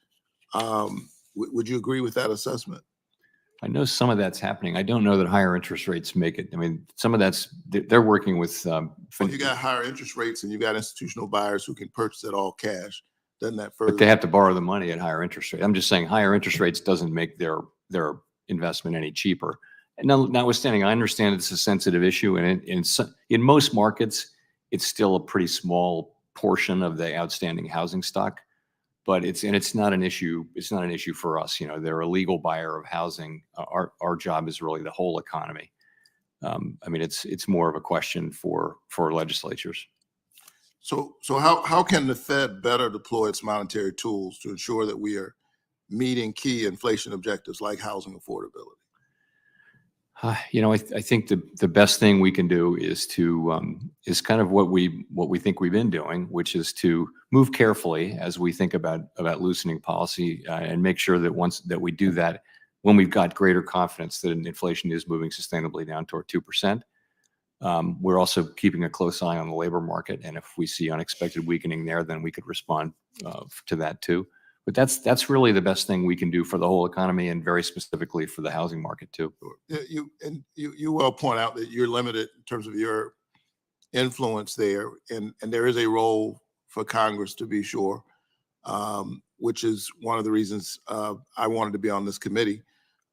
Would you agree with that assessment? I know some of that's happening. I don't know that higher interest rates make it. I mean, some of they're working with. Well, you got higher interest rates and you got institutional buyers who can purchase it all cash. Doesn't that further? But they have to borrow the money at higher interest rates. I'm just saying higher interest rates doesn't make their investment any cheaper. And notwithstanding, I understand it's a sensitive issue, and in most markets, it's still a pretty small portion of the outstanding housing stock. But it's not an issue. It's not an issue for us. They're a legal buyer of housing. Our job is really the whole economy. I mean, it's more of a question for legislatures. So how can the Fed better deploy its monetary tools to ensure that we are meeting key inflation objectives like housing affordability? I think the best thing we can do is to is kind of what we think we've been doing, which is to move carefully as we think about loosening policy and make sure that once that we do that, when we've got greater confidence that inflation is moving sustainably down toward 2%. We're also keeping a close eye on the labor market, and if we see unexpected weakening there, then we could respond to that too. But that's really the best thing we can do for the whole economy, and very specifically for the housing market too. You well point out that you're limited in terms of your influence there, and there is a role for Congress, to be sure, which is one of the reasons I wanted to be on this committee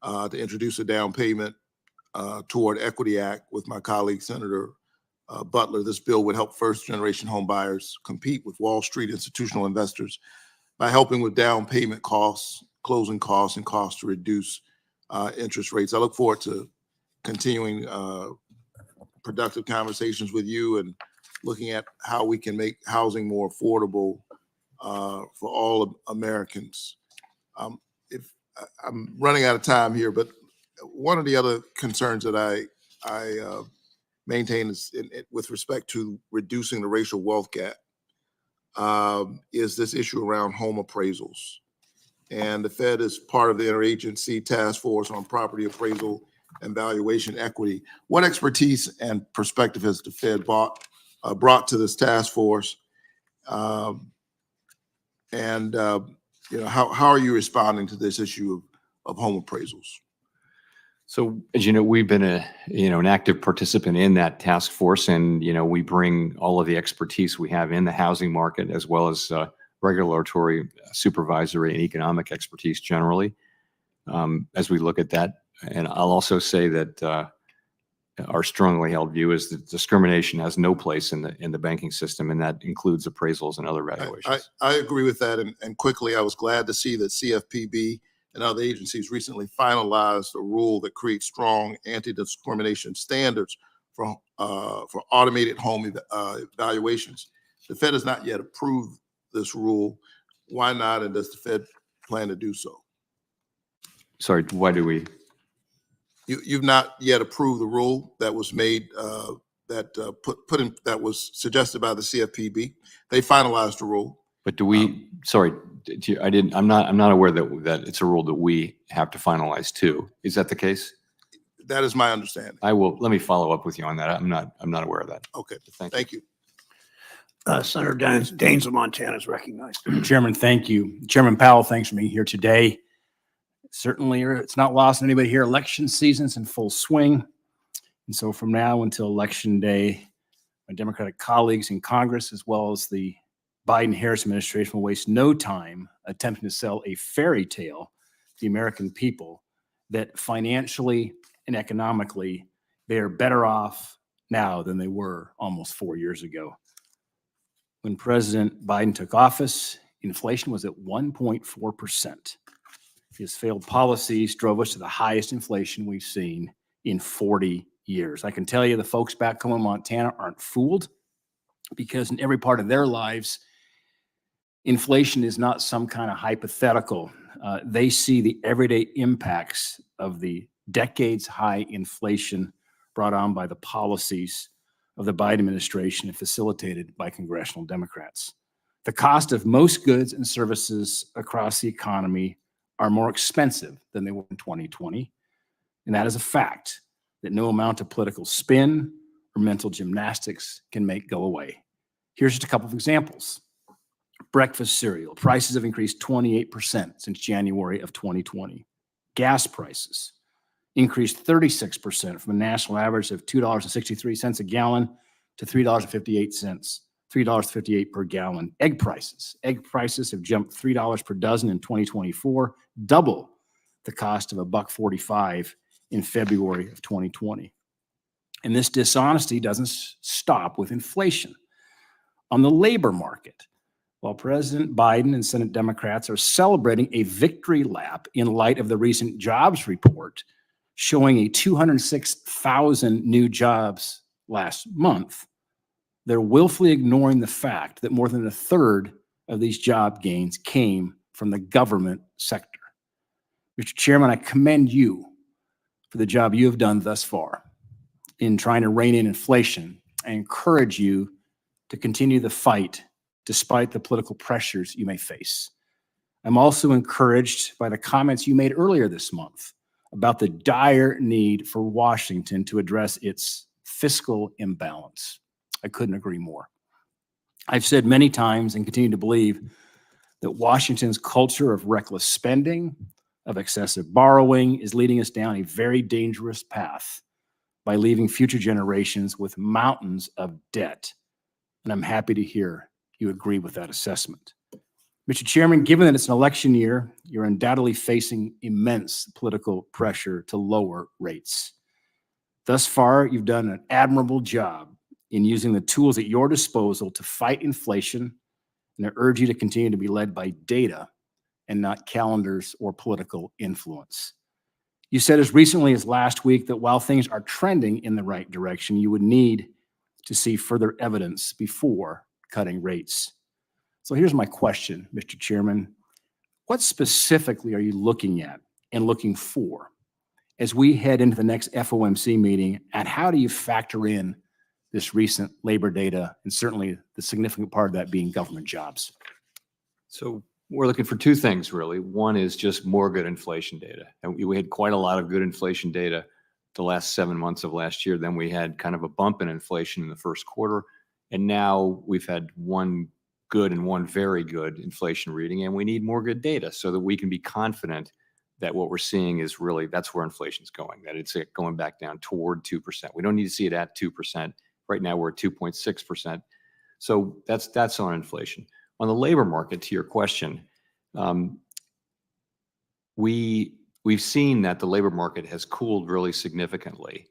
to introduce a down payment toward Equity Act with my colleague Senator Butler. This bill would help first-generation home buyers compete with Wall Street institutional investors by helping with down payment costs, closing costs, and costs to reduce interest rates. I look forward to continuing productive conversations with you and looking at how we can make housing more affordable for all Americans. If I'm running out of time here, but one of the other concerns that I maintain is with respect to reducing the racial wealth gap. Is this issue around home appraisals. And the Fed is part of the interagency task force on property appraisal and valuation equity. What expertise and perspective has the Fed brought to this task force? How are you responding to this issue of home appraisals? So, as you know, we've been an active participant in that task force, and we bring all of the expertise we have in the housing market, as well as regulatory, supervisory, and economic expertise generally, as we look at that. And I'll also say that our strongly held view is that discrimination has no place in the banking system, and that includes appraisals and other valuations. I agree with that, and quickly, I was glad to see that CFPB and other agencies recently finalized a rule that creates strong anti-discrimination standards for automated home evaluations. The Fed has not yet approved this rule. Why not? And does the Fed plan to do so? Sorry, why do we? You've not yet approved the rule that was made that was suggested by the CFPB. They finalized the rule. But do we? Sorry, I'm not aware that it's a rule that we have to finalize too. Is that the case? That is my understanding. Let me follow up with you on that. I'm not aware of that. Okay. Thank you. Senator Daines of Montana is recognized. Chairman, thank you. Chairman Powell, thanks for being here today. Certainly, it's not lost on anybody here. Election season's in full swing. And so from now until Election Day, my Democratic colleagues in Congress, as well as the Biden-Harris administration, will waste no time attempting to sell a fairy tale to the American people that financially and economically, they are better off now than they were almost 4 years ago. When President Biden took office, inflation was at 1.4%. His failed policies drove us to the highest inflation we've seen in 40 years. I can tell you the folks back home in Montana aren't fooled, because in every part of their lives, inflation is not some kind of hypothetical. They see the everyday impacts of the decades-high inflation brought on by the policies of the Biden administration and facilitated by congressional Democrats. The cost of most goods and services across the economy are more expensive than they were in 2020. And that is a fact that no amount of political spin or mental gymnastics can make go away. Here's just a couple of examples. Breakfast cereal prices have increased 28% since January of 2020. Gas prices increased 36% from a national average of $2.63 a gallon to $3.58 per gallon. Egg prices have jumped $3 per dozen in 2024, double the cost of $1.45 in February of 2020. And this dishonesty doesn't stop with inflation. On the labor market, while President Biden and Senate Democrats are celebrating a victory lap in light of the recent jobs report showing a 206,000 new jobs last month, they're willfully ignoring the fact that more than a third of these job gains came from the government sector. Mr. Chairman, I commend you for the job you have done thus far in trying to rein in inflation. I encourage you to continue the fight despite the political pressures you may face. I'm also encouraged by the comments you made earlier this month about the dire need for Washington to address its fiscal imbalance. I couldn't agree more. I've said many times and continue to believe that Washington's culture of reckless spending, of excessive borrowing, is leading us down a very dangerous path by leaving future generations with mountains of debt. And I'm happy to hear you agree with that assessment. Mr. Chairman, given that it's an election year, you're undoubtedly facing immense political pressure to lower rates. Thus far, you've done an admirable job in using the tools at your disposal to fight inflation, and I urge you to continue to be led by data and not calendars or political influence. You said as recently as last week that while things are trending in the right direction, you would need to see further evidence before cutting rates. So here's my question, Mr. Chairman. What specifically are you looking at and looking for as we head into the next FOMC meeting, and how do you factor in this recent labor data, and certainly the significant part of that being government jobs? So we're looking for two things, really. One is just more good inflation data. And we had quite a lot of good inflation data the last 7 months of last year. Then we had kind of a bump in inflation in the first quarter. And now we've had one good and one very good inflation reading. And we need more good data so that we can be confident that what we're seeing is really, that's where inflation is going, that it's going back down toward 2%. We don't need to see it at 2%. Right now we're at 2.6%. So that's on inflation. On the labor market, to your question, we've seen that the labor market has cooled really significantly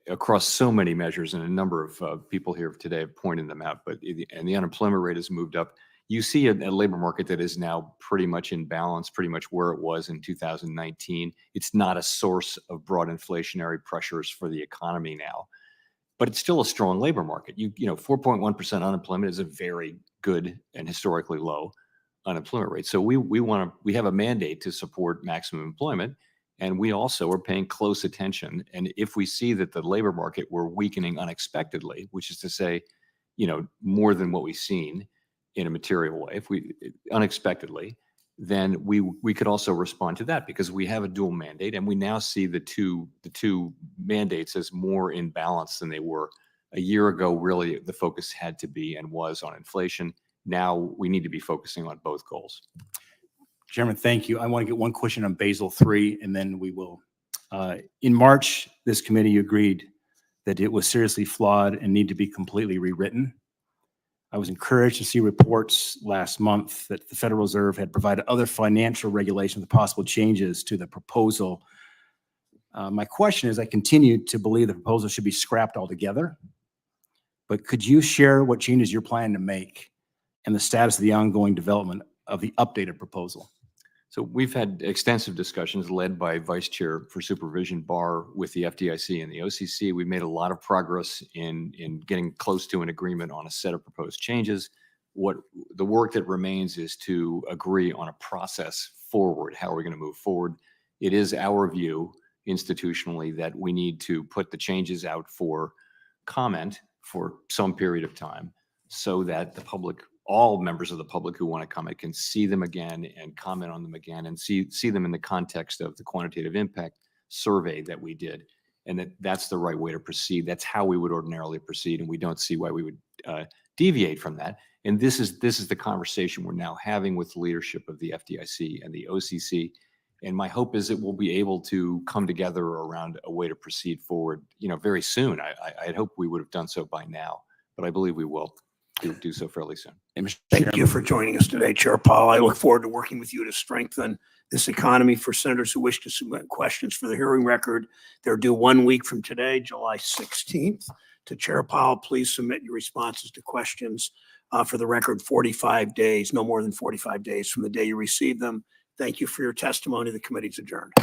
across so many measures, and a number of people here today have pointed them out. And the unemployment rate has moved up. You see a labor market that is now pretty much in balance, pretty much where it was in 2019. It's not a source of broad inflationary pressures for the economy now, but it's still a strong labor market. 4.1% unemployment is a very good and historically low unemployment rate. So we have a mandate to support maximum employment, and we also are paying close attention. And if we see that the labor market were weakening unexpectedly, which is to say, more than what we've seen in a material way, unexpectedly, then we could also respond to that, because we have a dual mandate, and we now see the two mandates as more in balance than they were a year ago. Really, the focus had to be and was on inflation. Now we need to be focusing on both goals. Chairman, thank you. I want to get one question on Basel III, and then we will. In March, this committee agreed that it was seriously flawed and need to be completely rewritten. I was encouraged to see reports last month that the Federal Reserve had provided other financial regulations with possible changes to the proposal. My question is, I continue to believe the proposal should be scrapped altogether, but could you share what changes you're planning to make and the status of the ongoing development of the updated proposal? So we've had extensive discussions led by Vice Chair for Supervision Barr with the FDIC and the OCC. We've made a lot of progress in getting close to an agreement on a set of proposed changes. What the work that remains is to agree on a process forward. How are we going to move forward? It is our view institutionally that we need to put the changes out for comment for some period of time so that the public, all members of the public who want to comment, can see them again and comment on them again, and see them in the context of the quantitative impact survey that we did, and that's the right way to proceed. That's how we would ordinarily proceed, and we don't see why we would deviate from that. And this is the conversation we're now having with the leadership of the FDIC and the OCC. And my hope is that we'll be able to come together around a way to proceed forward, very soon. I'd hope we would have done so by now, but I believe we will do so fairly soon. Thank you for joining us today, Chair Powell. I look forward to working with you to strengthen this economy. For senators who wish to submit questions for the hearing record, they're due 1 week from today, July 16th. To Chair Powell, please submit your responses to questions for the record 45 days, no more than 45 days from the day you receive them. Thank you for your testimony. The committee's adjourned.